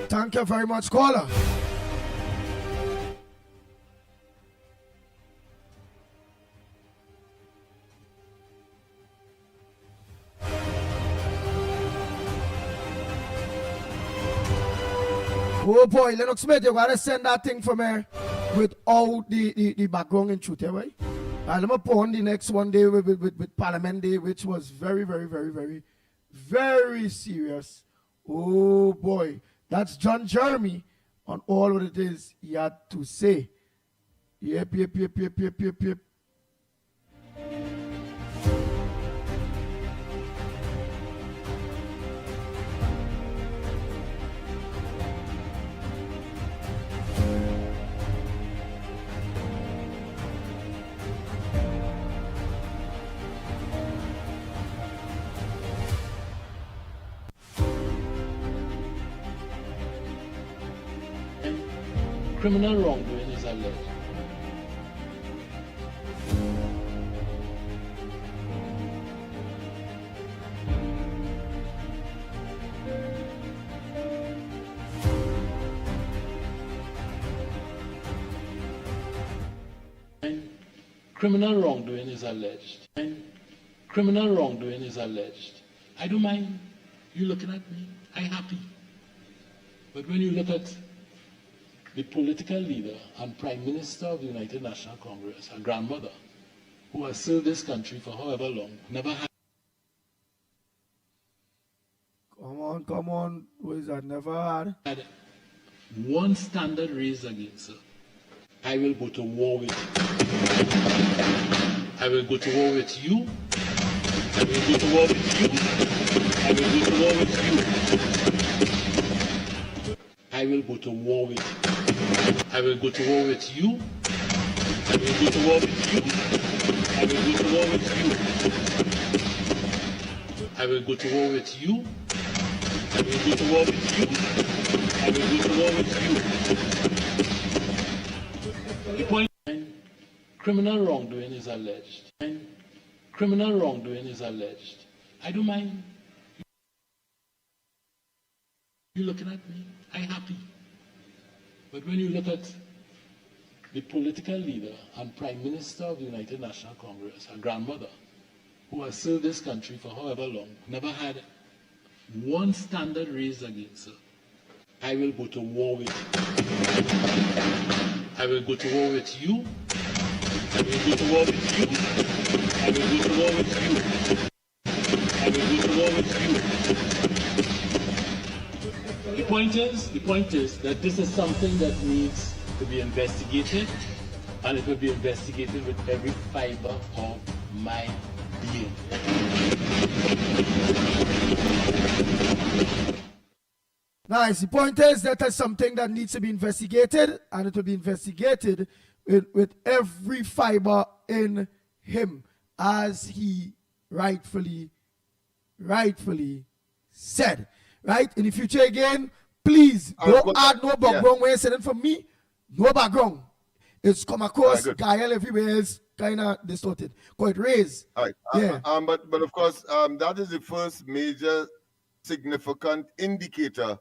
Thank you very much, caller. Oh boy, Lennox Smith, you gotta send that thing for me with all the background and truth, right? And let me put on the next one day with Parliament Day, which was very, very, very, very, very serious. Oh boy, that's John Jeremy on all what it is he had to say. Yep. Criminal wrongdoing is alleged. Criminal wrongdoing is alleged. Criminal wrongdoing is alleged. I don't mind you looking at me. I'm happy. But when you look at the political leader and Prime Minister of the United National Congress, her grandmother, who has served this country for however long, never had. Come on. What is that? Never had one standard raised against her. I will go to war with you. I will go to war with you. I will go to war with you. I will go to war with you. I will go to war with you. I will go to war with you. I will go to war with you. I will go to war with you. I will go to war with you. I will go to war with you. I will go to war with you. The point: criminal wrongdoing is alleged. Criminal wrongdoing is alleged. I don't mind you looking at me. I'm happy. But when you look at the political leader and Prime Minister of the United National Congress, her grandmother, who has served this country for however long, never had one standard raised against her. I will go to war with you. I will go to war with you. I will go to war with you. I I will go to war with you. I will go to war with you. The point is that this is something that needs to be investigated, and it will be investigated with every fiber of my being. Nice. The point is that is something that needs to be investigated, and it will be investigated with every fiber in him, as he rightfully said. Right? In the future again, please don't add no background when you're sending from me. No background. It's come across Gael everywhere is kind of distorted. Quite raised. All right. Yeah. But of course, that is the first major significant indicator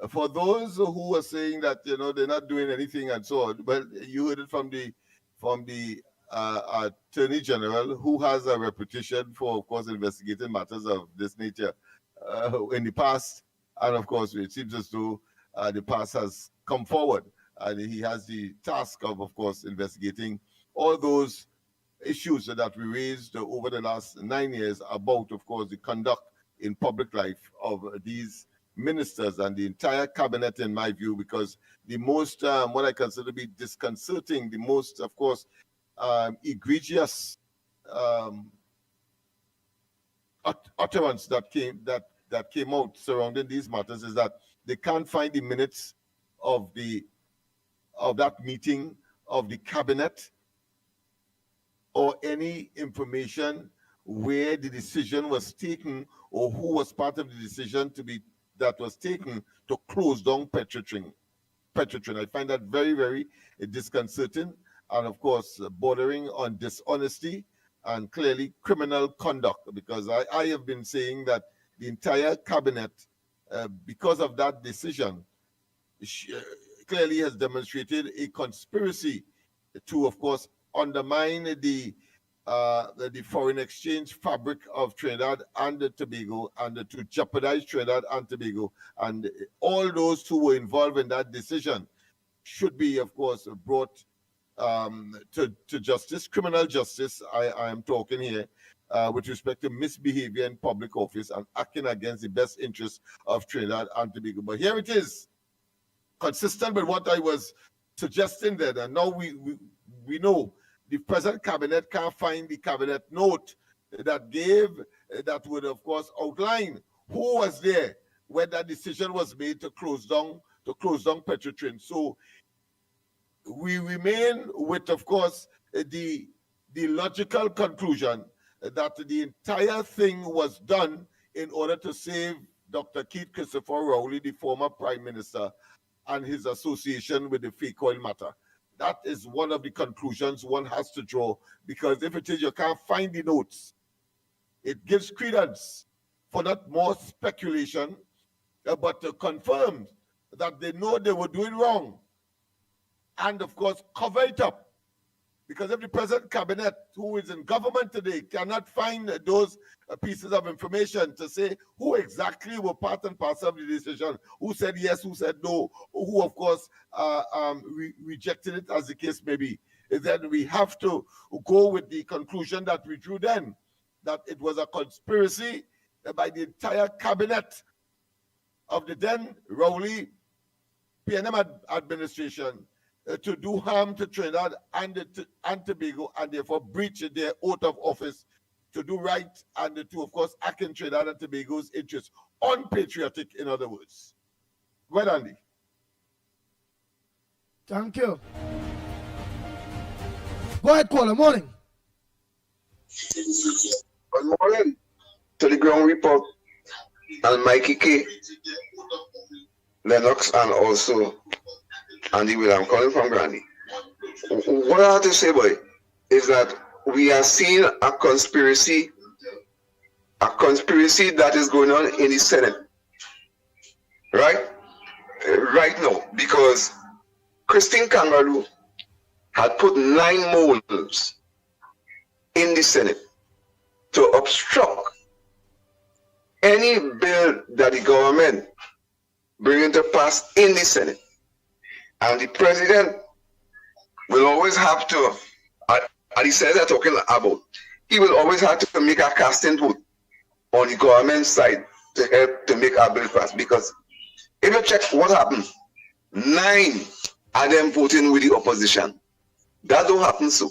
for those who are saying that they're not doing anything and so on. Well, you heard it from the Attorney General, who has a reputation for, of course, investigating matters of this nature in the past, and of course, it seems as though the past has come forward, and he has the task of course, investigating all those issues that we raised over the last 9 years about, of course, the conduct in public life of these ministers and the entire cabinet, in my view, because the most, what I consider to be disconcerting, the most, of course, egregious utterance that came out surrounding these matters is that they can't find the minutes of that meeting of the cabinet or any information where the decision was taken or who was part of the decision that was taken to close down Petrotrin. I find that very, very disconcerting, and of course bordering on dishonesty and clearly criminal conduct, because I have been saying that the entire cabinet, because of that decision, clearly has demonstrated a conspiracy to, of course, undermine the foreign exchange fabric of Trinidad and Tobago, and to jeopardize Trinidad and Tobago. And all those who were involved in that decision should be, of course, brought to justice, criminal justice. I am talking here with respect to misbehavior in public office and acting against the best interests of Trinidad and Tobago. But here it is, consistent with what I was suggesting there. And now we know the present cabinet can't find the cabinet note that would, of course, outline who was there when that decision was made to close down Petrotrin. So we remain with, of course, the logical conclusion that the entire thing was done in order to save Dr. Keith Christopher Rowley, the former Prime Minister, and his association with the fake oil matter. That is one of the conclusions one has to draw, because if it is you can't find the notes, it gives credence for not more speculation, but to confirm that they know they were doing wrong, and of course cover it up. Because if the present cabinet, who is in government today, cannot find those pieces of information to say who exactly were part and parcel of the decision, who said yes, who said no, who of course rejected it, as the case may be, then we have to go with the conclusion that we drew then, that it was a conspiracy by the entire cabinet of the then Rowley PNM administration to do harm to Trinidad and Tobago, and therefore breach their oath of office to do right and to, of course, act in Trinidad and Tobago's interests. Unpatriotic, in other words. Well, Andy. Thank you. Go ahead, caller. Morning. Good morning to the ground report and Mickie K, Lennox, and also Andy Will. I'm calling from Granny. What I have to say, boy, is that we are seeing a conspiracy that is going on in the Senate, right now, because Christine Kangaroo had put 9 moles in the Senate to obstruct any bill that the government bring into pass in the Senate. And the president will always have to, and he says they're talking about, he will always have to make a casting vote on the government side to help to make our bill pass. Because if you check what happened, 9 of them voting with the opposition. That don't happen so.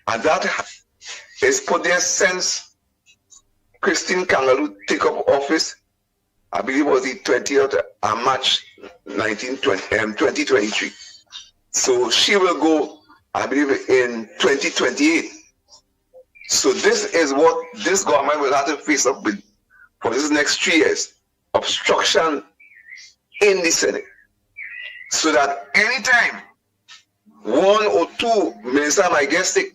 And that is put there since Christine Kangaloo take up office, I believe it was the 20th of March 2023. So she will go, I believe, in 2028. So this is what this government will have to face up with for this next 3 years. Obstruction in the Senate. So that anytime 1 or 2 ministers might get sick,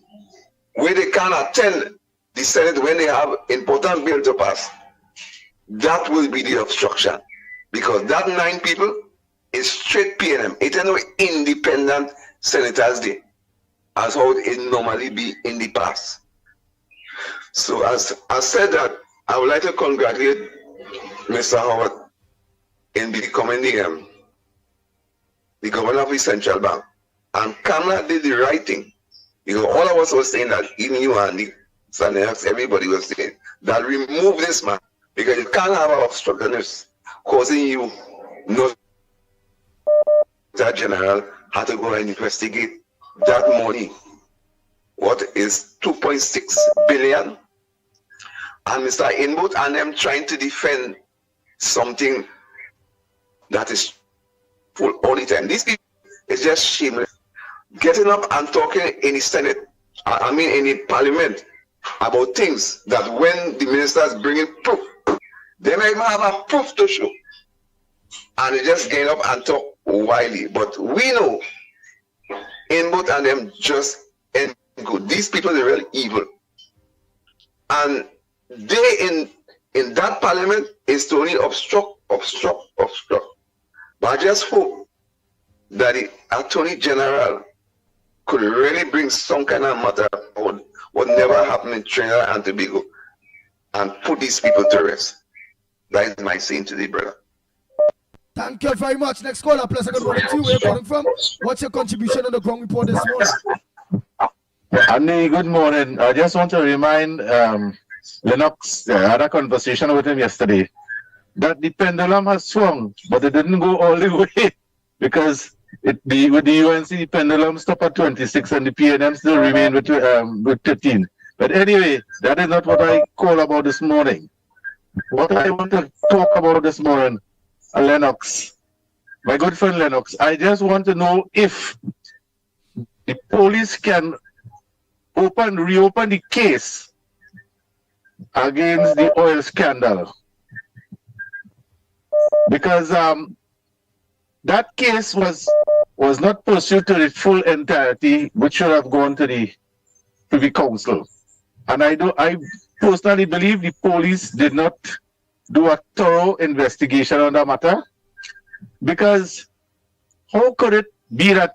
where they can't attend the Senate when they have important bill to pass, that will be the obstruction. Because that 9 people is straight PNM. It is no independent senators there, as how it normally be in the past. So as I said that, I would like to congratulate Mr. Howard in becoming the governor of the central bank. And Kamala did the right thing. Because all of us were saying that, even you and the Lennox, everybody was saying that remove this man. Because you can't have an obstructionist causing you no that general had to go and investigate that money. What is 2.6 billion? And Mr. Inboot and them trying to defend something that is full all the time. These people is just shameless. Getting up and talking in the Senate, in the Parliament, about things that when the ministers bring in proof, they may even have a proof to show. And they just get up and talk wildly. But we know Inboot and them just ain't good. These people are really evil. And they in that Parliament is to only obstruct. But I just hope that the Attorney General could really bring some kind of matter on what never happened in Trinidad and Tobago and put these people to rest. That is my saying today, brother. Thank you very much. Next caller, please. Good morning to you. Where are you calling from? What's your contribution on the ground report this morning? Andy, good morning. I just want to remind Lennox, I had a conversation with him yesterday, that the pendulum has swung, but it didn't go all the way because with the UNC, the pendulum stopped at 26 and the PNM still remain with 15. But anyway, that is not what I call about this morning. What I want to talk about this morning, Lennox, my good friend Lennox, I just want to know if the police can reopen the case against the oil scandal. Because that case was not pursued to the full entirety, which should have gone to the Privy Council. And I personally believe the police did not do a thorough investigation on the matter. Because how could it be that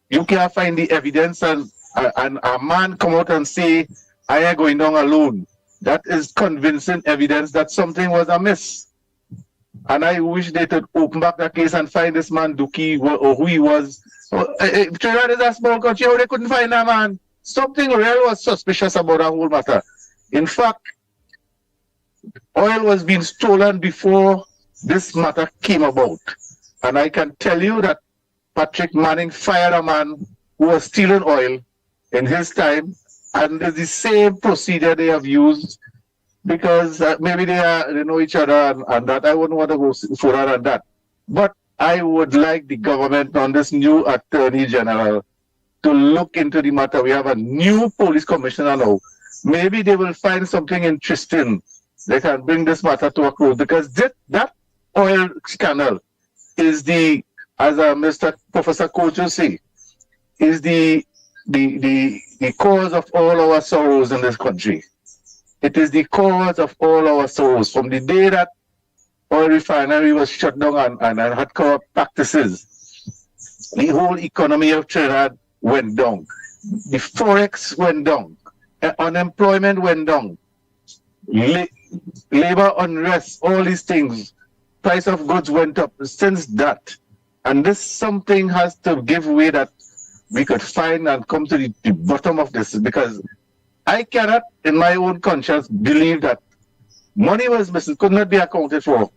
you can't find the evidence and a man come out and say, I am going down alone? That is convincing evidence that something was amiss. And I wish they could open back that case and find this man Duki or who he was. Trinidad is a small country, how they couldn't find that man? Something real was suspicious about that whole matter. In fact, oil was being stolen before this matter came about. And I can tell you that Patrick Manning fired a man who was stealing oil in his time, and it's the same procedure they have used because maybe they know each other and that. I wouldn't want to go further than that. But I would like the government on this new Attorney General to look into the matter. We have a new police commissioner now. Maybe they will find something interesting. They can bring this matter to a close because that oil scandal is as Mr. Professor Kojo say, is the cause of all our sorrows in this country. It is the cause of all our sorrows. From the day that oil refinery was shut down and had corrupt practices, the whole economy of Trinidad went down. The forex went down. Unemployment went down. Labor unrest, all these things. Price of goods went up since that. And this something has to give way that we could find and come to the bottom of this, because I cannot, in my own conscience, believe that money was missing, could not be accounted for,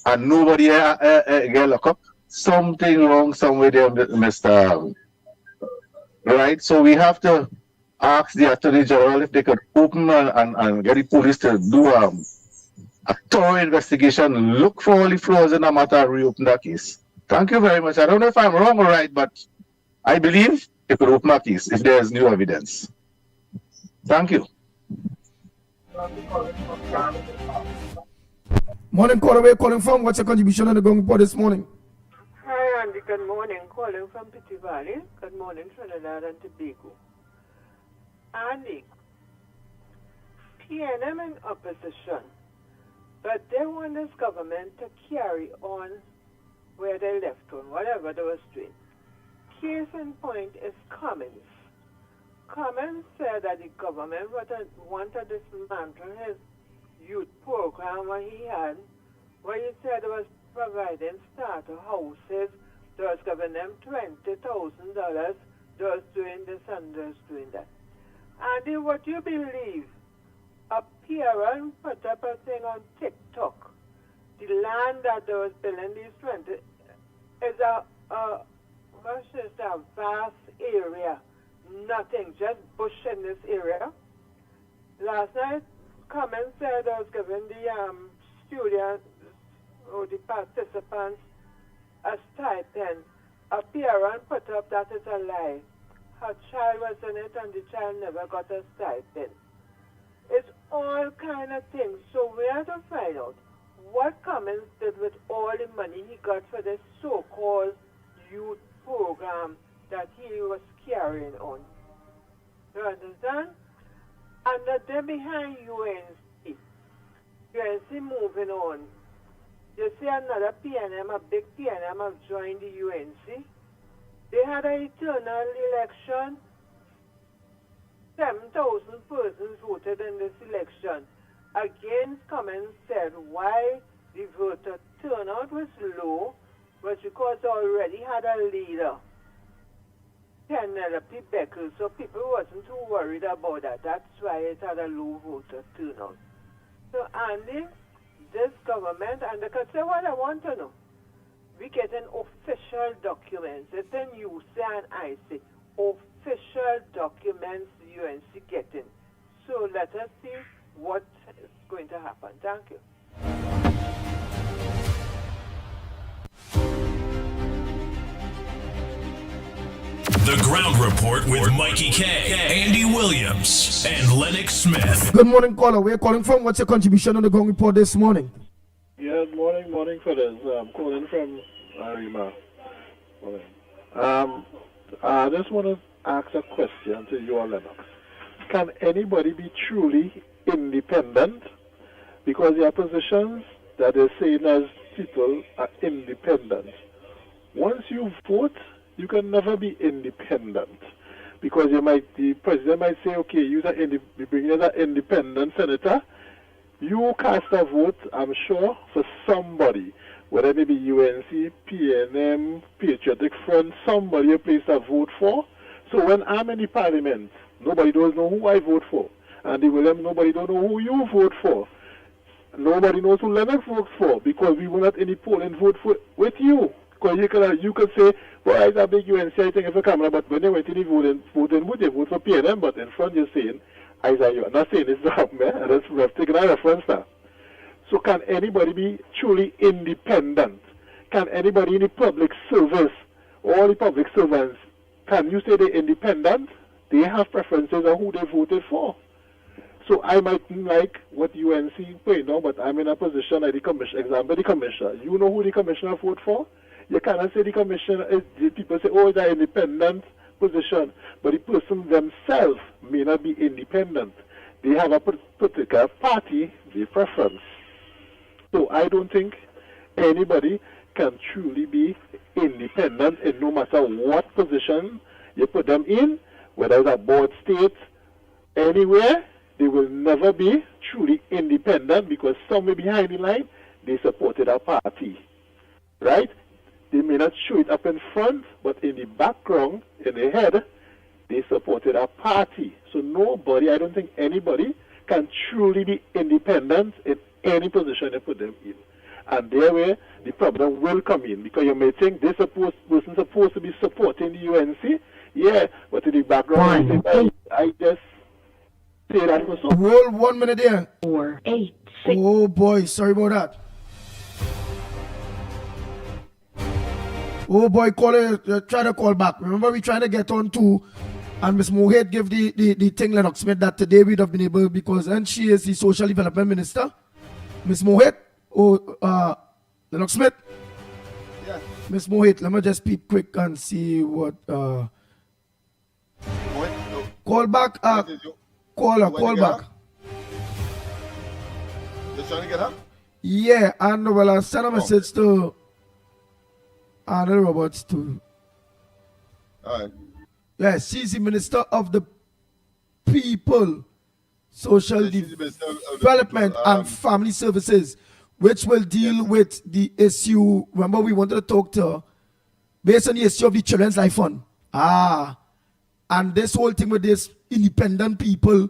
and nobody get locked up. Something wrong somewhere there, Mr. Right? So we have to ask the Attorney General if they could open and get the police to do a thorough investigation, look for all the flaws in the matter, and reopen that case. Thank you very much. I don't know if I'm wrong or right, but I believe it could open a case if there is new evidence. Thank you. Morning, caller. Where you calling from? What's your contribution on the Gong Report this morning? Hi, Andy. Good morning. Calling from Pity Valley. Good morning, Trinidad and Tobago. Andy, PNM in opposition, but they want this government to carry on where they left on, whatever they were doing. Case in point is Cummins. Cummins said that the government wanted to dismantle his youth program where he had, where he said it was providing starter houses, they was giving them $20,000, they was doing this and they was doing that. Andy, what do you believe? A parent put up a thing on TikTok. The land that they was building these 20 is a vast area. Nothing, just bush in this area. Last night, Cummins said I was giving the students or the participants a stipend. A parent put up that is a lie. Her child was in it and the child never got a stipend. It's all kind of things. So we have to find out what Cummins did with all the money he got for this so-called youth program that he was carrying on. You understand? And that they're behind UNC. UNC moving on. You see another PNM, a big PNM have joined the UNC. They had an eternal election. 7,000 persons voted in this election. Again, Cummins said why the voter turnout was low was because they already had a leader, Penelope Beckles, so people wasn't too worried about that. That's why it had a low voter turnout. So, Andy, this government, and they could say what I want to know. We get an official documents. It's in UC and IC. Official documents the UNC getting. So let us see what is going to happen. Thank you. The Ground Report with Mikey K, Andy Williams, and Lennox Smith. Good morning, caller. Where you calling from? What's your contribution on the Gong Report this morning? Yeah, morning, fellas. I'm calling from Arima. I just want to ask a question to you, Lennox. Can anybody be truly independent? Because there are positions that they're saying as people are independent. Once you vote, you can never be independent. Because the president might say, okay, you bring as an independent senator, you cast a vote, I'm sure, for somebody, whether it be UNC, PNM, Patriotic Front, somebody you place a vote for. So when I'm in the parliament, nobody does know who I vote for. And the William, nobody don't know who you vote for. Nobody knows who Lennox votes for, because we were not in the polling vote with you. Because you could say, well, it's a big UNC, I think, if a camera, but when they went in the voting booth, they vote for PNM, but in front you're saying, I'm not saying it's not, man. We've taken a reference now. So can anybody be truly independent? Can anybody in the public service, all the public servants, can you say they're independent? They have preferences on who they voted for. So I might like what UNC point now, but I'm in a position like the commissioner. Example, the commissioner. You know who the commissioner vote for? You cannot say the commissioner is, the people say, oh, it's an independent position. But the person themselves may not be independent. They have a particular party, their preference. So I don't think anybody can truly be independent in no matter what position you put them in, whether it's a board state, anywhere, they will never be truly independent because somewhere behind the line, they supported a party. Right? They may not show it up in front, but in the background, in the head, they supported a party. So So nobody, I don't think anybody can truly be independent in any position you put them in. And there where the problem will come in, because you may think this person supposed to be supporting the UNC, yeah, but in the background, you think, I just say that for so. Hold 1 minute there. 4, 8, 6. Oh boy, sorry about that. Oh boy, try to call back. Remember we trying to get on to, and Miss Mohit give the thing Lennox Smith that today we'd have been able, because and she is the social development minister. Miss Mohit, Lennox Smith. Yeah. Miss Mohit, let me just peep quick and see what call back. Call back. Just trying to get up? Yeah, and well, I sent a message to Arnold Roberts too. All right. Yeah, she's the Minister of the People, Social Development and Family Services, which will deal with the issue. Remember, we wanted to talk to her based on the issue of the Children's Life Fund. And this whole thing with this independent people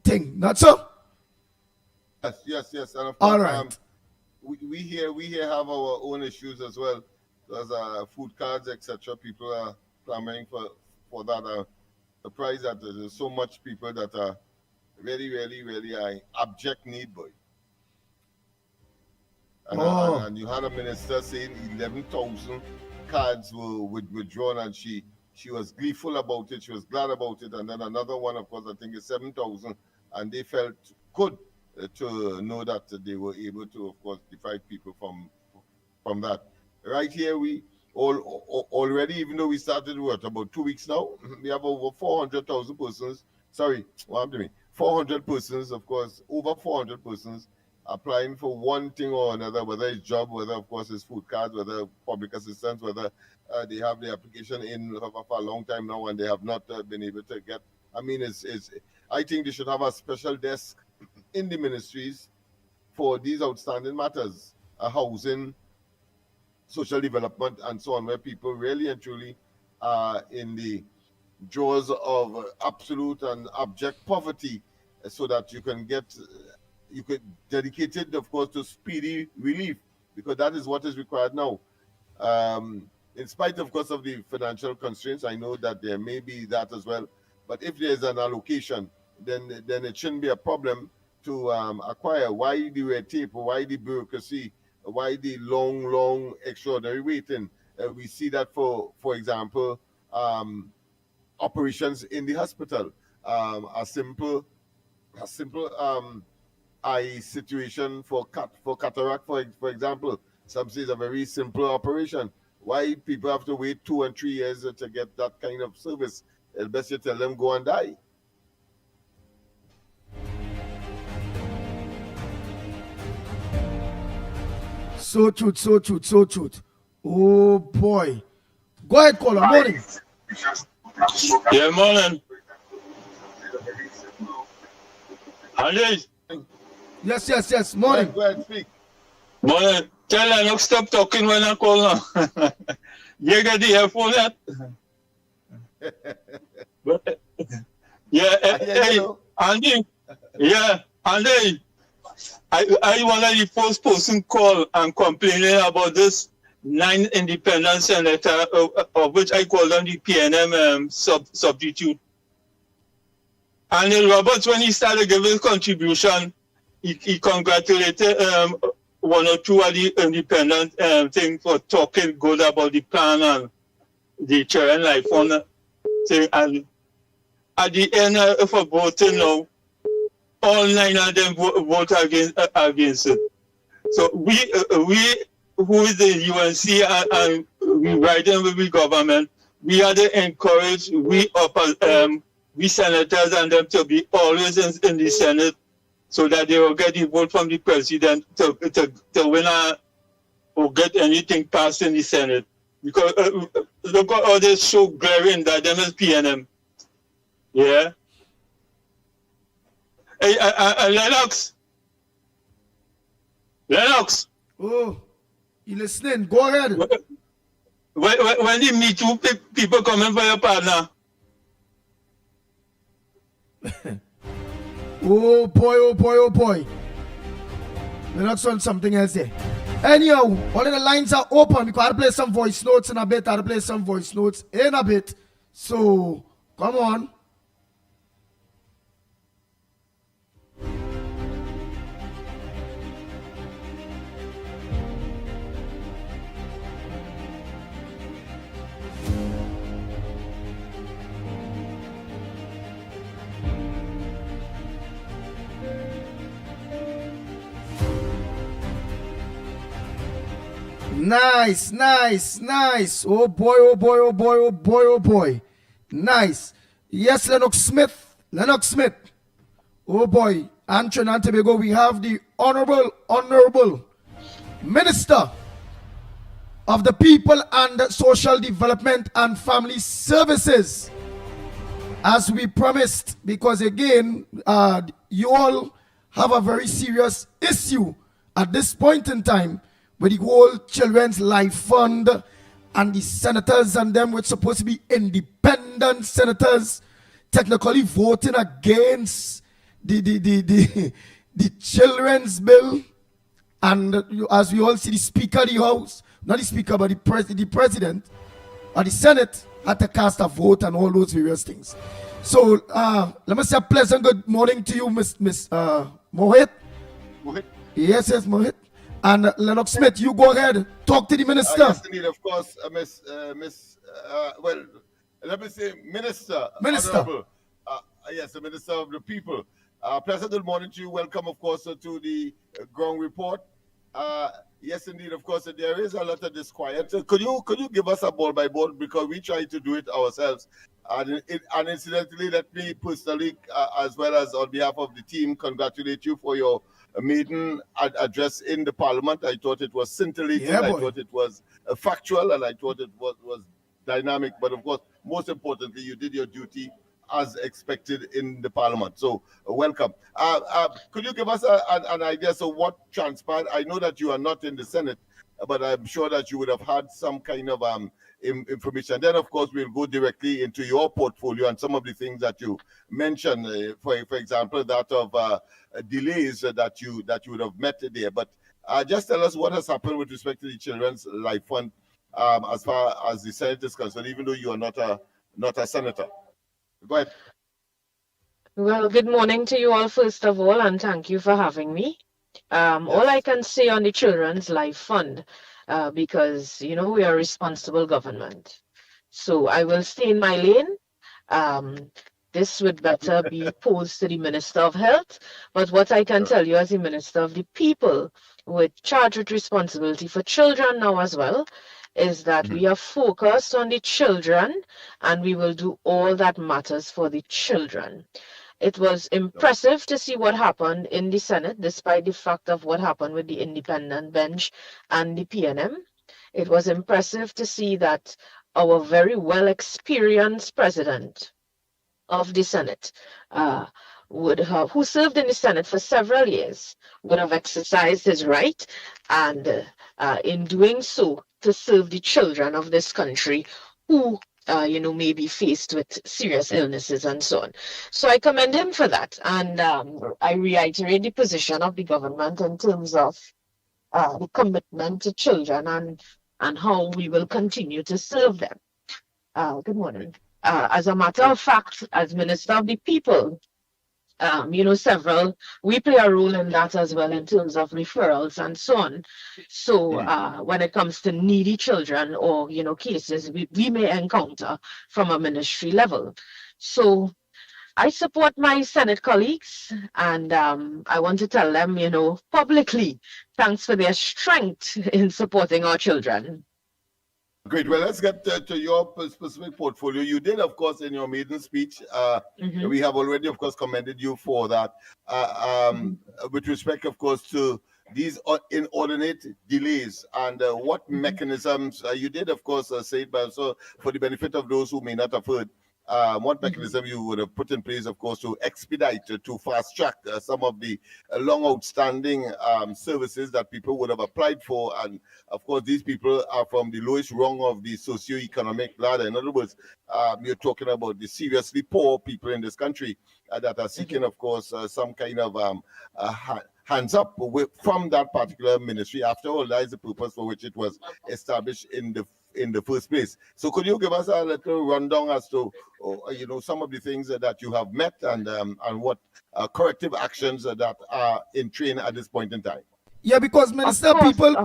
thing, not so? Yes. And of course, all right. We here have our own issues as well. There's food cards, etc. People are clamoring for that. Surprised that there's so much people that are really abject need, boy. And you had a minister saying 11,000 cards were withdrawn, and she was gleeful about it. She was glad about it. And then another one, of course, I think is 7,000, and they felt good to know that they were able to, of course, deprive people from that. Right here, we already, even though we started about 2 weeks now, we have over 400,000 persons. Sorry, what happened to me? 400 persons, of course, over 400 persons applying for one thing or another, whether it's job, whether, of course, it's food cards, whether public assistance, whether they have the application in for a long time now and they have not been able to get. I mean, I think they should have a special desk in the ministries for these outstanding matters, housing, social development, and so on, where people really and truly are in the jaws of absolute and abject poverty, so that you could dedicate it, of course, to speedy relief, because that is what is required now. In spite, of course, of the financial constraints, I know that there may be that as well, but if there's an allocation, then it shouldn't be a problem to acquire. Why the red tape? Why the bureaucracy? Why the long extraordinary waiting? We see that for example, operations in the hospital, a simple eye situation for cataract, for example. Some say it's a very simple operation. Why people have to wait 2 and 3 years to get that kind of service? It's best you tell them go and die. So truth. Oh boy. Go ahead, caller. Morning. Yeah, morning. Andy. Yes. Morning. Go ahead, speak. Morning. Tell Lennox stop talking when I call now. You get the earphone yet? Hey, Andy. Yeah, Andy. I one of the first person call and complaining about this 9 independent senator, of which I call them the PNM substitute. And Roberts, when he started giving his contribution, he congratulated 1 or 2 of the independent thing for talking good about the plan and the Children's Life Fund thing. And at the end of voting now, all 9 of them vote against it. So we who is the UNC and we riding with the government, we are to encourage we senators and them to be always in the Senate, so that they will get the vote from the president to win or get anything passed in the Senate. Because look at all this so glaring that them is PNM. Yeah. Hey, Lennox. Oh, you listening? Go ahead. When the Me Too people coming for your partner? Oh boy, oh boy, oh boy. Let's on something else there. Anyhow, all of the lines are open because I'll play some voice notes in a bit. I'll play some voice notes in a bit. So, come on. Nice, nice, nice. Oh boy, oh boy, oh boy, oh boy, oh boy. Nice. Yes, Lennox Smith. Lennox Smith. Oh boy. And Trinidad and Tobago, we have the Honorable Minister of the People and Social Development and Family Services. As we promised, because again, you all have a very serious issue at this point in time with the whole Children's Life Fund and the senators and them which supposed to be independent senators technically voting against the children's bill. And as we all see, the Speaker of the House, not the Speaker, but the President or the Senate had to cast a vote and all those various things. So let me say a pleasant good morning to you, Miss Mohit. Mohit. Yes, Mohit. And Lennox Smith, you go ahead. Talk to the minister. Yes, indeed, of course, well, let me say Minister. Honorable, yes, the Minister of the People. Pleasant good morning to you. Welcome, of course, to the ground report. Yes, indeed, of course, there is a lot of disquiet. Could you give us a ball by ball, because we try to do it ourselves. And incidentally, let me personally, as well as on behalf of the team, congratulate you for your maiden address in the Parliament. I thought it was scintillating. Yeah, I thought it was factual, and I thought it was dynamic. But of course, most importantly, you did your duty as expected in the Parliament. So welcome. Could you give us an idea of what transpired? I know that you are not in the Senate, but I'm sure that you would have had some kind of information. Then, of course, we'll go directly into your portfolio and some of the things that you mentioned. For example, that of delays that you would have met there. But just tell us what has happened with respect to the Children's Life Fund as far as the Senate is concerned, even though you are not a senator. Go ahead. Well, good morning to you all, first of all, and thank you for having me. Yes. All I can say on the Children's Life Fund, because, we are a responsible government. So I will stay in my lane. This would better be posed to the Minister of Health. But what I can tell you as the Minister of the People, with charged with responsibility for children now as well, is that we are focused on the children, and we will do all that matters for the children. It was impressive to see what happened in the Senate, despite the fact of what happened with the independent bench and the PNM. It was impressive to see that our very well-experienced president of the Senate who served in the Senate for several years, would have exercised his right, and in doing so, to serve the children of this country who may be faced with serious illnesses and so on. So I commend him for that. And I reiterate the position of the government in terms of the commitment to children and how we will continue to serve them. Good morning. As a matter of fact, as Minister of the People, we play a role in that as well in terms of referrals and so on. So when it comes to needy children or, cases we may encounter from a ministry level. So I support my Senate colleagues, and I want to tell them, publicly, thanks for their strength in supporting our children. Great. Well, let's get to your specific portfolio. You did, of course, in your maiden speech. We have already, of course, commended you for that. With respect, of course, to these inordinate delays and what mechanisms you did, of course, say it, but also for the benefit of those who may not have heard. what mechanism you would have put in place, of course, to expedite, to fast track some of the long outstanding services that people would have applied for. And of course, these people are from the lowest rung of the socio-economic ladder. In other words, you're talking about the seriously poor people in this country that are seeking, of course, some kind of hands up from that particular ministry. After all, that is the purpose for which it was established in the first place. So could you give us a little rundown as to some of the things that you have met and what corrective actions that are in train at this point in time? Yeah, because minister people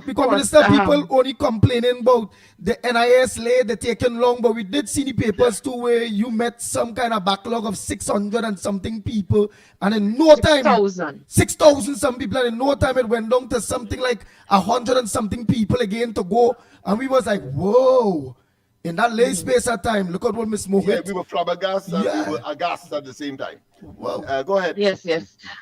only complaining about the NIS lay, they taking long, but we did see the papers too where you met some kind of backlog of 600 and something people, and in no time 6,000 some people, and in no time it went down to something like 100 and something people again to go, and we was like, whoa. In that late space of time, look at what Miss Mohit. Yeah, we were flabbergasted and we were aghast at the same time. Go ahead. Yes.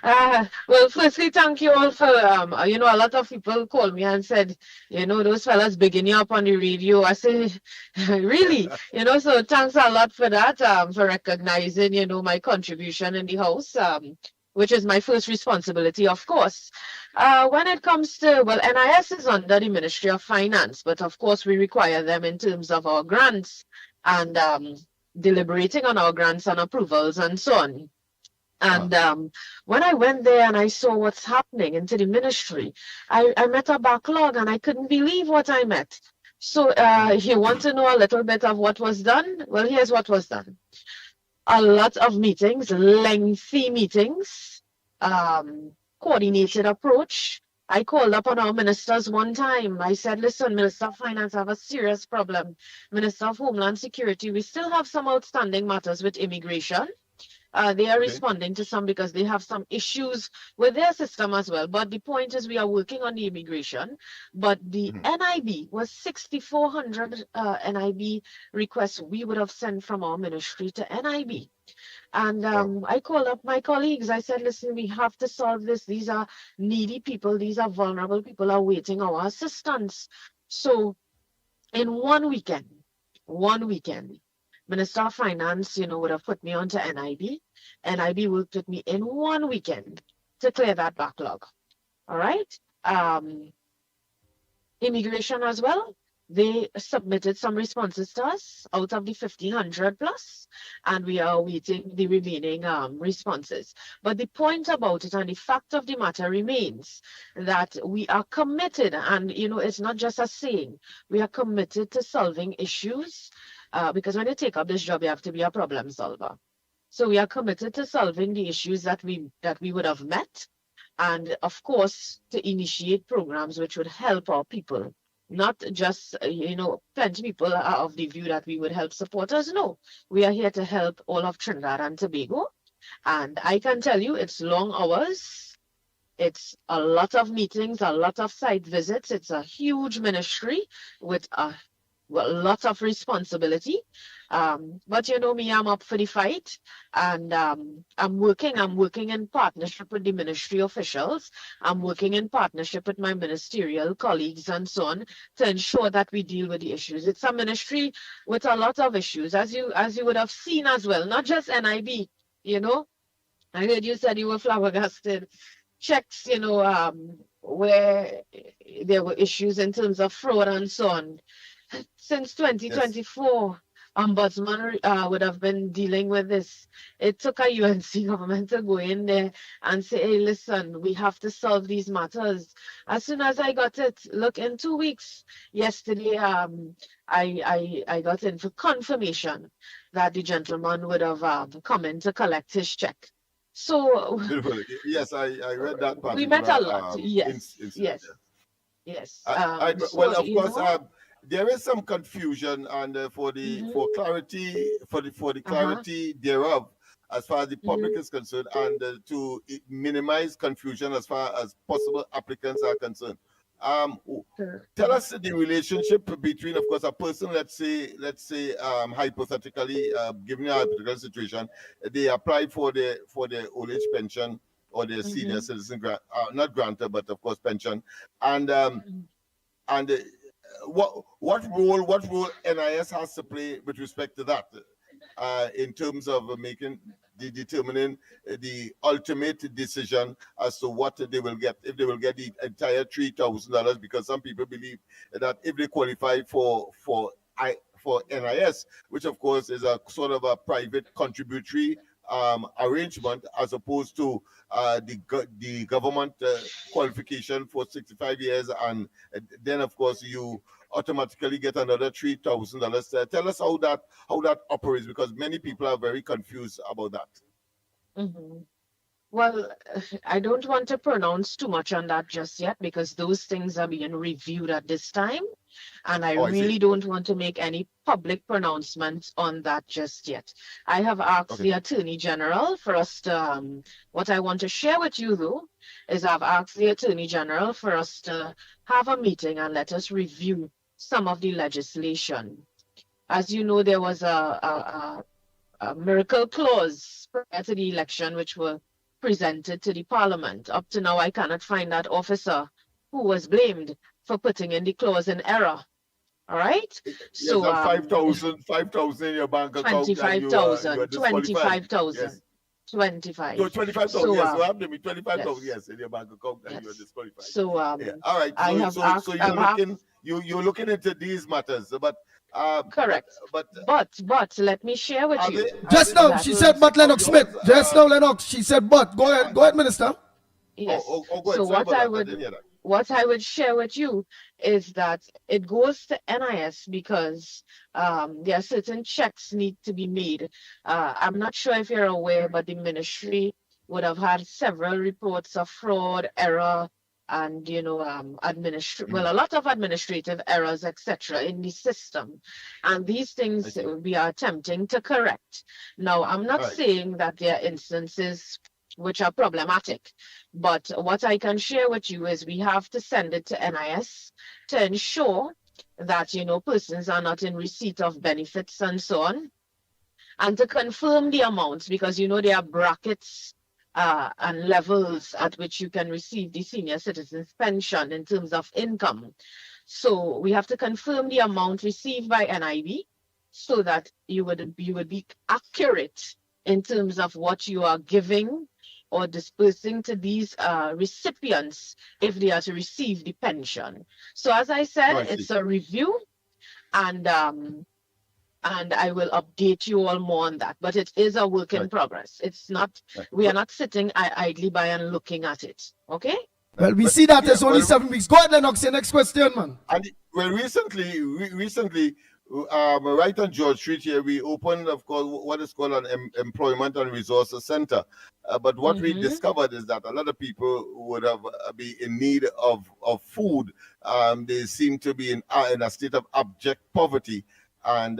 Well, firstly, thank you all for, a lot of people called me and said, those fellas bigging you up on the radio. I say, really? So thanks a lot for that, for recognizing, my contribution in the house, which is my first responsibility, of course. When it comes to, NIS is under the Ministry of Finance, but of course we require them in terms of our grants and deliberating on our grants and approvals and so on. And when I went there and I saw what's happening into the ministry, I met a backlog and I couldn't believe what I met. So you want to know a little bit of what was done? Well, here's what was done. A lot of meetings, lengthy meetings, coordinated approach. I called up on our ministers one time. I said, listen, Minister of Finance, I have a serious problem. Minister of Homeland Security, we still have some outstanding matters with immigration. They are responding to some because they have some issues with their system as well. But the point is we are working on the immigration. But the NIB was 6,400 NIB requests we would have sent from our ministry to NIB. And I called up my colleagues. I said, listen, we have to solve this. These are needy people. These are vulnerable people are waiting our assistance. So in one weekend, Minister of Finance, would have put me onto NIB. NIB worked with me in one weekend to clear that backlog. All right. Immigration as well. They submitted some responses to us out of the 1,500 plus, and we are awaiting the remaining responses. But the point about it and the fact of the matter remains that we are committed, and it's not just a saying, we are committed to solving issues. Because when you take up this job, you have to be a problem solver. So we are committed to solving the issues that we would have met, and of course to initiate programs which would help our people. Not just plenty people are of the view that we would help supporters. No, we are here to help all of Trinidad and Tobago, and I can tell you it's long hours. It's a lot of meetings, a lot of site visits. It's a huge ministry with a lot of responsibility, but me, I'm up for the fight, and I'm working in partnership with the ministry officials. I'm working in partnership with my ministerial colleagues and so on to ensure that we deal with the issues. It's a ministry with a lot of issues, as you would have seen as well, not just NIB. I heard you said you were flabbergasted. Checks, where there were issues in terms of fraud and so on. Since 2024, Ombudsman would have been dealing with this. It took a UNC government to go in there and say, hey, listen, we have to solve these matters. As soon as I got it, look, in 2 weeks, yesterday, I got in for confirmation that the gentleman would have come in to collect his check. So beautiful. Yes, I read that part. We met a lot. Yes. Well, of course, there is some confusion, and for clarity thereof, as far as the public is concerned, and to minimize confusion as far as possible applicants are concerned. Tell us the relationship between, of course, a person, let's say, hypothetically, given a hypothetical situation, they applied for the old age pension or the senior citizen grant, not grantor, but of course pension, and what role NIS has to play with respect to that? in terms of determining the ultimate decision as to what they will get, if they will get the entire $3,000, because some people believe that if they qualify for NIS, which of course is a sort of a private contributory arrangement, as opposed to the government qualification for 65 years, and then of course you automatically get another $3,000. Tell us how that operates, because many people are very confused about that. Mm-hmm. Well, I don't want to pronounce too much on that just yet, because those things are being reviewed at this time. And I really don't want to make any public pronouncements on that just yet. I have asked the Attorney General for us to, what I want to share with you though, is I've asked the Attorney General for us to have a meeting and let us review some of the legislation. As you know, there was a miracle clause prior to the election, which were presented to the Parliament. Up to now, I cannot find that officer who was blamed for putting in the clause in error. All right? So 5,000 in your bank account. 25,000. 25,000. Yes. 25. So 25,000, so, yes. So after me, 25,000, yes. yes, in your bank account, and you are disqualified. So all right. So you're looking into these matters, but correct. But let me share with you. Just now, she said, but Lennox Smith. Just now, Lennox, she said, but. Go ahead, Minister. Yes. Go ahead. So what I would share with you is that it goes to NIS because there are certain checks need to be made. I'm not sure if you're aware, but the ministry would have had several reports of fraud, error, and a lot of administrative errors, etc., in the system, and these things we are attempting to correct. Now, I'm not saying that there are instances which are problematic, but what I can share with you is we have to send it to NIS to ensure that persons are not in receipt of benefits and so on, and to confirm the amounts, because there are brackets and levels at which you can receive the senior citizens pension in terms of income. So we have to confirm the amount received by NIB so that you would be accurate in terms of what you are giving or dispersing to these recipients if they are to receive the pension. So as I said, it's a review, and I will update you all more on that. But it is a work in progress. It's not, we are not sitting idly by and looking at it. Okay? Well, we see that it's only 7 weeks. Go ahead, Lennox, your next question, man. And recently, right on George Street here, we opened, of course, what is called an employment and resources center. But what we discovered is that a lot of people would have be in need of food. They seem to be in a state of abject poverty. And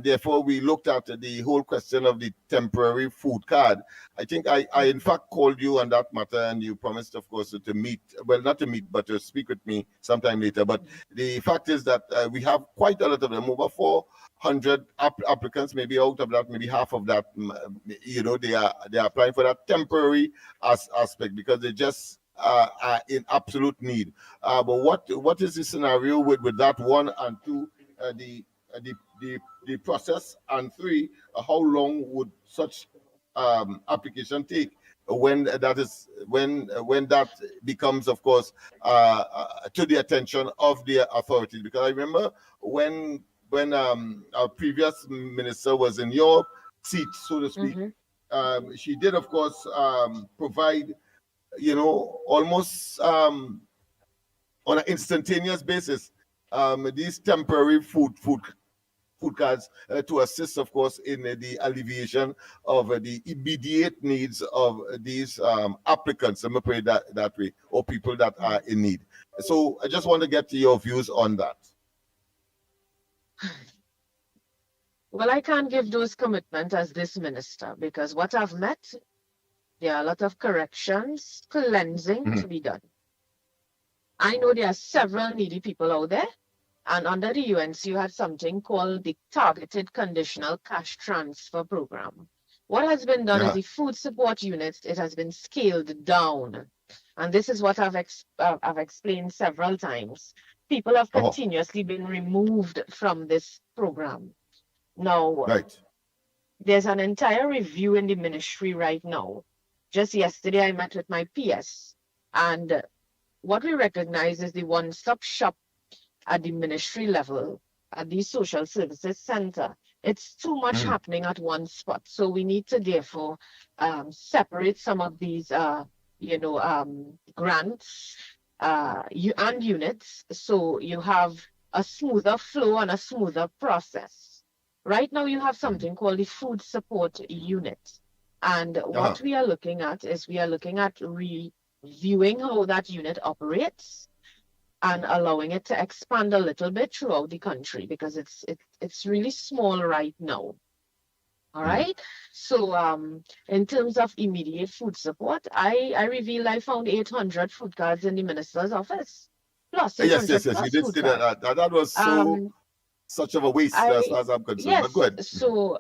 therefore we looked at the whole question of the temporary food card. I think I in fact called you on that matter, and you promised, of course, to meet, well, not to meet, but to speak with me sometime later. But the fact is that we have quite a lot of them, over 400 applicants. Maybe out of that, maybe half of that, they are applying for that temporary aspect because they just are in absolute need. But what is the scenario with that, one, and two, the process, and three, how long would such application take when that becomes, of course, to the attention of the authorities? Because I remember when our previous minister was in your seat, so to speak, she did, of course, provide, almost on an instantaneous basis, these temporary food cards to assist, of course, in the alleviation of the immediate needs of these applicants, let me put it that way, or people that are in need. So I just want to get your views on that. Well, I can't give those commitments as this minister, because what I've met, there are a lot of corrections, cleansing to be done. I know there are several needy people out there, and under the UNC, you had something called the Targeted Conditional Cash Transfer Program. What has been done is the food support units, it has been scaled down. And this is what I've explained several times. People have continuously been removed from this program. Now, there's an entire review in the ministry right now. Just yesterday, I met with my PS, and what we recognize is the one-stop shop at the ministry level, at the social services center. It's too much happening at one spot. So we need to therefore separate some of these, grants and units, so you have a smoother flow and a smoother process. Right now, you have something called the food support unit. And what we are looking at is we are looking at reviewing how that unit operates and allowing it to expand a little bit throughout the country, because it's really small right now. All right. So in terms of immediate food support, I revealed I found 800 food cards in the minister's office. Plus 800 Yes. plus You did food say cards. that was so such of a waste as far as I'm concerned. But go ahead. So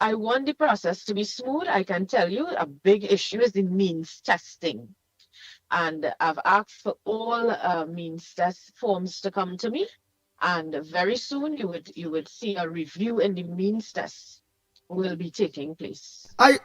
I want the process to be smooth. I can tell you a big issue is the means testing. And I've asked for all means test forms to come to me. And very soon you would see a review in the means test will be taking place. I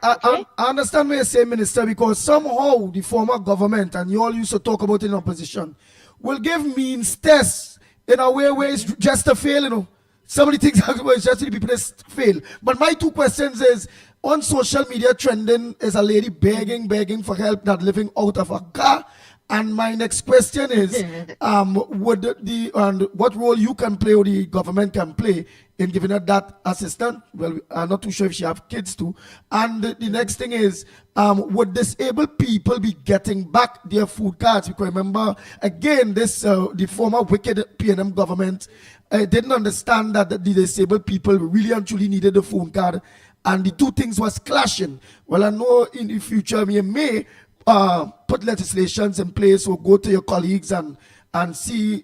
understand what you're saying, Minister, because somehow the former government, and you all used to talk about it in opposition, will give means tests in a way where it's just a fail, you know. Somebody thinks it's just the people that fail. But my two questions is, on social media trending is a lady begging for help that living out of a car. And my next question is, what role you can play or the government can play in giving her that assistance? Well, I'm not too sure if she have kids too. And the next thing is, would disabled people be getting back their food cards? Because remember, again, this the former wicked PNM government didn't understand that the disabled people really and truly needed the phone card, and the two things was clashing. Well, I know in the future we may put legislations in place or go to your colleagues and see.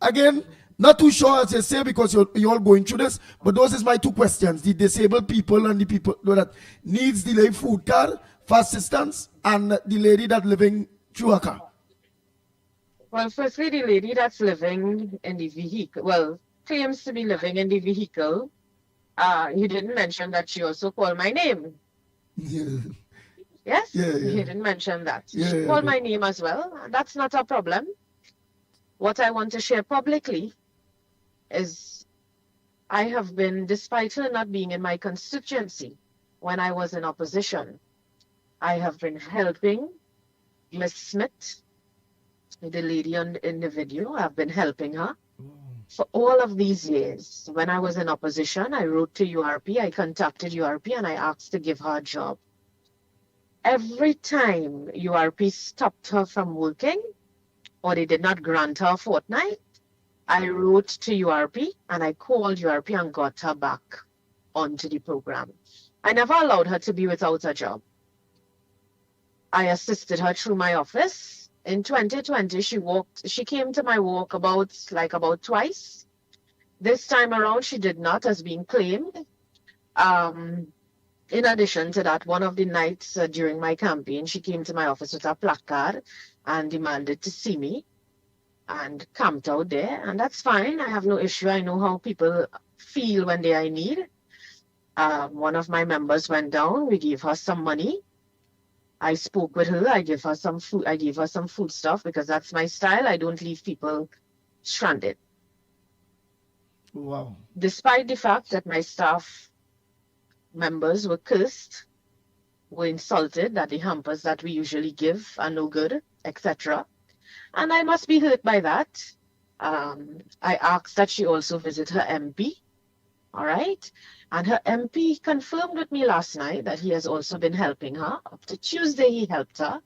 Again, not too sure as you say, because you're all going through this, but those is my two questions: the disabled people and the people that needs the food card for assistance, and the lady that living through a car. Well, firstly, the lady that's living in the vehicle, well, claims to be living in the vehicle. You didn't mention that she also called my name. Yeah. Yes? Yeah. You didn't mention that. Yeah, She called my name as well. That's not a problem. What I want to share publicly is I have been, despite her not being in my constituency when I was in opposition, I have been helping Miss Smith, the lady in the video. I've been helping her for all of these years. When I was in opposition, I wrote to URP, I contacted URP, and I asked to give her a job. Every time URP stopped her from working, or they did not grant her a fortnight, I wrote to URP and I called URP and got her back onto the program. I never allowed her to be without a job. I assisted her through my office. In 2020, she came to my walk about twice. This time around, she did not, as being claimed. In addition to that, one of the nights during my campaign, she came to my office with a placard and demanded to see me and camped out there. And that's fine. I have no issue. I know how people feel when they are in need. One of my members went down. We gave her some money. I spoke with her. I gave her some food. I gave her some food stuff because that's my style. I don't leave people stranded. Wow. Despite the fact that my staff members were cursed, were insulted, that the hampers that we usually give are no good, etc. And I must be hurt by that. I asked that she also visit her MP. All right. And her MP confirmed with me last night that he has also been helping her. Up to Tuesday, he helped her.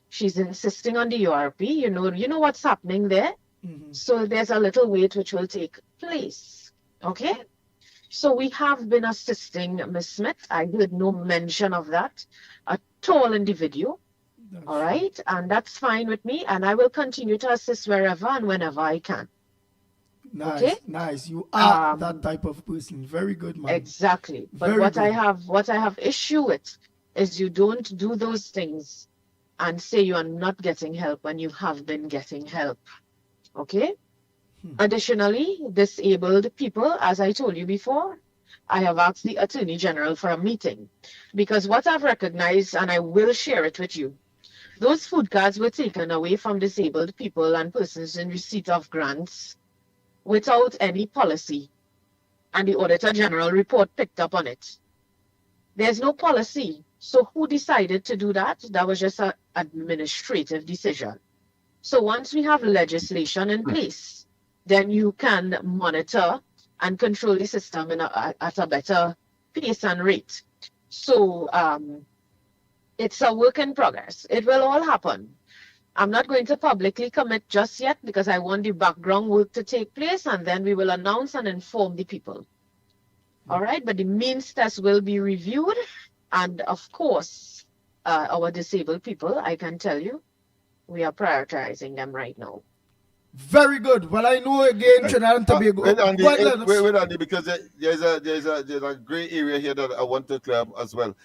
She's insisting on the URP. You know what's happening there. So there's a little wait which will take place. Okay. So we have been assisting Miss Smith. I heard no mention of that at all in the video. All right. And that's fine with me. And I will continue to assist wherever and whenever I can. Nice, okay? Nice. You are that type of person. Very good, man. Exactly. But what I have issue with is you don't do those things and say you are not getting help when you have been getting help. Okay? Additionally, disabled people, as I told you before, I have asked the Attorney General for a meeting because what I've recognized, and I will share it with you, those food cards were taken away from disabled people and persons in receipt of grants without any policy, and the Auditor General report picked up on it. There's no policy. So who decided to do that? That was just an administrative decision. So once we have legislation in place, then you can monitor and control the system at a better pace and rate. So it's a work in progress. It will all happen. I'm not going to publicly commit just yet because I want the background work to take place, and then we will announce and inform the people. All right, but the means test will be reviewed, and of course, our disabled people, I can tell you, we are prioritizing them right now. Very good. Well, I know again, Trinidad and Tobago. Wait, Andy, because there's a gray area here that I want to clear up as well.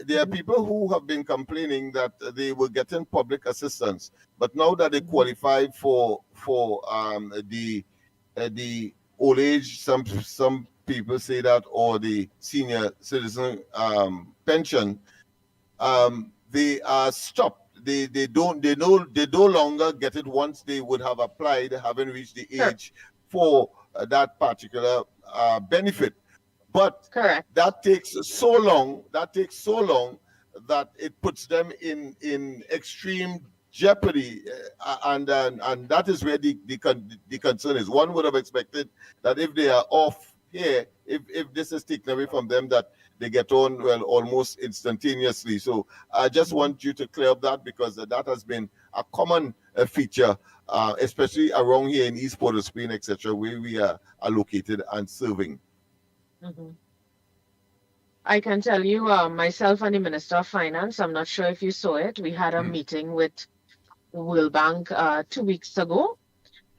There are people who have been complaining that they were getting public assistance, but now that they qualify for the old age, some people say that, or the senior citizen pension, they are stopped. They no longer get it once they would have applied, having reached the age for that particular benefit. But that takes so long that it puts them in extreme jeopardy, and that is where the concern is. One would have expected that if they are off here, if this is taken away from them, that they get on, well, almost instantaneously. So I just want you to clear up that, because that has been a common feature, especially around here in East Port of Spain, etc., where we are located and serving. I can tell you, myself and the Minister of Finance, I'm not sure if you saw it, we had a meeting with World Bank 2 weeks ago.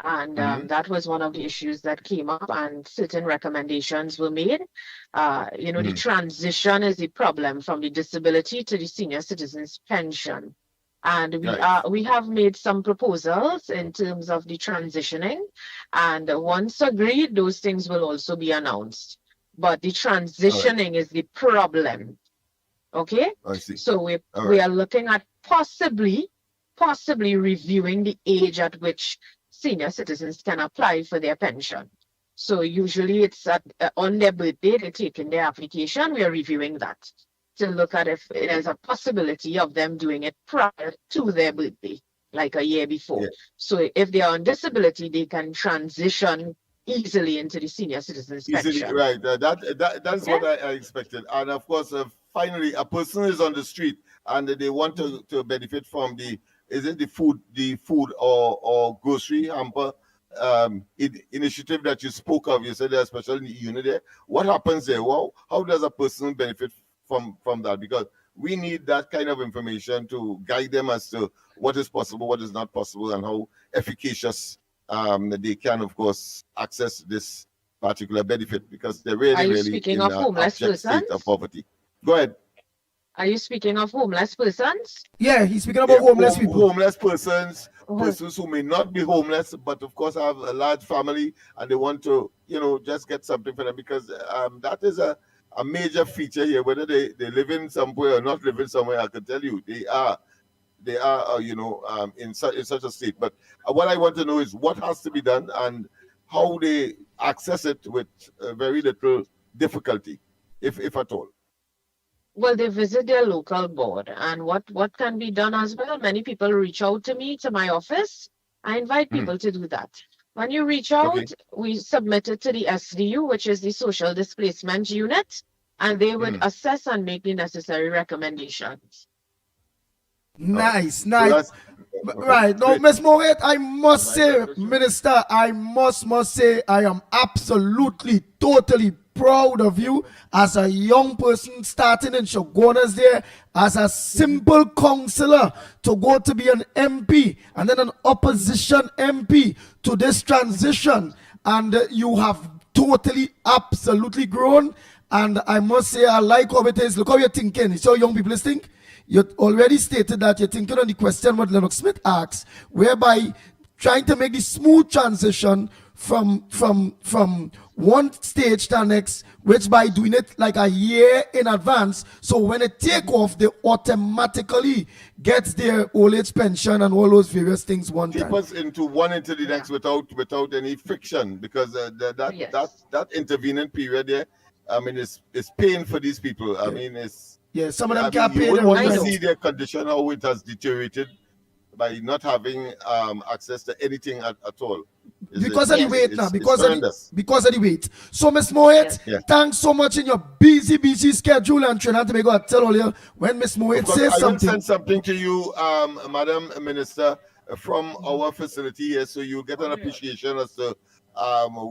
And that was one of the issues that came up, and certain recommendations were made. The transition is the problem from the disability to the senior citizens pension. And we have made some proposals in terms of the transitioning. And once agreed, those things will also be announced. But the transitioning is the problem. Okay? I see. So we are looking at possibly reviewing the age at which senior citizens can apply for their pension. So usually it's on their birthday, they take in their application. We are reviewing that to look at if there's a possibility of them doing it prior to their birthday, like a year before. Yeah. So if they are on disability, they can transition easily into the senior citizens pension. Right. That's what I expected. And of course, finally, a person is on the street and they want to benefit from the food or grocery hamper initiative that you spoke of. You said there's a special unit there. What happens there? Well, how does a person benefit from that? Because we need that kind of information to guide them as to what is possible, what is not possible, and how efficacious they can, of course, access this particular benefit, because they're really in an abject state of poverty. Go ahead. Are you speaking of homeless persons? Yeah, he's speaking about homeless people. Homeless persons, persons who may not be homeless, but of course have a large family and they want to, just get something for them, because that is a major feature here. Whether they live in somewhere or not live in somewhere, I can tell you they are in such a state. But what I want to know is what has to be done and how they access it with very little difficulty, if at all. Well, they visit their local board, and what can be done as well. Many people reach out to me, to my office. I invite people to do that. When you reach out, we submit it to the SDU, which is the Social Displacement Unit, and they would assess and make the necessary recommendations. Nice. Right. Now, Ms. Moret, I must say, Minister, I must say, I am absolutely, totally proud of you as a young person starting in Shogunas there, as a simple councillor, to go to be an MP and then an opposition MP to this transition. And you have totally, absolutely grown. And I must say, I like how it is. Look how you're thinking. It's how young people think. You already stated that you're thinking on the question what Lennox Smith asked, whereby trying to make the smooth transition from one stage to the next, which by doing it like a year in advance, so when it take off, they automatically gets their old age pension and all those various things one keep time. us into the next without any friction, because that intervening period there, I mean, it's pain for these people. I mean, it's some of them can't you pay wouldn't their want to rent. see their condition, how it has deteriorated by not having access to anything at all. Because of the weight now, because of the weight. So, Miss Moet, Yeah. thanks so much in your busy schedule, and Trinidad and Tobago. I tell all you when Miss Moet says I will something. send something to you, Madam Minister, from our facility here, so you'll get an appreciation as to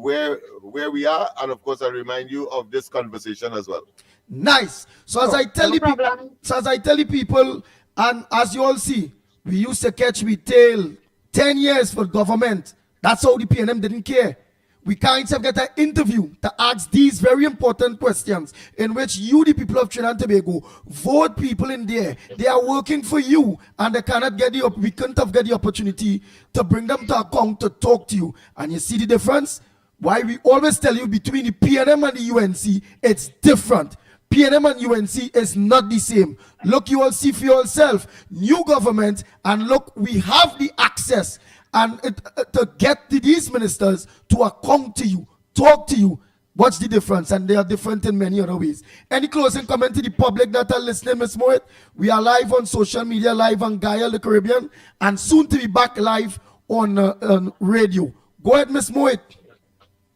where we are, and of course, I remind you of this conversation as well. Nice. So as I tell the people, and as you all see, we used to catch we tail 10 years for government. That's how the PNM didn't care. We can't even get an interview to ask these very important questions in which you, the people of Trinidad and Tobago, vote people in there. They are working for you, and they cannot get we couldn't have get the opportunity to bring them to account to talk to you. And you see the difference? Why we always tell you between the PNM and the UNC, it's different. PNM and UNC is not the same. Look, you all see for yourself, new government, and look, we have the access and to get these ministers to account to you, talk to you. What's the difference? And they are different in many other ways. Any closing comment to the public that are listening, Ms. Moet? We are live on social media, live on Gaia the Caribbean, and soon to be back live on radio. Go ahead, Ms. Moet.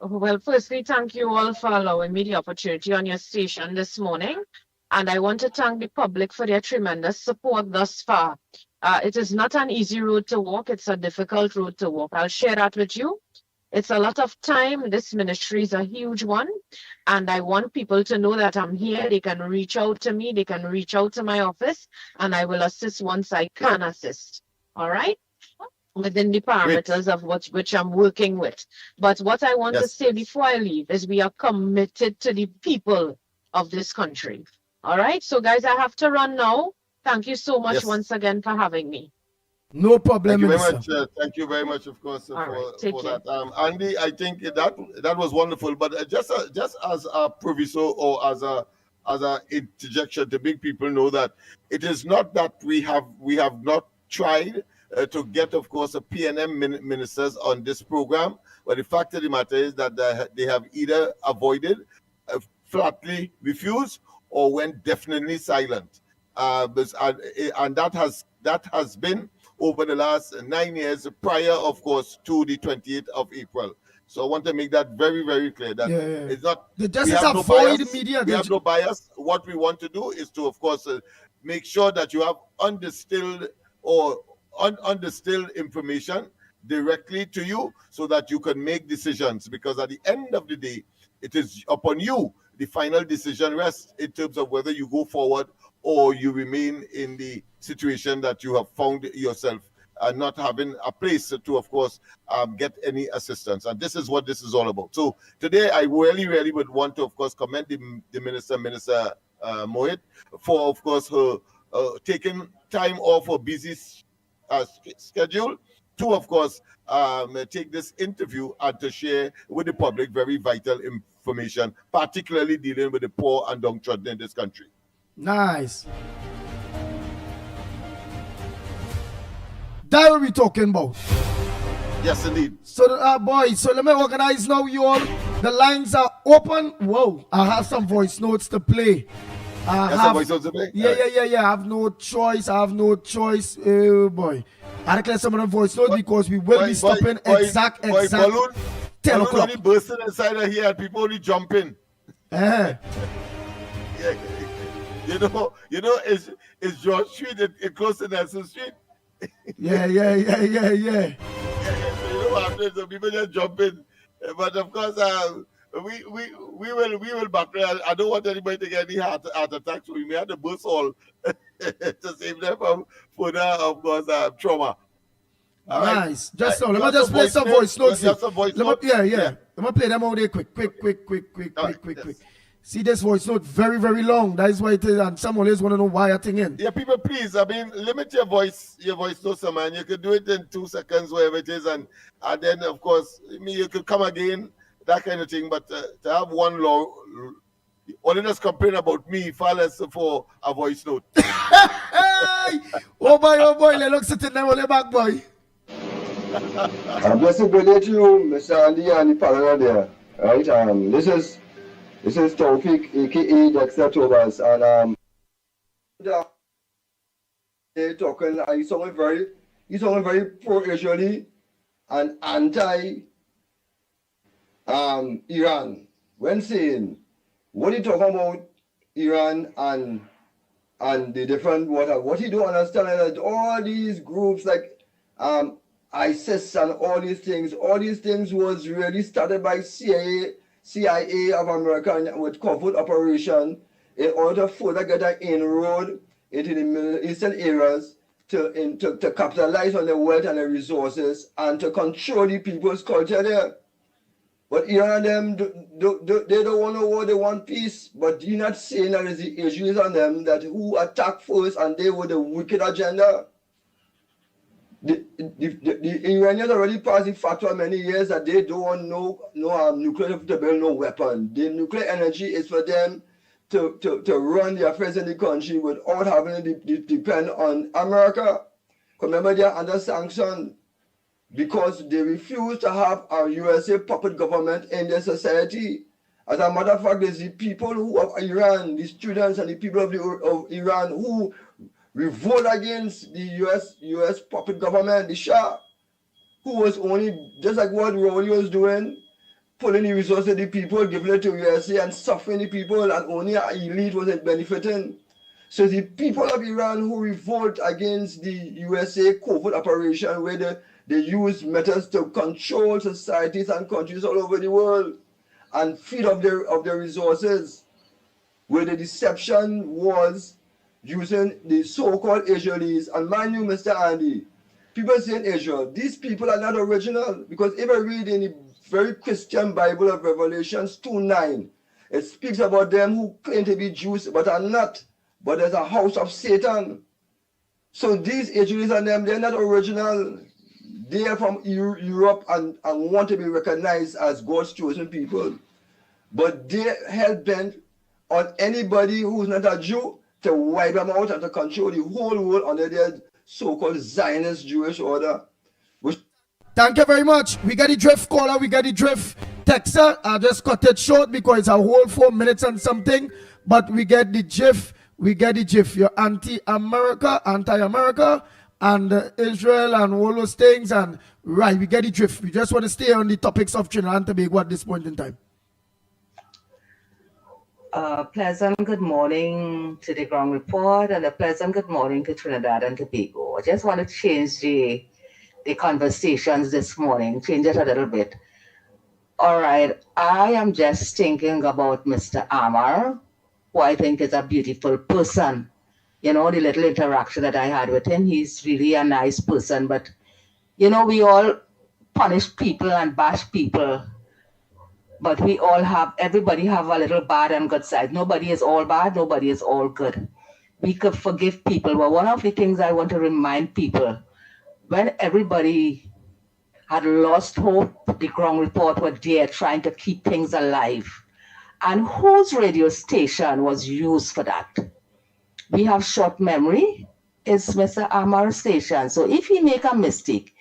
Well, firstly, thank you all for allowing me the opportunity on your station this morning. And I want to thank the public for their tremendous support thus far. It is not an easy road to walk. It's a difficult road to walk. I'll share that with you. It's a lot of time. This ministry is a huge one. And I want people to know that I'm here. They can reach out to me. They can reach out to my office. And I will assist once I can assist. All right? Within the parameters of which I'm working with. But what I want to say before I leave is we are committed to the people of this country. All right? So, guys, I have to run now. Thank you so much once again for having me. No problem. Thank you very much. Thank you very much, of course, for that. Andy, I think that was wonderful. But just as a proviso or as a interjection to make people know that it is not that we have not tried to get, of course, a PNM ministers on this program, but the fact of the matter is that they have either avoided, flatly refused, or went definitely silent. And that has been over the last 9 years prior, of course, to the 28th of April. So I want to make that very, very clear that it's not. We have no bias. We have no bias. What we want to do is to, of course, make sure that you have undistilled or undistilled information directly to you so that you can make decisions, because at the end of the day, it is upon you the final decision rests in terms of whether you go forward or you remain in the situation that you have found yourself and not having a place to, of course, get any assistance. And this is what this is all about. So today I really would want to, of course, commend the Minister Moet, for, of course, her taking time off her busy schedule to, of course, take this interview and to share with the public very vital information, particularly dealing with the poor and downtrodden in this country. Nice. That what we're talking about. Yes, indeed. So, boys, so let me organize now, you all. The lines are open. Whoa, I have some voice notes to play. Yeah. I have no choice. Oh, boy. I declare some of them voice notes because we will be stopping exact balloon 10 o'clock. Only bursting inside of here and people only jumping. Yeah. You know, it's George Street in close to Nelson Street. Yeah. So you know what happens? So people just jump in. But of course, we will back. I don't want anybody to get any heart attacks. So we may have to burst all to save them from further, of course, trauma. Nice. Just so let me just play some voice notes. Yeah. Let me play them all there quick. See this voice note very, very long. That is why it is, and some always want to know why I think in. Yeah, people, please, I mean, limit your voice notes, man. You can do it in 2 seconds, whatever it is, and then, of course, I mean, you could come again, that kind of thing, but to have one law, only just complain about me, far less for a voice note. Hey! Oh boy, Lennox sitting there on the back, boy. Blessed birthday to you, Mr. Andy and the panel there. Right, this is Taufik, aka Dexter Thomas, and they're talking. He's talking very pro-Israeli and anti Iran. When saying what he talking about Iran and the different what he don't understand is that all these groups like ISIS and all these things was really started by CIA of America with covert operation in order to further get an inroad into the Middle Eastern areas to capitalize on the wealth and the resources and to control the people's culture there. But Iran and them, they don't want to war, they want peace. But you're not saying that it's the issues on them that who attacked first and they were the wicked agenda. The Iranians already passed the fatwa many years that they don't want no nuclear to build no weapon. The nuclear energy is for them to run the affairs in the country without having to depend on America. Remember, they are under sanction because they refuse to have a USA puppet government in their society. As a matter of fact, there's the people who of Iran, the students and the people of Iran who revolt against the US puppet government, the Shah, who was only, just like what Rowley was doing, pulling the resources of the people, giving it to USA and suffering the people, and only an elite was benefiting. So the people of Iran who revolt against the USA covert operation where they use methods to control societies and countries all over the world and feed off their resources, where the deception was using the so-called Israelis. And mind you, Mr. Andy, people say in Israel, these people are not original, because if I read in the very Christian Bible of Revelations 2:9, it speaks about them who claim to be Jews but are not, but there's a house of Satan. So these Israelis and them, they're not original. They are from Europe and want to be recognized as God's chosen people. But they're hell-bent on anybody who's not a Jew to wipe them out and to control the whole world under their so-called Zionist Jewish order. Thank you very much. We got the drift caller, we got the drift texter. I just cut it short because it's a whole 4 minutes and something. But we get the GIF. You're anti-America, and Israel and all those things. And right, we get the drift. We just want to stay on the topics of Trinidad and Tobago at this point in time. Pleasant good morning to the ground report and a pleasant good morning to Trinidad and Tobago. I just want to change the conversations this morning, change it a little bit. All right, I am just thinking about Mr. Amar, who I think is a beautiful person. You know, the little interaction that I had with him, he's really a nice person. But, you know, we all punish people and bash people. But everybody have a little bad and good side. Nobody is all bad, nobody is all good. We could forgive people. But one of the things I want to remind people, when everybody had lost hope, the ground report were there trying to keep things alive. And whose radio station was used for that? We have short memory. It's Mr. Amar's station. So if he make a mistake,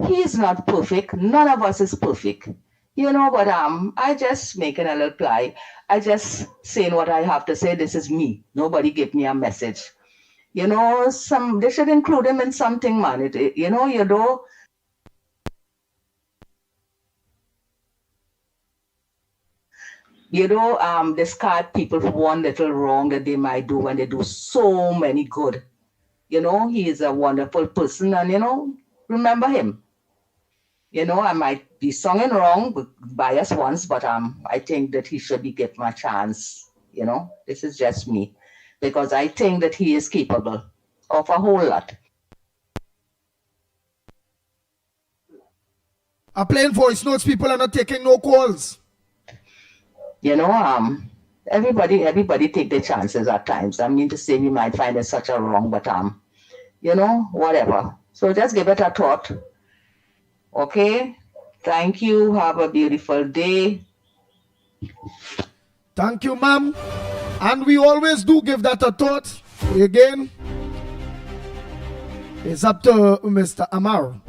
he is not perfect. None of us is perfect. You know, but I just making a little reply. I just saying what I have to say. This is me. Nobody give me a message. You know, they should include him in something, man. Discard people for one little wrong that they might do when they do so many good. You know, he is a wonderful person, and, you know, remember him. You know, I might be singing wrong, biased once, but I think that he should be given a chance. You know, this is just me, because I think that he is capable of a whole lot. I'm playing voice notes. People are not taking no calls. You know, everybody take their chances at times. I mean to say we might find it such a wrong, but whatever. So just give it a thought. Okay? Thank you. Have a beautiful day. Thank you, ma'am. And we always do give that a thought. Again, it's up to Mr. Amar.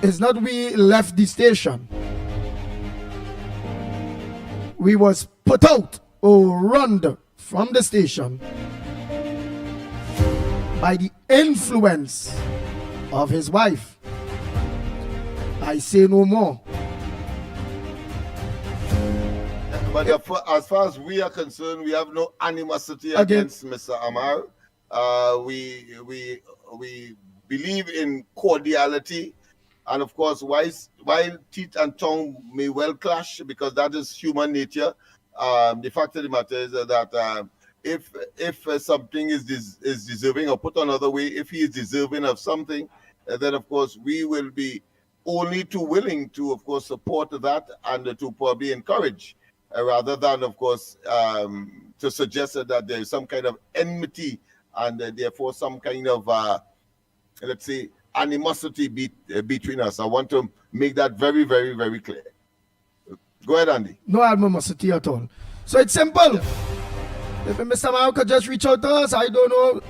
It's not we left the station. We was put out or run from the station by the influence of his wife. I say no more. But as far as we are concerned, we have no animosity against Mr. Amar. We believe in cordiality, and of course, while teeth and tongue may well clash, because that is human nature. The fact of the matter is that if something is deserving, or put another way, if he is deserving of something, then of course we will be only too willing to, of course, support that and to probably encourage. Rather than, of course, to suggest that there is some kind of enmity and therefore some kind of, let's say, animosity between us. I want to make that very, very, very clear. Go ahead, Andy. No animosity at all. So it's simple. If Mr. Mao could just reach out to us, I don't know.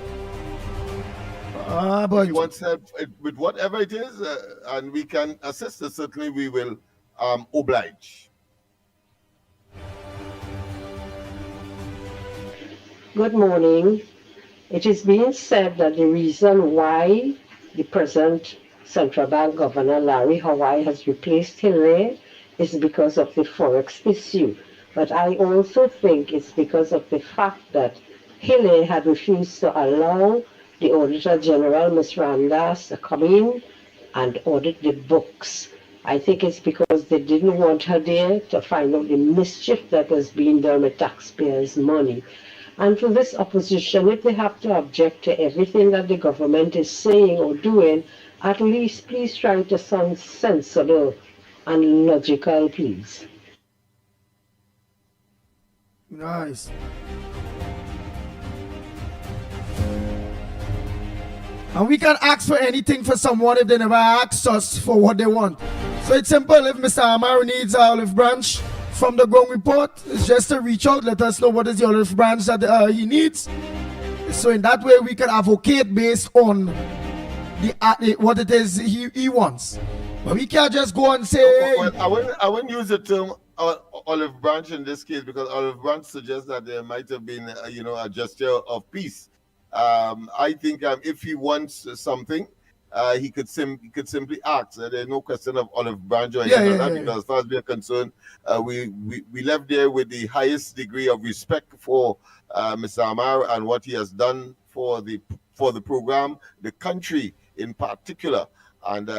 But if he wants help with whatever it is, and we can assist, certainly we will oblige. Good morning. It is being said that the reason why the present Central Bank Governor Larry Hawaii has replaced Hillary is because of the Forex issue. But I also think it's because of the fact that Hillary had refused to allow the Auditor General, Ms. Ramdas, to come in and audit the books. I think it's because they didn't want her there to find out the mischief that was being done with taxpayers' money. And for this opposition, if they have to object to everything that the government is saying or doing, at least please try to sound sensible and logical, please. Nice. And we can ask for anything for someone if they never ask us for what they want. So it's simple. If Mr. Amar needs an olive branch from the Ground Report, it's just to reach out, let us know what is the olive branch that he needs. So in that way, we can advocate based on what it is he wants. But we can't just go and say... Well, I wouldn't use the term olive branch in this case, because olive branch suggests that there might have been, a gesture of peace. I think if he wants something, he could simply ask. There's no question of olive branch or anything like that, because as far as we are concerned, we left there with the highest degree of respect for Mr. Amar and what he has done for the program, the country in particular. And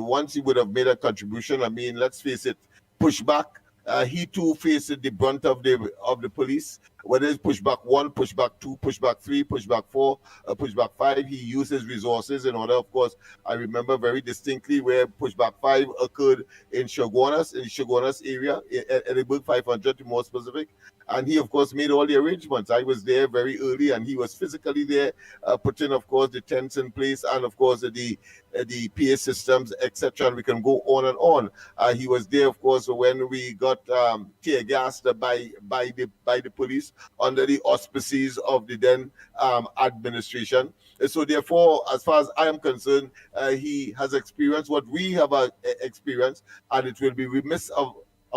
once he would have made a contribution, I mean, let's face it, pushback. He too faced the brunt of the police. Whether it's pushback 1, pushback 2, pushback 3, pushback 4, pushback 5, he used his resources in order. Of course, I remember very distinctly where pushback 5 occurred in the Shogunas area, Edinburgh 500 to be more specific. And he, of course, made all the arrangements. I was there very early, and he was physically there, putting, of course, the tents in place, and of course the PA systems, etc. And we can go on and on. He was there, of course, when we got tear gassed by the police under the auspices of the then administration. So therefore, as far as I am concerned, he has experienced what we have experienced, and it will be remiss of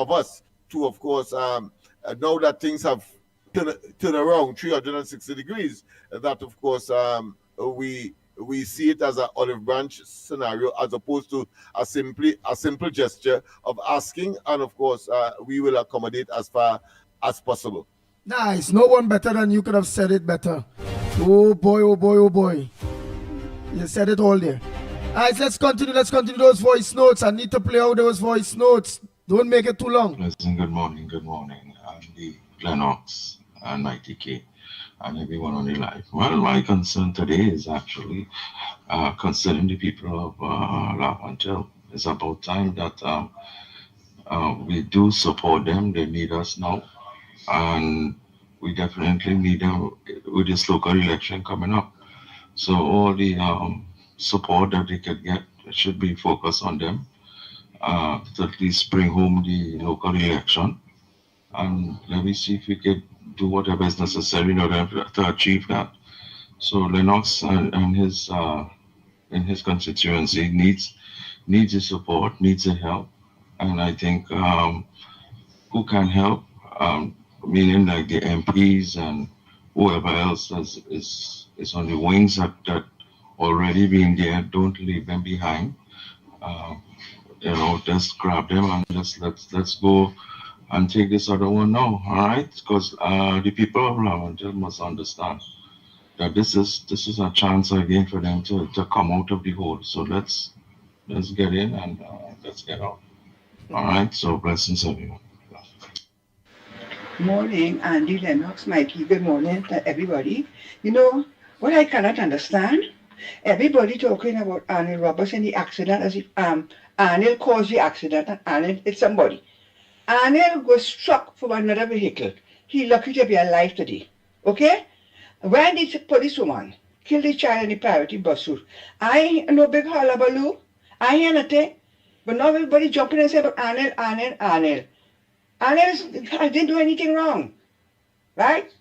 us to, of course, now that things have turned around 360 degrees, that of course we see it as an olive branch scenario, as opposed to a simple gesture of asking, and of course we will accommodate as far as possible. Nice. No one better than you could have said it better. Oh boy, oh boy, oh boy. You said it all there. Alright, let's continue those voice notes. I need to play out those voice notes. Don't make it too long. Listen, good morning. I'm Lennox and Mickie and everyone on the live. Well, my concern today is actually concerning the people of Laventille. It's about time that We do support them. They need us now. And we definitely need them with this local election coming up. So all the support that they could get should be focused on them to at least bring home the local election. And let me see if we could do whatever is necessary in order to achieve that. So Lennox and his in his constituency needs the support, needs the help, and I think who can help, meaning like the MPs and whoever else is on the wings that already being there, don't leave them behind. Just grab them and let's go and take this other one now, all right? Because the people of Lavender must understand that this is a chance again for them to come out of the hole. So let's get in and let's get out. All right. So blessings everyone. Morning, Andy, Lennox, Mikey. Good morning to everybody. You know what I cannot understand? Everybody talking about Arnold Roberts and the accident as if Arnold caused the accident and Arnold hit somebody. Arnold was struck from another vehicle. He lucky to be alive today. Okay? When this policewoman killed the child in the priority bus route, I ain't no big hullabaloo. I ain't nothing. But now everybody jumping and saying about Arnold. Arnold didn't do anything wrong. Right?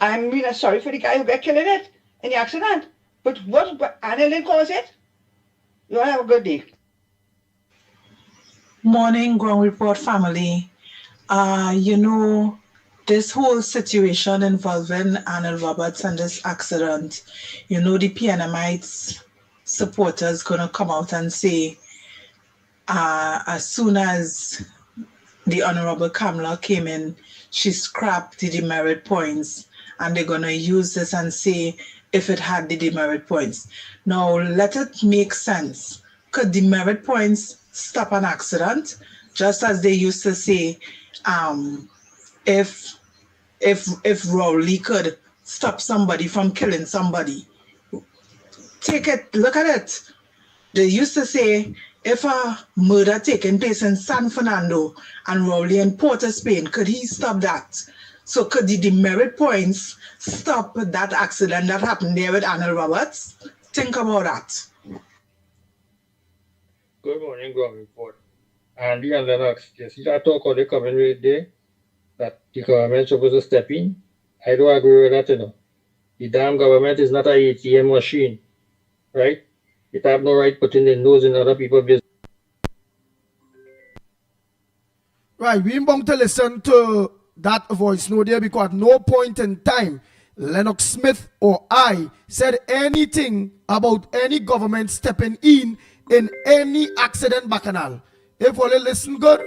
I'm really sorry for the guy who got killed in it, in the accident. But what Arnold didn't cause it? You all have a good day. Morning, Ground Report family. This whole situation involving Arnold Roberts and this accident, the PNMites supporters gonna come out and say, as soon as the Honorable Kamala came in, she scrapped the demerit points, and they're gonna use this and say if it had the demerit points. Now let it make sense. Could demerit points stop an accident? Just as they used to say, if Rowley could stop somebody from killing somebody. Look at it. They used to say, if a murder taking place in San Fernando and Rowley in Port of Spain, could he stop that? So could the demerit points stop that accident that happened there with Arnold Roberts? Think about that. Good morning, Ground Report. Andy and Lennox, you see that talk how they coming right there? That the government supposed to step in? I don't agree with that, The damn government is not an ATM machine, right? It have no right putting their nose in other people's business. Right, we want to listen to that voice note there because at no point in time Lennox Smith or I said anything about any government stepping in any accident bacchanal. If you listen good,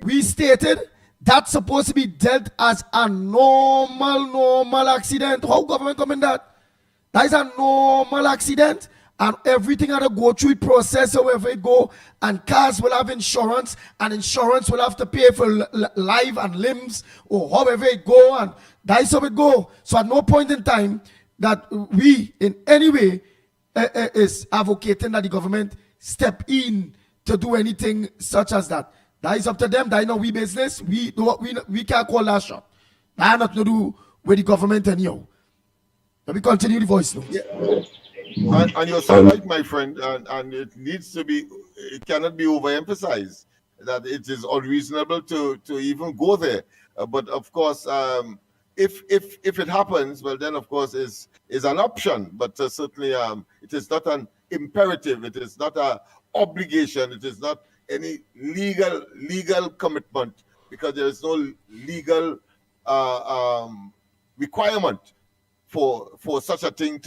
we stated that's supposed to be dealt as a normal accident. How government come in that? That is a normal accident, and everything had to go through the process however it go, and cars will have insurance, and insurance will have to pay for life and limbs, or however it go, and that is how it go. So at no point in time that we in any way is advocating that the government step in to do anything such as that. That is up to them. That is not we business. We can't call that shot. That has nothing to do with the government anyhow. Let me continue the voice note. Yeah. And you're so right, my friend, and it needs to be, it cannot be overemphasized that it is unreasonable to even go there. But of course, if it happens, well, then of course is an option. But certainly, it is not an imperative. It is not an obligation. It is not any legal commitment, because there is no legal requirement for such a thing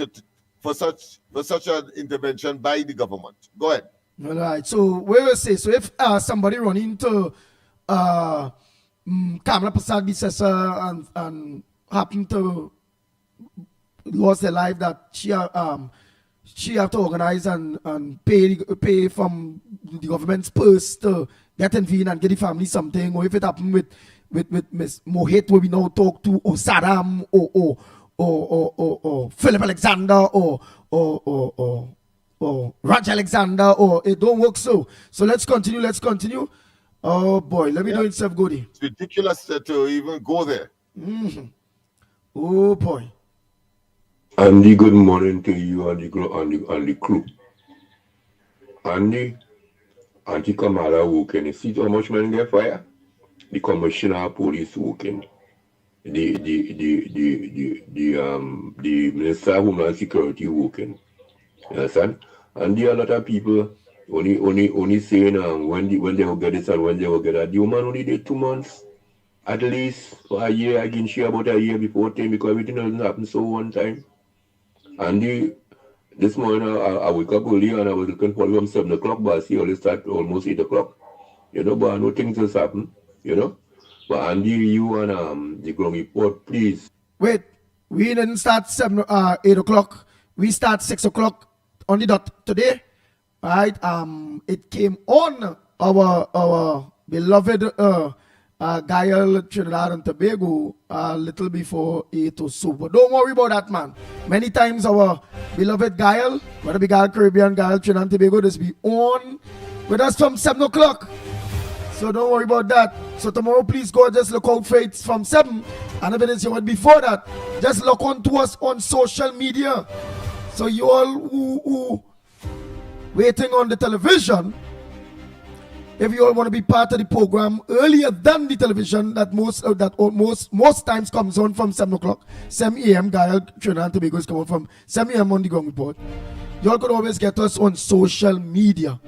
for such an intervention by the government. Go ahead. All right. So we will say, so if somebody run into Kamala Prasad Bissessa and happen to lose their life, that she have to organize and pay from the government's purse to get intervene and get the family something, or if it happen with Miss Mohit, where we now talk to, or Saddam, or Philip Alexander, or Raj Alexander, or it don't work so. So let's continue. Oh boy, let me Yeah. know itself goody. It's ridiculous to even go there. Mm-hmm. Oh boy. Andy, good morning to you and the crew. Andy, Auntie Kamala working. You see how much men get fire? The commissioner of police working. The minister of Homeland Security working. You understand? And there are a lot of people only saying when they will get this and when they will get that. The woman only did 2 months. At least for a year, I can share about a year before time because everything doesn't happen so one time. And this morning I wake up early and I was looking for from 7 o'clock, but I see only start almost 8 o'clock. You know, but I know things has happened, you know. But Andy, you and the ground report, please. Wait, we didn't start 8 o'clock. We start 6 o'clock on the dot today. Right? It came on our beloved Gael Trinidad and Tobago a little before 8 or so. But don't worry about that, man. Many times our beloved Gael, whether it be Gael Caribbean, Gael Trinidad and Tobago, just be on with us from 7 o'clock. So don't worry about that. So tomorrow, please go just look out for it from 7. And if it is your word before that, just look on to us on social media. So you all who waiting on the television, if you all want to be part of the program earlier than the television, that most times comes on from 7 o'clock, 7 a.m. Gael Trinidad and Tobago is coming from 7 a.m. on the ground report. You all could always get us on social media.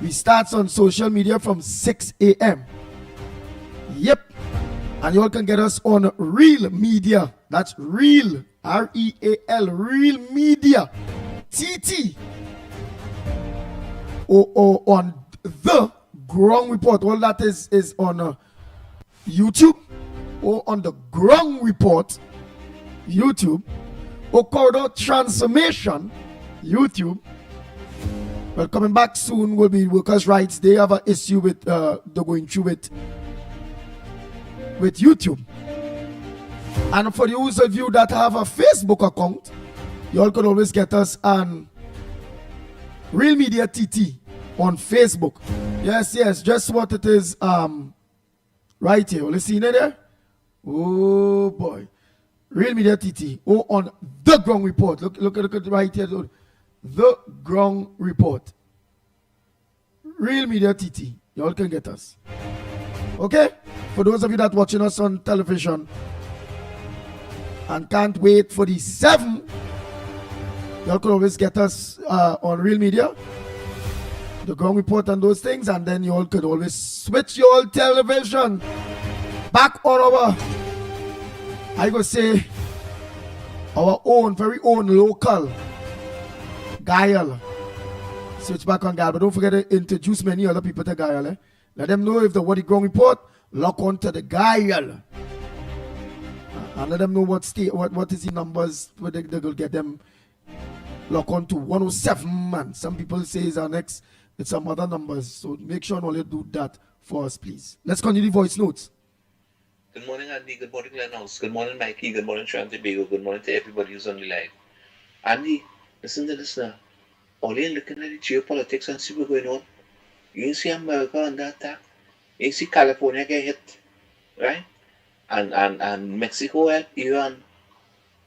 We start on social media from 6 a.m. Yep. And you all can get us on Real Media. That's Real, R-E-A-L, Real Media, TT. Or on The Ground Report. All that is on YouTube. Or on The Ground Report, YouTube. Or Corridor Transformation, YouTube. Well, coming back soon will be workers' rights. They have an issue with they're going through with YouTube. And for those of you that have a Facebook account, you all can always get us on Real Media TT on Facebook. Yes, just what it is right here. Will you see it there? Oh boy. Real Media TT. Oh, on The Ground Report. Look at right here. The Ground Report. Real Media TT. You all can get us. Okay? For those of you that watching us on television and can't wait for the 7, you all can always get us on Real Media, The Ground Report and those things, and then you all could always switch your television back on our, I go say, our own, very own local Gael. Switch back on Gael, but don't forget to introduce many other people to Gael. Eh? Let them know if the what the ground report, lock on to the Gael. And let them know what is the numbers where they will get them lock on to 107, man. Some people say it's our next, it's some other numbers. So make sure all you do that for us, please. Let's continue the voice notes. Good morning, Andy. Good morning, Lennox. Good morning, Mikey. Good morning, Trinidad and Tobago. Good morning to everybody who's on the live. Andy, listen to this now. Only looking at the geopolitics and see what's going on. You see America under attack. You see California get hit, right? And Mexico help Iran.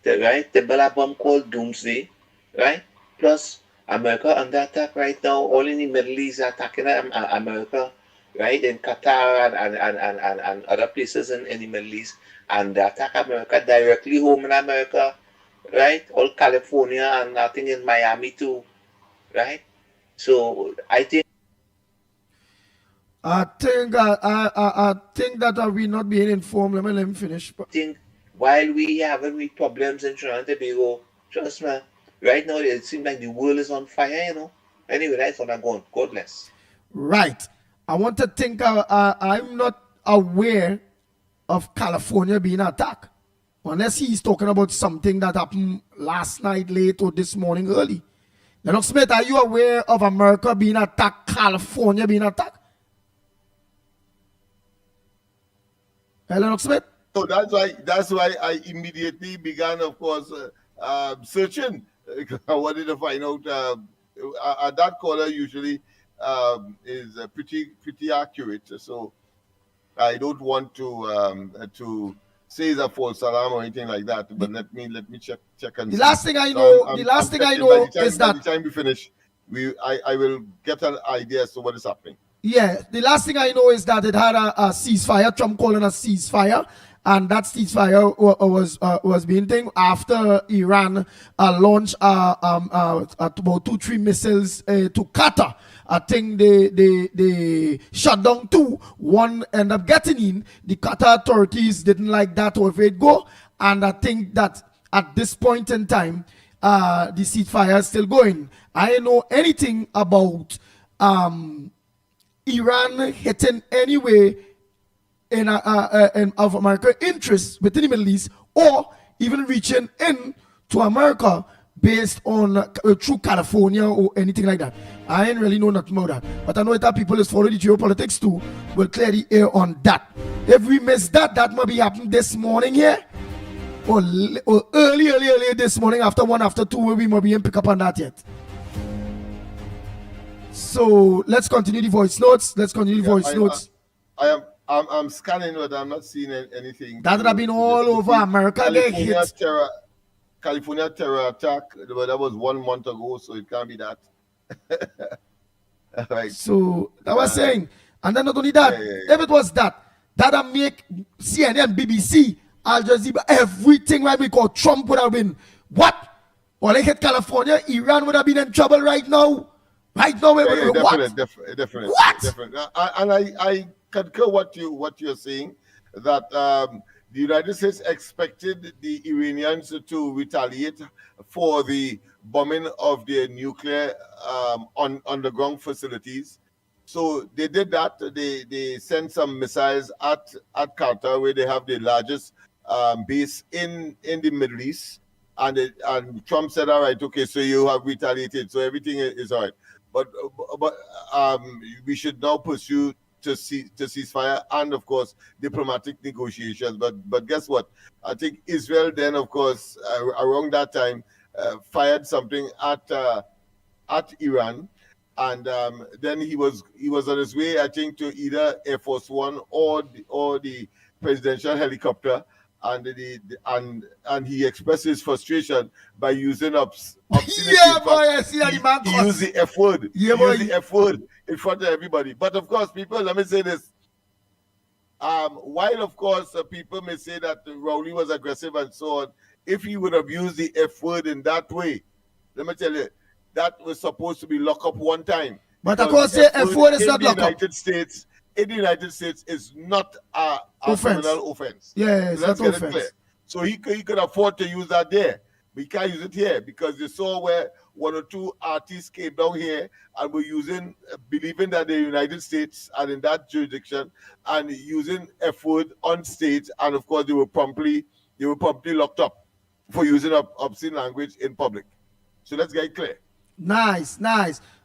Right? The Bella bomb called Doomsday, right? Plus America under attack right now. All in the Middle East attacking America, right? In Qatar and other places in the Middle East. And they attack America directly home in America, right? All California and I think in Miami too, right? So I think that we not being informed. Let me finish. I think while we having problems in Trinidad and Tobago, trust me, right now it seems like the world is on fire, you know. Anyway, that's what I'm going. God bless. Right. I want to think I'm not aware of California being attacked. Unless he's talking about something that happened last night late or this morning early. Lennox Smith, are you aware of America being attacked, California being attacked? Hey, Lennox Smith? So that's why I immediately began, of course, searching. I wanted to find out. That caller usually is pretty accurate. So I don't want to say it's a false alarm or anything like that. But let me check and The see. last thing I So know, I'm the last thing I checking. By know is by that the time we finish, I will get an idea as to what is happening. yeah, the last thing I know is that it had a ceasefire. Trump calling a ceasefire, and that ceasefire was being thing after Iran launched about 2-3 missiles to Qatar. I think they shut down 2. One ended up getting in. The Qatar authorities didn't like that or if it go, and I think that at this point in time, the ceasefire is still going. I don't know anything about Iran hitting anyway in of America interests within the Middle East, or even reaching in to America based on through California or anything like that. I ain't really know nothing about that, but I know that people is following the geopolitics too will clearly air on that. If we miss that, that might be happening this morning here, or early this morning after 1 after 2, where we might be in pick up on that yet. So let's continue the voice notes. I'm scanning, but I'm not seeing anything. That would have been all over America. California terror attack, but that was 1 month ago, so it can't be that. Right. So I was saying, and then not only that, if it was that'd make CNN, BBC, Al Jazeera, everything right we call Trump would have been what? Or they hit California, Iran would have been in trouble right now. Right now, definitely. What? Definitely. And I concur what you're saying, that the United States expected the Iranians to retaliate for the bombing of their nuclear underground facilities. So they did that. They sent some missiles at Qatar, where they have the largest base in the Middle East. And Trump said, all right, okay, so you have retaliated, so everything is all right. But we should now pursue to ceasefire and, of course, diplomatic negotiations. But guess what? I think Israel then, of course, around that time, fired something at Iran, and then he was on his way, I think, to either Air Force One or the presidential helicopter. And he expressed his frustration by using obscenity. Yeah, boy, I see that he used the F word. Yeah, he used the F word in front of everybody. But of course, people, let me say this. While of course people may say that Rowley was aggressive and so on, if he would have used the F word in that way, let me tell you, that was supposed to be lock up one time. But of course, F word is not lock up. In the United States, is not a criminal offense. Yeah, it's not offense. Clear. So he could afford to use that there, but he can't use it here because you saw where 1 or 2 artists came down here and were believing that the United States and in that jurisdiction and using F word on stage, and of course they were promptly locked up for using obscene language in public. So let's get it clear. Nice.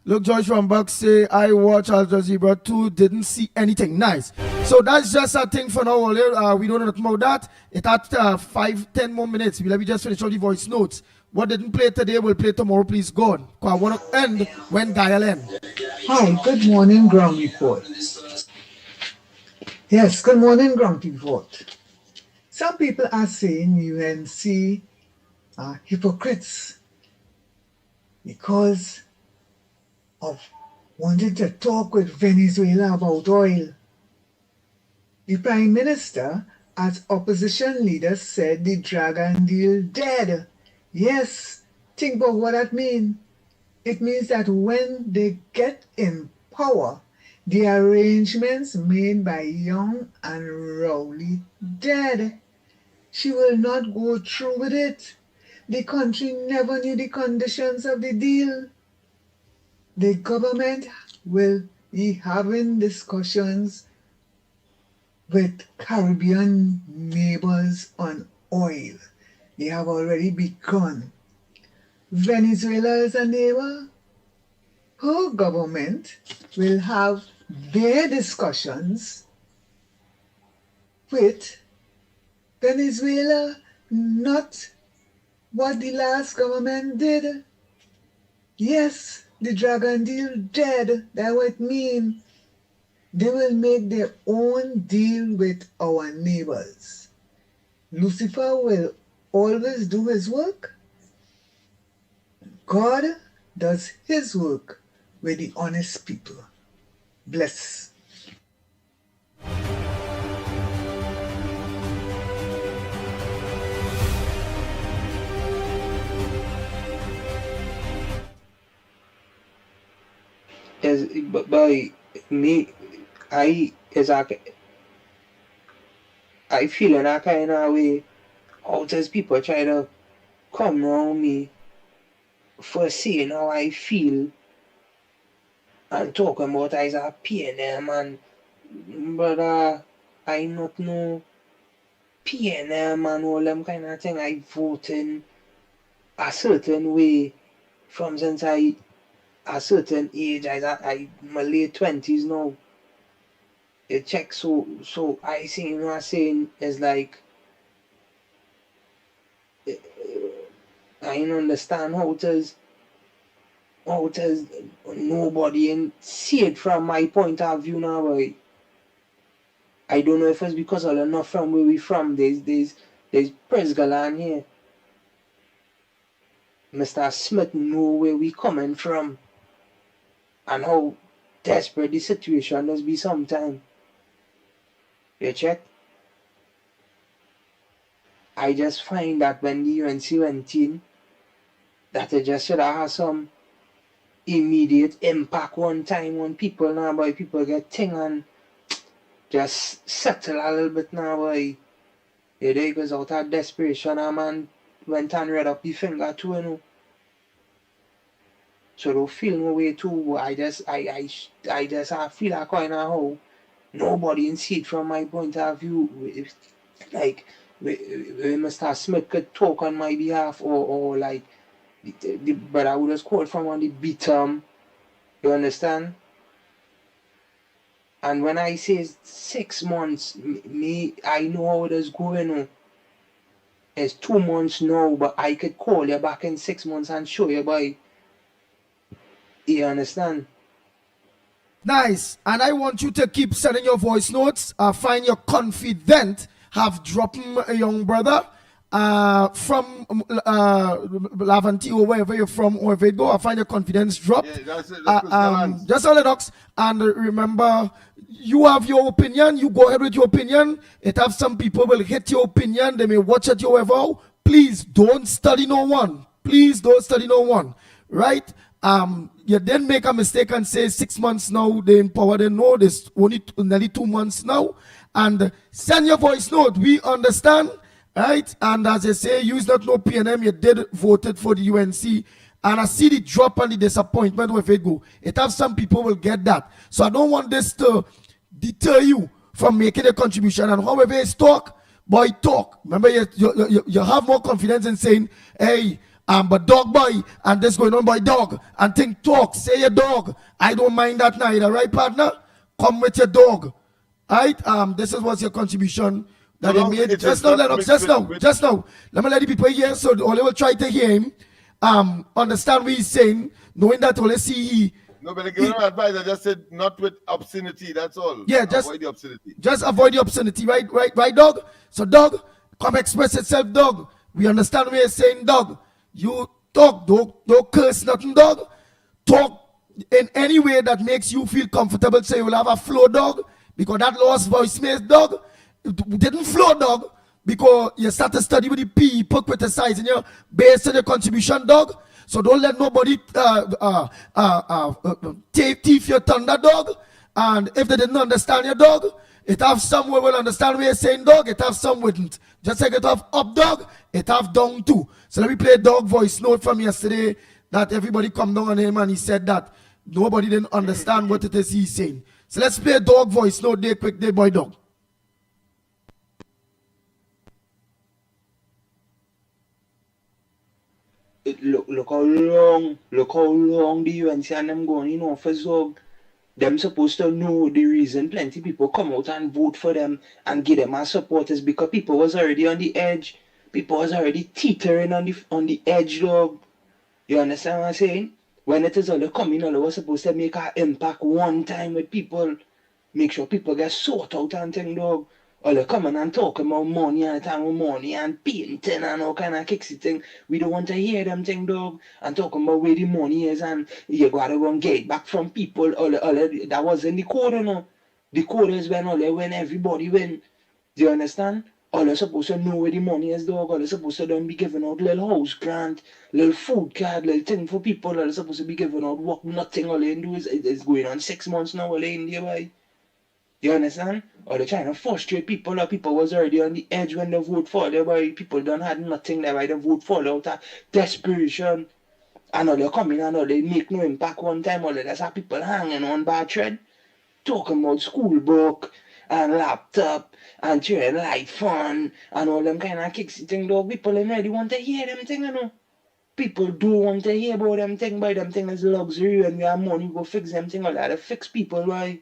Look, George from Buck say, I watch Al Jazeera too, didn't see anything. Nice. So that's just a thing for now. We don't know nothing about that. It had 5-10 more minutes. Let me just finish all the voice notes. What didn't play today will play tomorrow, please God. I want to end when Gael end. Hi, good morning, Ground Report. Yes, good morning, Ground Report. Some people are saying UNC are hypocrites because of wanting to talk with Venezuela about oil. The Prime Minister, as opposition leader, said the Dragon deal dead. Yes, think about what that means. It means that when they get in power, the arrangements made by Young and Rowley dead. She will not go through with it. The country never knew the conditions of the deal. The government will be having discussions with Caribbean neighbors on oil. They have already begun. Venezuela is a neighbor. Her government will have their discussions with Venezuela, not what the last government did. Yes, The dragon deal dead. That's what it means. They will make their own deal with our neighbors. Lucifer will always do his work. God does his work with the honest people. Bless. By me, I feel in a kind of way how does people try to come around me for seeing how I feel and talking about as a PNM and brother, I not know PNM and all them kind of thing. I vote in a certain way from since I a certain age. I my late 20s now. You check so I see you know I'm saying is like I don't understand how it is nobody and see it from my point of view now. Boy. I don't know if it's because I'm not from where we from. There's Presgalan here. Mr. Smith know where we coming from and how desperate the situation does be sometime. You check? I just find that when the UNC went in, that it just should have some immediate impact one time on people now, boy. People get thing and just settle a little bit now, boy. You know, because out of desperation, a man went and read up the finger too, you know. So don't feel no way too. I just I feel like kind of how nobody in see it from my point of view. Like Mr. Smith could talk on my behalf or like but I would have scored from on the beat you understand? And when I say 6 months, me I know how it is going on. It's 2 months now, but I could call you back in 6 months and show you boy. You understand? Nice. And I want you to keep sending your voice notes. Find your confident. Have dropping a young brother from Lavanti or wherever you're from, or if you go, I find your confidence drop. Yeah, that's it. Just on Lennox. And remember, you have your opinion. You go ahead with your opinion. It have some people will hit your opinion. They may watch it however. Please don't study no one. Please don't study no one. Right? You then make a mistake and say 6 months now they in power. They know this only nearly 2 months now. And send your voice note. We understand, right? And as I say, use not no PNM. You did voted for the UNC. And I see the drop and the disappointment with it go. It have some people will get that. So I don't want this to deter you from making a contribution. And however it's talk, boy talk. Remember, you have more confidence in saying, hey, but dog boy, and this going on by dog, and think talk, say your dog. I don't mind that neither, right, partner? Come with your dog. Right? This is what's your contribution that he made. Just now, Lennox, just now. Let me let the people hear so all they will try to hear him. Understand what he's saying, knowing that only see he. No, but give him advice. I just said not with obscenity, that's all. Yeah, just avoid the obscenity. Just avoid the obscenity, right, dog? So dog, come express itself, dog. We understand what you're saying, dog. You talk, don't curse nothing, dog. Talk in any way that makes you feel comfortable. Say you'll have a flow, dog, because that lost voicemail, dog, it didn't flow, dog, because you start to study with the people criticizing you based on your contribution, dog. So don't let nobody thief your thunder, dog. And if they didn't understand your dog, it have some will understand what you're saying, dog. It have some wouldn't. Just like it have up, dog, it have down too. So let me play a dog voice note from yesterday that everybody come down on him and he said that nobody didn't understand what it is he's saying. So let's play a dog voice note there quick there, boy dog. Look how long the UNC and them going in office of them supposed to know the reason plenty people come out and vote for them and give them as supporters because people was already on the edge. People was already teetering on the edge, dog. You understand what I'm saying? when it is all coming, all was supposed to make an impact one time with people, make sure people get sought out and thing, dog. All they coming and talking about money and money and painting and all kind of kicksy thing. We don't want to hear them thing, dog. And talking about where the money is and you gotta go and get it back from people. That was in the code, you know. The code is when everybody win. Do you understand? All they're supposed to know where the money is, dog. All they're supposed to don't be giving out little house grant, little food card, little thing for people. All they're supposed to be giving out work. Nothing all they do is going on 6 months now. All they in there, boy. You understand? Or they're trying to frustrate people. Or people was already on the edge when they vote for them. Boy, people don't have nothing there. Why they vote for them out of desperation. And all they come in and all they make no impact one time. All they just have people hanging on by a thread. Talking about school book and laptop and children light fun and all them kind of kicksy thing, dog. People don't really want to hear them thing, you know. People do want to hear about them thing, but them thing is luxury and we have money, go fix them thing. All that to fix people, why?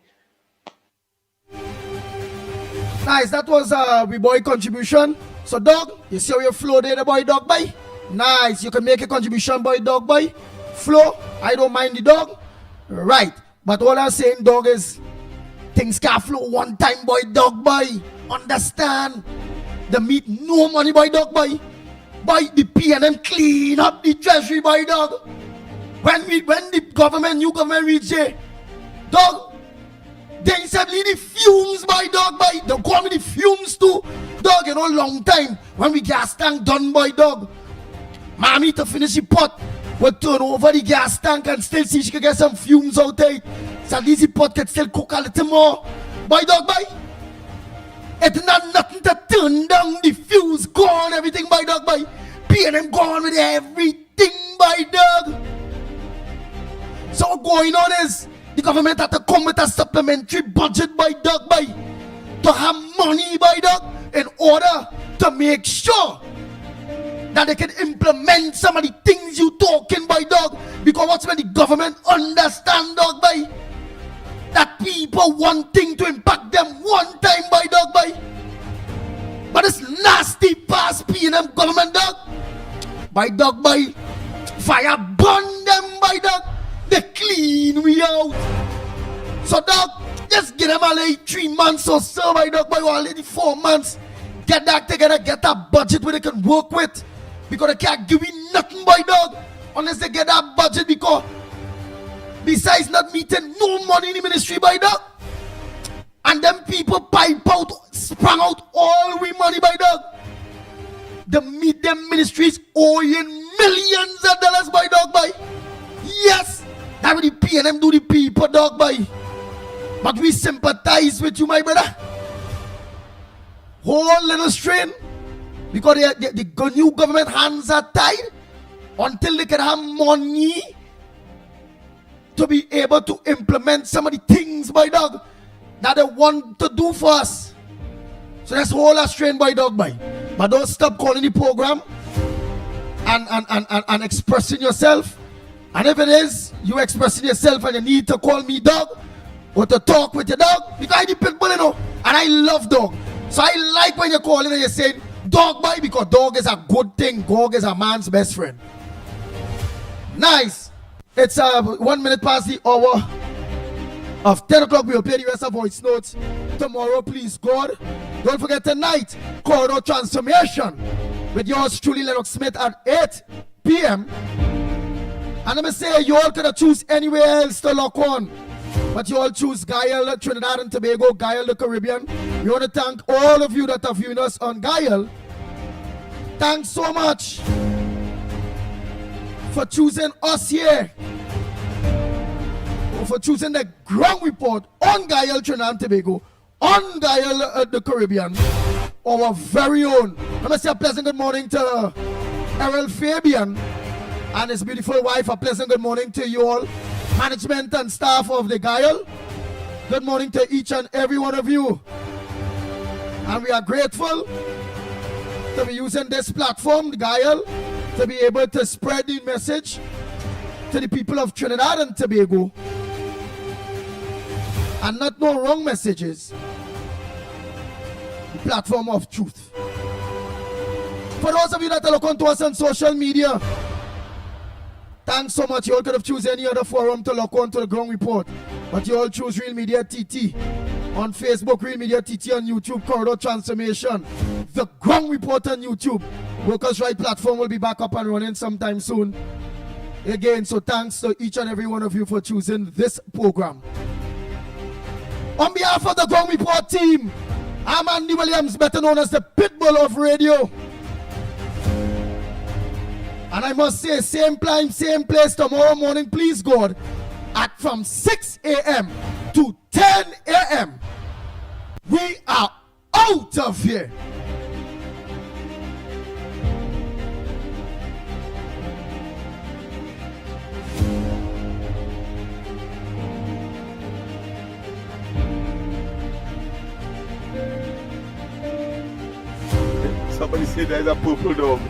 Nice, that was we boy contribution. So dog, you see how you flow there, the boy dog boy? Nice, you can make a contribution, boy dog boy. Flow, I don't mind the dog. Right, but all I'm saying, dog, is things can't flow one time, boy dog boy. Understand? The meat, no money, boy dog boy. Boy, the PNM clean up the treasury, boy dog. When the government, new government reach here, dog, they said the fumes, boy dog boy. They call me the fumes too, dog. You know, long time when we gas tank done, boy dog. Mommy to finish the pot, we'll turn over the gas tank and still see she can get some fumes out there. So at least the pot can still cook a little more, boy dog boy. It's not nothing to turn down. The fuse gone, everything, boy dog boy. PNM gone with everything, boy dog. So what going on is the government had to come with a supplementary budget, by dog, by to have money, by dog, in order to make sure that they can implement some of the things you talking, by dog. Because what's when the government understand, dog, by that people wanting to impact them one time, by dog, by. But it's nasty past PNM government, dog. By dog, by fire burn them, by dog. They clean we out. So dog, just get them all 3 months or so, by dog, by already 4 months. Get that together, get that budget where they can work with. Because they can't give you nothing, by dog, unless they get that budget. Because besides not meeting, no money in the ministry, by dog. And them people pipe out, sprung out all we money, by dog. The meet them ministries owing millions of dollars, by dog, by. Yes, that will the PNM do the people, dog, by. But we sympathize with you, my brother. Whole little strain. Because the new government hands are tied until they can have money to be able to implement some of the things, by dog, that they want to do for us. So that's whole strain, by dog, by. But don't stop calling the program and expressing yourself. And if it is you expressing yourself and you need to call me dog or to talk with your dog, because I the pitbull, you know, and I love dog. So I like when you're calling and you're saying dog, boy, because dog is a good thing. Dog is a man's best friend. Nice. It's 1 minute past the hour of 10 o'clock. We'll play the rest of voice notes tomorrow, please God. Don't forget tonight, Corridor Transformation with yours truly, Lennox Smith, at 8 p.m. And let me say, you all could have choose anywhere else to lock on. But you all choose Guyal, Trinidad and Tobago, Guyal, the Caribbean. We want to thank all of you that are viewing us on Guyal. Thanks so much for choosing us here. For choosing the ground report on Guyal, Trinidad and Tobago, on Guyal, the Caribbean. Our very own. Let me say a pleasant good morning to Errol Fabian and his beautiful wife. A pleasant good morning to you all, management and staff of the Guyal. Good morning to each and every one of you. And we are grateful to be using this platform, the Guyal, to be able to spread the message to the people of Trinidad and Tobago. And not no wrong messages. The platform of truth. For those of you that are looking to us on social media, Thanks so much. You all could have chosen any other forum to lock on to the ground report, but you all choose Real Media TT on Facebook, Real Media TT on YouTube, Corridor Transformation, the ground report on YouTube. Workers' Right platform will be back up and running sometime soon. Again, so thanks to each and every one of you for choosing this program. On behalf of the ground report team, I'm Andy Williams, better known as the Pitbull of Radio. And I must say, same time, same place tomorrow morning, please God, at from 6 a.m. to 10 a.m. We are out of here. Somebody said there's a purple dog.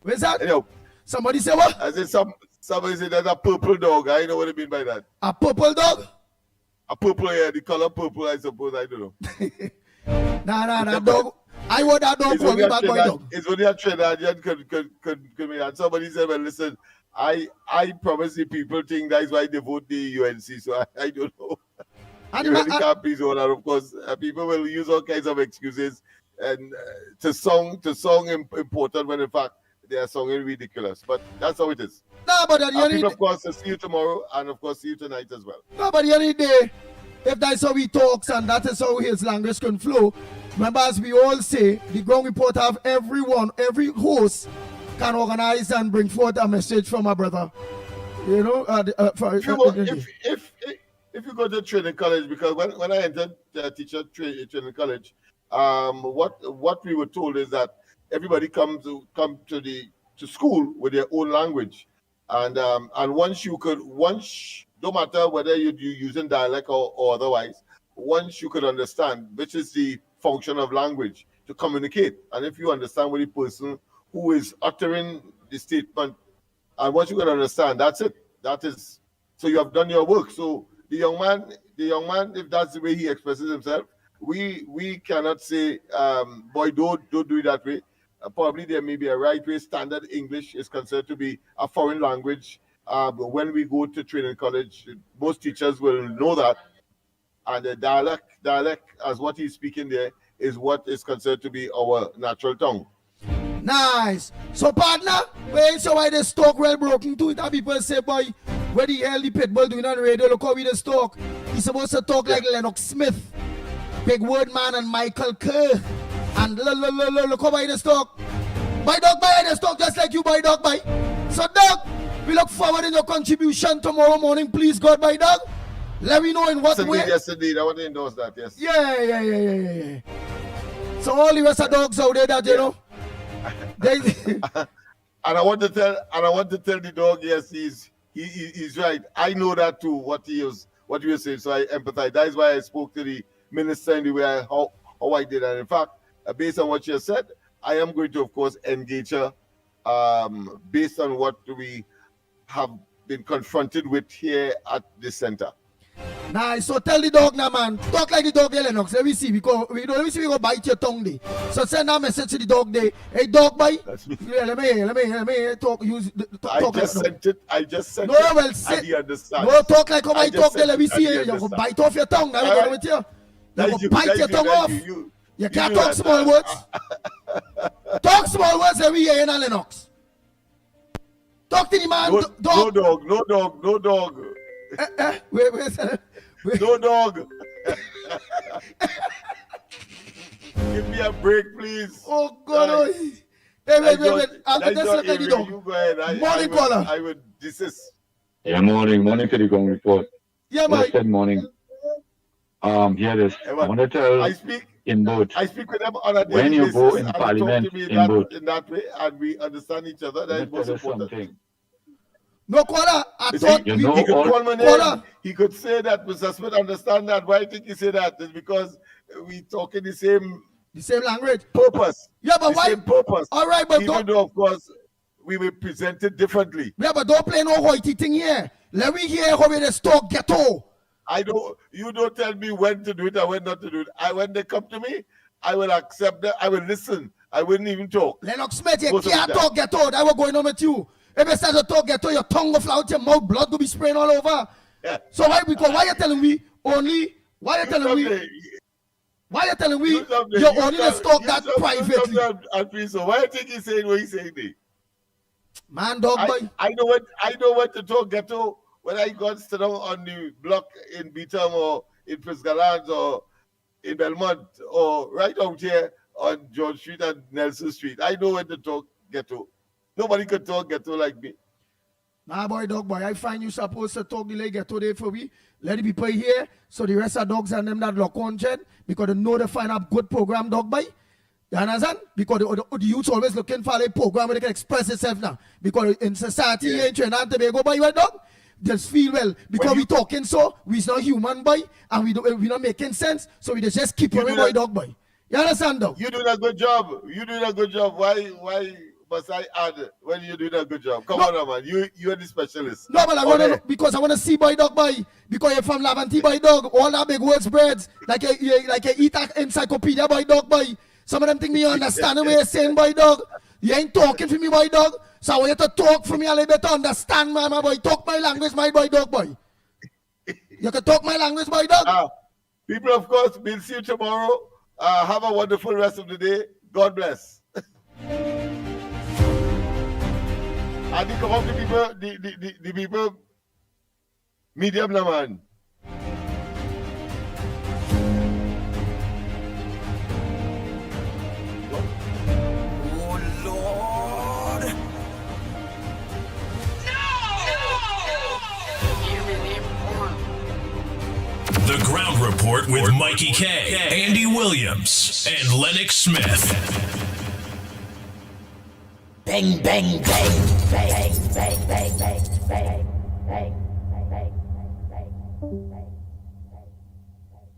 Where's that? Yo. Somebody say what? I said somebody said there's a purple dog. I know what I mean by that. A purple dog? A purple, yeah, the color purple, I suppose. I don't know. Nah, that dog. I want that dog for me, bad boy dog. It's only a Trinidadian could mean. And somebody said, well, listen, I promise the people think that's why they vote the UNC, so I don't know. You really can't please all that, of course. People will use all kinds of excuses and to song important when in fact they are songing ridiculous. But that's how it is. No, but at the end of course, see you tomorrow and of course see you tonight as well. No, but at the end of the day, if that's how he talks and that is how his language can flow, remember as we all say, the ground report have every host can organize and bring forth a message from a brother. You know, if you go to training college, because when I entered teacher training college, what we were told is that everybody come to school with their own language, and once no matter whether you're using dialect or otherwise, once you could understand, which is the function of language, to communicate, and if you understand what the person who is uttering the statement, and once you can understand, that's it. That is, so you have done your work. So the young man, if that's the way he expresses himself, we cannot say, boy, don't do it that way. Probably there may be a right way. Standard English is considered to be a foreign language. But when we go to training college, most teachers will know that. And the dialect, as what he's speaking there, is what is considered to be our natural tongue. Nice. So, partner, when so why this talk well broken to it, and people say, boy, what the hell the Pitbull doing on the radio? Look how we just talk. He's supposed to talk like Lennox Smith, Big Word Man, and Michael Kerr. And look how I just talk. By dog, I just talk just like you, by dog, by. So, dog, we look forward in your contribution tomorrow morning, please, God, by dog. Let me know in what way. Yes, indeed. I want to endorse that, yes. Yeah. So, all the rest of dogs out there that, you know. And I want to tell the dog, yes, he's right. I know that too, what you were saying, so I empathize. That is why I spoke to the minister in the way how I did. And in fact, based on what you said, I am going to, of course, engage her based on what we have been confronted with here at the center. Nice. So tell the dog now, man. Talk like the dog, Lennox. Let me see. Because we go bite your tongue there. So send a message to the dog there. Hey, dog, bite. Yeah, let me talk. I just sent no, it. Well, and he understands. No, talk like how I talk there. Let me see. You go bite off your tongue. Now we're with you. You go bite your tongue off. You can't talk small words. Talk small words every year in Lennox. Talk to the man. No dog. Wait. No dog. Give me a break, please. Oh God. Wait. I'll just look at the dog. You go ahead. Morning caller. I would desist. Yeah, morning to the ground report. Yeah, Mike. Good morning. Here it is. I want to tell I speak with them on a daily when you basis, go in and parliament talk to me in that way, and we understand each other. That is most important. Something. No, caller. I thought he could call my name. He could say that Mr. Smith understand that. Why I think he say that? It's because we talk in the same language. Purpose. Yeah, but why? Same purpose. All right, but even though, of course, we will present it differently. Yeah, but don't play no hoity thing here. Let me hear how we just talk ghetto. You don't tell me when to do it and when not to do it. When they come to me, I will accept that. I will listen. I wouldn't even talk. Lennox Smith, you can't talk ghetto. That was going on with you. If you start to talk ghetto, your tongue go fly out your mouth, blood go be spraying all over. Yeah. So why you telling me only? Why you telling me? Why you telling me you only let's talk that privately? So why you think he's saying what he's saying there? Man, dog boy. I know what to talk ghetto when I got sit down on the block in Beetham or in Pisgalans or in Belmont or right out here on George Street and Nelson Street. I know when to talk ghetto. Nobody could talk ghetto like me. Nah, boy, dog boy, I find you supposed to talk the like ghetto there for me. Let the people here so the rest of dogs and them that lock on Jen because they know they find a good program, dog boy. You understand? Because the youths always looking for a program where they can express itself now. Because in society here in Trinidad and Tobago, boy, you dog, just feel well. Because we talking so, we's not human, boy, and we not making sense, so we just keep away, boy, dog boy. You understand, dog? You doing a good job. You doing a good job. Why must I add when you're doing a good job? Come on, man. You're the specialist. No, but I want to, because I want to see boy dog boy. Because you're from Lavanti boy dog. All that big words spreads. Like you eat an encyclopedia boy dog boy. Some of them think me understand what you're saying boy dog. You ain't talking for me boy dog. So I want you to talk for me a little bit to understand my boy. Talk my language my boy dog boy. You can talk my language boy dog. People of course, we'll see you tomorrow. Have a wonderful rest of the day. God bless. I think about the people, medium na man. Oh Lord! No! The Ground Report with Mickie K, Andy Williams, and Lennox Smith. Bang, bang, bang, bang, bang, bang, bang, bang, bang.